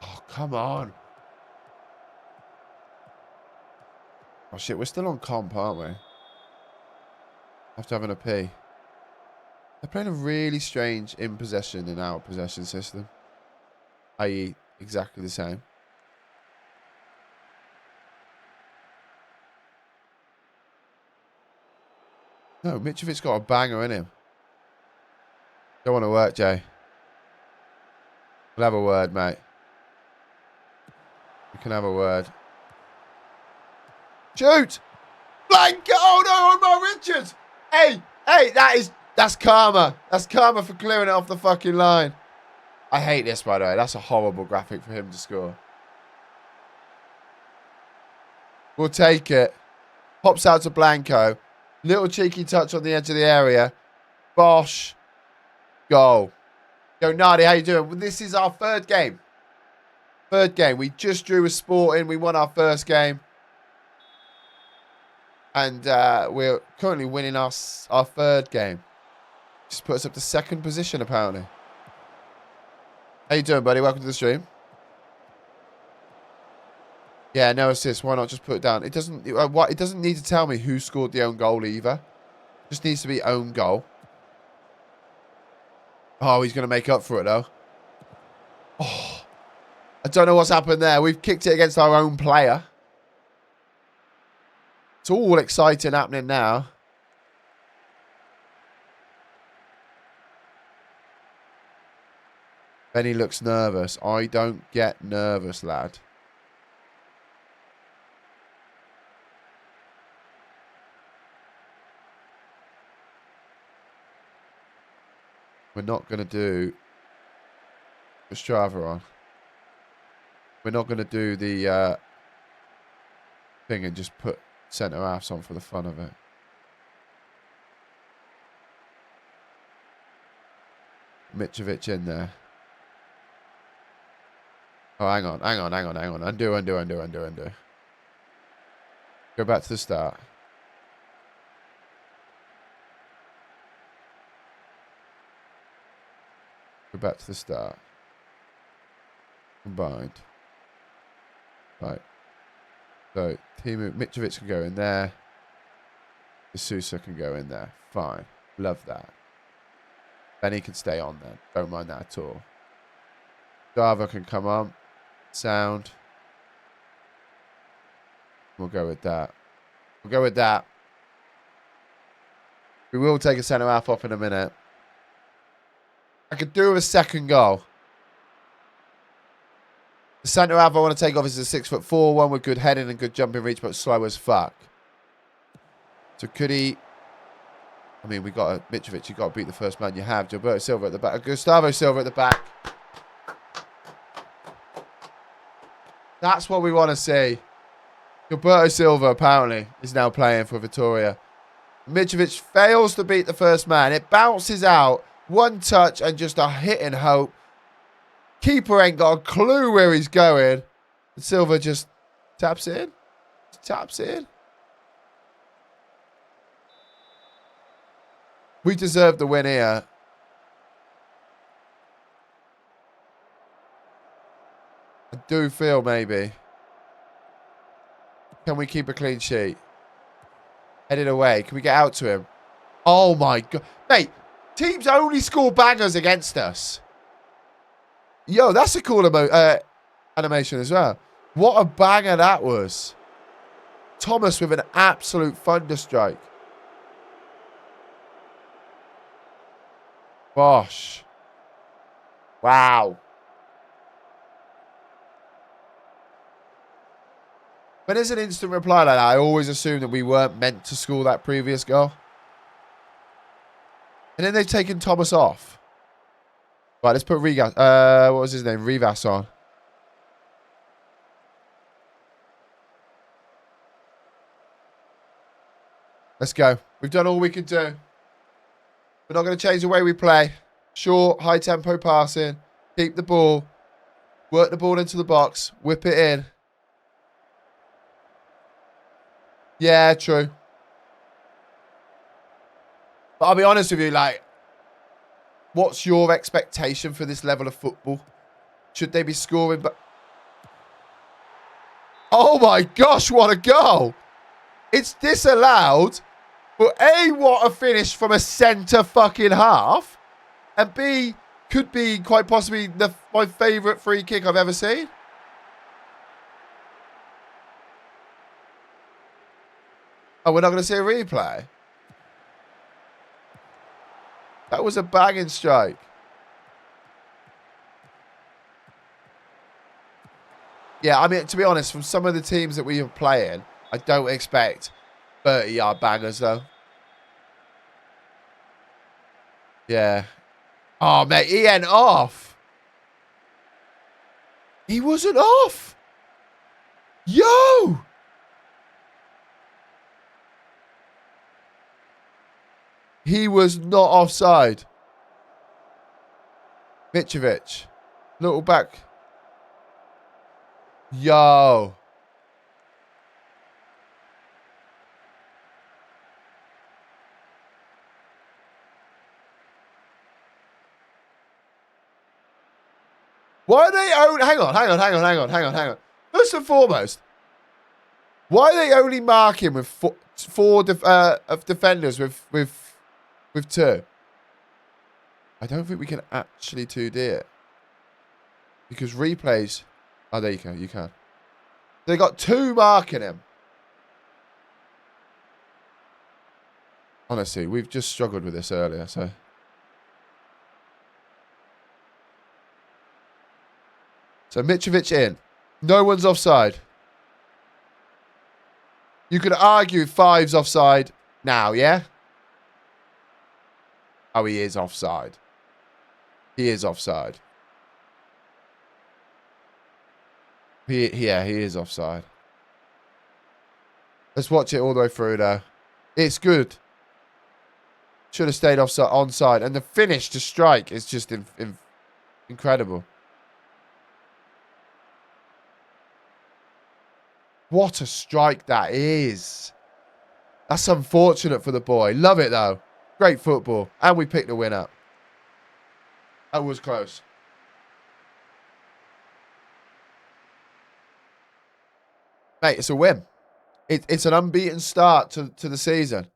Oh, come on. Oh, shit. We're still on comp, aren't we? After having a pee. They're playing a really strange in possession and out possession system. I.e. exactly the same. No, Mitrovic's got a banger in him. Don't want to work, Jay. We'll have a word, mate. We can have a word. Shoot! Blanca. Oh no, Omar Richards. Hey, that's karma. That's karma for clearing it off the fucking line. I hate this, by the way. That's a horrible graphic for him to score. We'll take it. Pops out to Blanco. Little cheeky touch on the edge of the area. Bosh. Goal. Yo, Nardi, how you doing? Well, this is our third game. Third game. We just drew with Sporting. We won our first game. And we're currently winning our third game. Just put us up to second position, apparently. How you doing, buddy? Welcome to the stream. Yeah, no assist. Why not just put it down? It doesn't. It doesn't need to tell me who scored the own goal either. It just needs to be own goal. Oh, he's going to make up for it though. Oh, I don't know what's happened there. We've kicked it against our own player. It's all exciting happening now. Benny looks nervous. I don't get nervous, lad. We're not going to do the Strava on. We're not going to do the thing and just put centre halves on for the fun of it. Mitrovic in there. Oh, hang on. Undo. Go back to the start. Go back to the start. Combined. Right. So, Mitrovic can go in there. De Sousa can go in there. Fine. Love that. Benny can stay on then. Don't mind that at all. Java can come on. Sound. We'll go with that. We'll go with that. We will take a centre half off in a minute. I could do with a second goal. The centre half I want to take off is a 6'4", one with good heading and good jumping reach, but slow as fuck. So could he? I mean, we got a Mitrovic. You got to beat the first man you have. Gilberto Silva at the back. Gustavo Silva at the back. That's what we want to see. Gilberto Silva apparently is now playing for Vitória. Mitrovic fails to beat the first man. It bounces out. One touch and just a hit and hope. Keeper ain't got a clue where he's going. And Silva just taps in. Taps in. We deserve the win here. I do feel maybe. Can we keep a clean sheet? Headed away. Can we get out to him? Oh my God. Mate, teams only score bangers against us. Yo, that's a cool animation as well. What a banger that was. Thomas with an absolute thunderstrike. Bosh. Wow. When there's an instant reply like that, I always assume that we weren't meant to score that previous goal. And then they've taken Thomas off. Right, let's put Rigas. What was his name? Rivas on. Let's go. We've done all we could do. We're not going to change the way we play. Short, high tempo passing. Keep the ball. Work the ball into the box. Whip it in. Yeah, true. But I'll be honest with you, like, what's your expectation for this level of football? Should they be scoring? But oh my gosh, what a goal! It's disallowed, but A, what a finish from a centre fucking half, and B, could be quite possibly my favourite free kick I've ever seen. Oh, we're not going to see a replay? That was a banging strike. Yeah, I mean, to be honest, from some of the teams that we are playing, I don't expect 30-yard bangers, though. Yeah. Oh, mate, he ain't off. He wasn't off. Yo! He was not offside. Mitrovic. Little back. Yo. Why are they only... Hang on. First and foremost, why are they only marking with four of defenders with two? I don't think we can actually 2D it. Because replays... Oh, there you go. You can. They got two marking him. Honestly, we've just struggled with this earlier, so... So Mitrovic in. No one's offside. You could argue 5's offside now, yeah? Oh, he is offside. He is offside. Yeah, he is offside. Let's watch it all the way through, though. It's good. Should have stayed onside. And the finish to strike is just incredible. What a strike that is. That's unfortunate for the boy. Love it, though. Great football. And we picked the win up. That was close. Mate, it's a win. It's an unbeaten start to the season.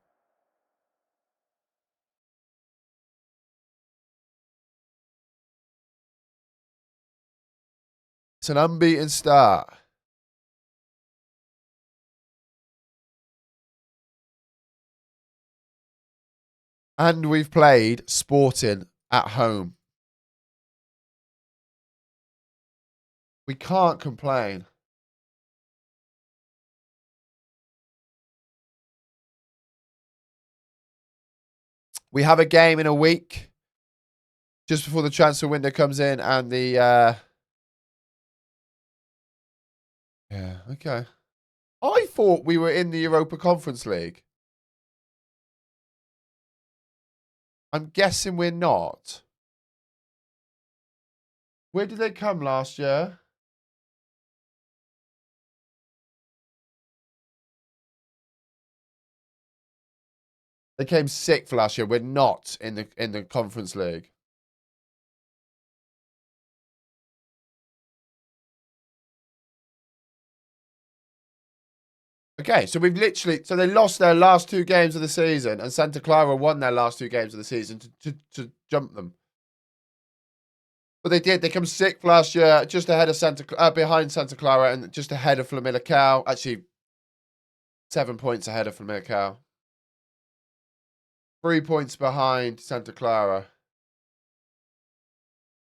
It's an unbeaten start. And we've played Sporting at home. We can't complain. We have a game in a week. Just before the transfer window comes in and the... Yeah, okay. I thought we were in the Europa Conference League. I'm guessing we're not. Where did they come last year? They came 6th last year. We're not in the Conference League. Okay, so we've literally... So they lost their last 2 games of the season and Santa Clara won their last 2 games of the season to jump them. But they did. They come 6th last year, just ahead of behind Santa Clara and just ahead of Flaminical. Actually, 7 points ahead of Flaminical. 3 points behind Santa Clara.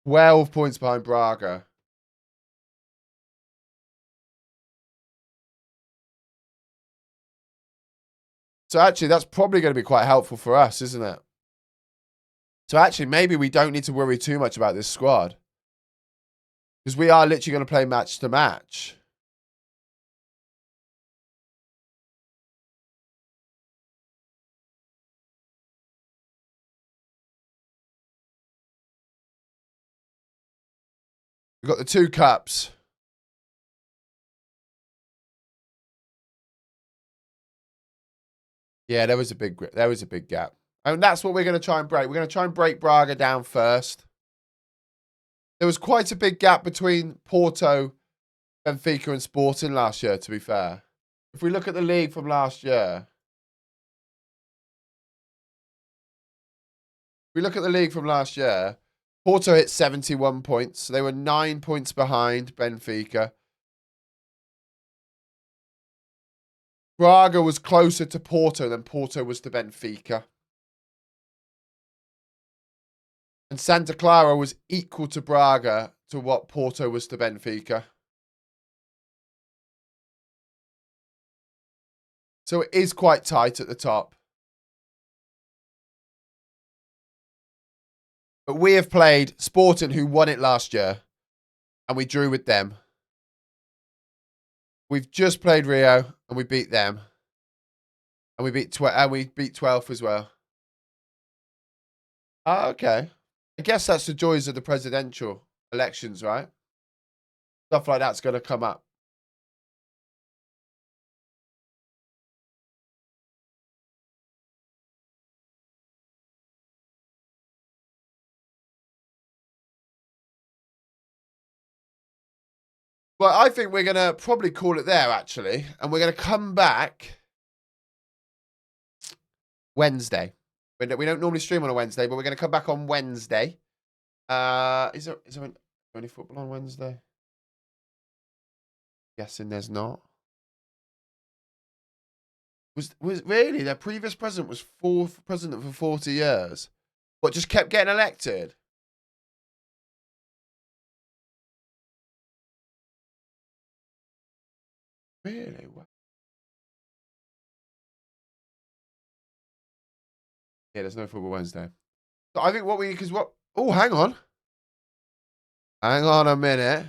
12 points behind Braga. So actually, that's probably going to be quite helpful for us, isn't it? So actually, maybe we don't need to worry too much about this squad. Because we are literally going to play match to match. We've got the 2 cups. Yeah, there was a big gap. And that's what we're going to try and break. We're going to try and break Braga down first. There was quite a big gap between Porto, Benfica and Sporting last year, to be fair. If we look at the league from last year. Porto hit 71 points. They were 9 points behind Benfica. Braga was closer to Porto than Porto was to Benfica. And Santa Clara was equal to Braga to what Porto was to Benfica. So it is quite tight at the top. But we have played Sporting, who won it last year, and we drew with them. We've just played Rio, and we beat them. And we beat 12th as well. Oh, okay. I guess that's the joys of the presidential elections, right? Stuff like that's going to come up. Well, I think we're going to probably call it there, actually. And we're going to come back Wednesday. We don't normally stream on a Wednesday, but we're going to come back on Wednesday. Is there any football on Wednesday? Guessing there's not. Was really their previous president was fourth president for 40 years? What, just kept getting elected? Really? Yeah, there's no football Wednesday. So I think oh, hang on. Hang on a minute.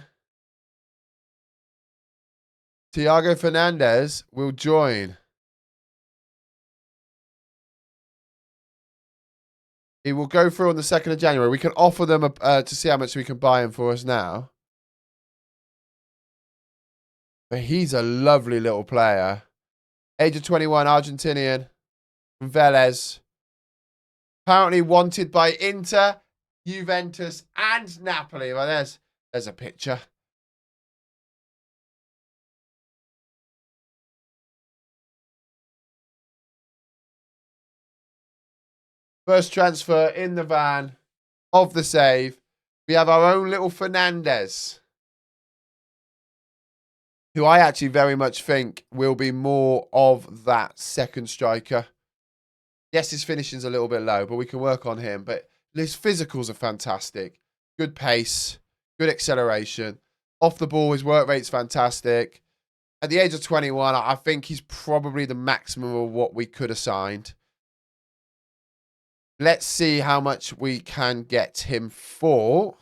Thiago Fernandez will join. He will go through on the 2nd of January. We can offer them to see how much we can buy him for us now. But he's a lovely little player. Age of 21, Argentinian. From Vélez. Apparently wanted by Inter, Juventus, and Napoli. Well, there's a picture. First transfer in the van of the save. We have our own little Fernandez, who I actually very much think will be more of that second striker. Yes, his finishing's a little bit low, but we can work on him. But his physicals are fantastic. Good pace, good acceleration. Off the ball, his work rate's fantastic. At the age of 21, I think he's probably the maximum of what we could have signed. Let's see how much we can get him for.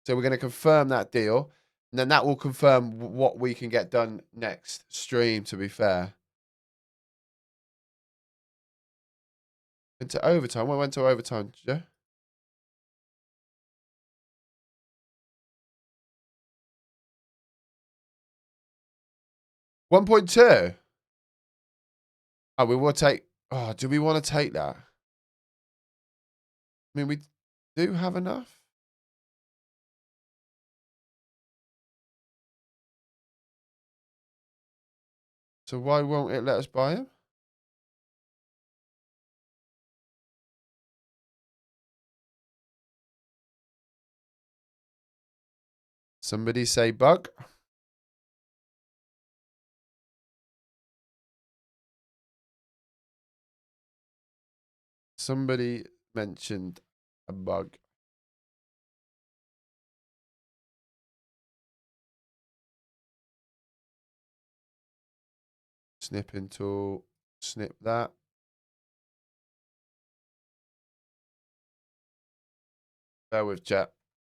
So we're going to confirm that deal. And then that will confirm what we can get done next stream, to be fair. Into overtime. What went to overtime, Joe? $1.2. Oh, we will take. Oh, do we want to take that? I mean, we do have enough. So why won't it let us buy him? Somebody say bug. Somebody mentioned a bug. Snipping tool. Snip that. Bear with Jet.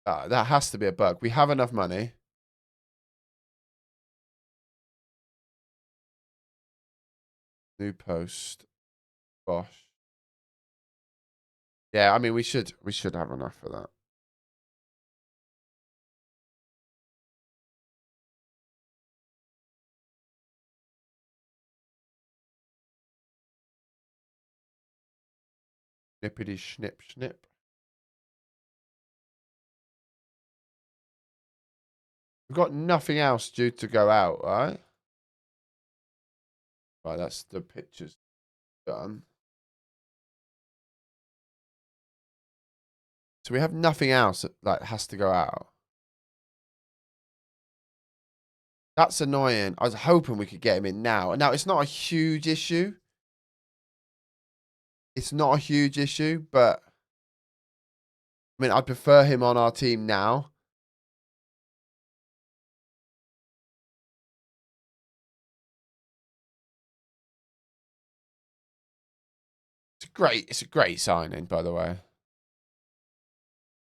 That has to be a bug. We have enough money. New post. Bosh. Yeah, I mean we should have enough for that. Snippity snip snip. We've got nothing else due to go out, right? Right, that's the pictures done. So we have nothing else that has to go out. That's annoying. I was hoping we could get him in now. Now, it's not a huge issue. It's not a huge issue, but I mean, I'd prefer him on our team now. It's a great signing, by the way.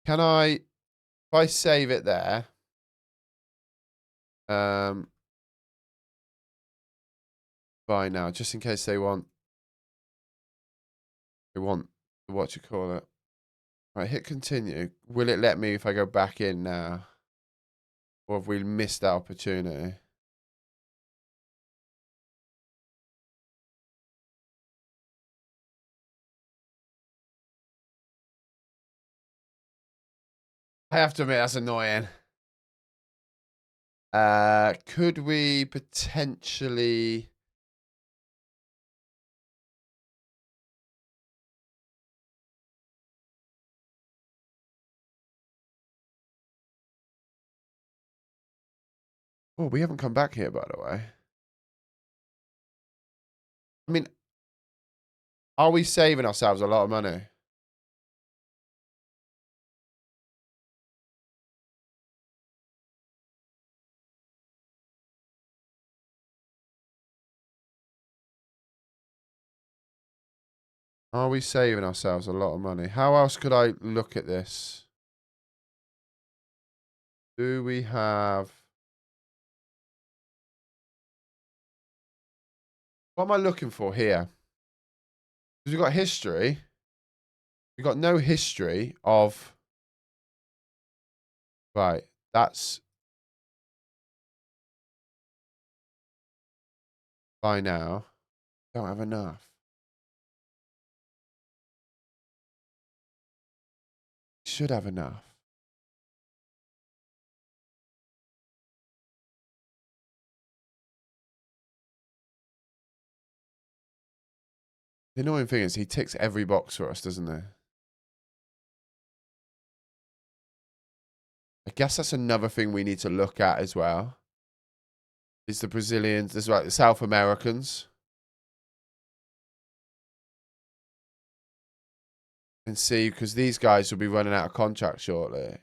Can I, if I save it there, buy now, just in case they want what you call it. Right, hit continue. Will it let me if I go back in now? Or have we missed that opportunity? I have to admit, that's annoying. Could we potentially... Oh, we haven't come back here, by the way. I mean, are we saving ourselves a lot of money? Are we saving ourselves a lot of money? How else could I look at this? Do we have... What am I looking for here? Because we've got history. We've got no history of... Right, that's... By now. Don't have enough. Should have enough. The annoying thing is he ticks every box for us, doesn't he? I guess that's another thing we need to look at as well. Is the Brazilians, there's like the South Americans. And see, because these guys will be running out of contract shortly.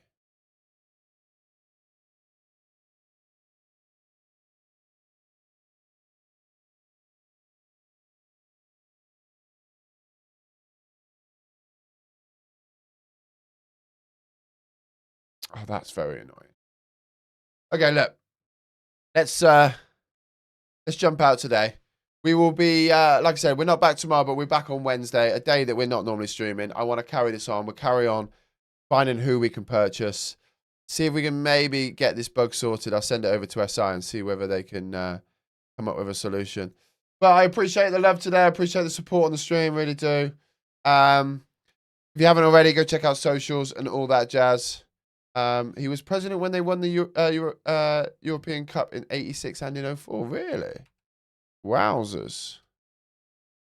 Oh, that's very annoying. Okay, look. Let's jump out today. We will be like I said, we're not back tomorrow, but we're back on Wednesday, a day that we're not normally streaming. I want to carry this on. We'll carry on finding who we can purchase. See if we can maybe get this bug sorted. I'll send it over to SI and see whether they can come up with a solution. But I appreciate the love today. I appreciate the support on the stream, really do. If you haven't already, go check out socials and all that jazz. He was president when they won the European Cup in '86 and in '04. Really? Wowzers.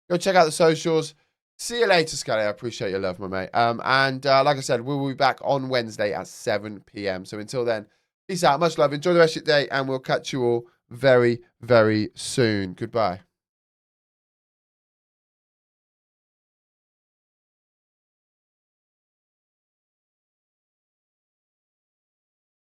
Go check out the socials. See you later, Scully. I appreciate your love, my mate. And like I said, we will be back on Wednesday at 7 p.m. So until then, peace out. Much love. Enjoy the rest of your day, and we'll catch you all very, very soon. Goodbye.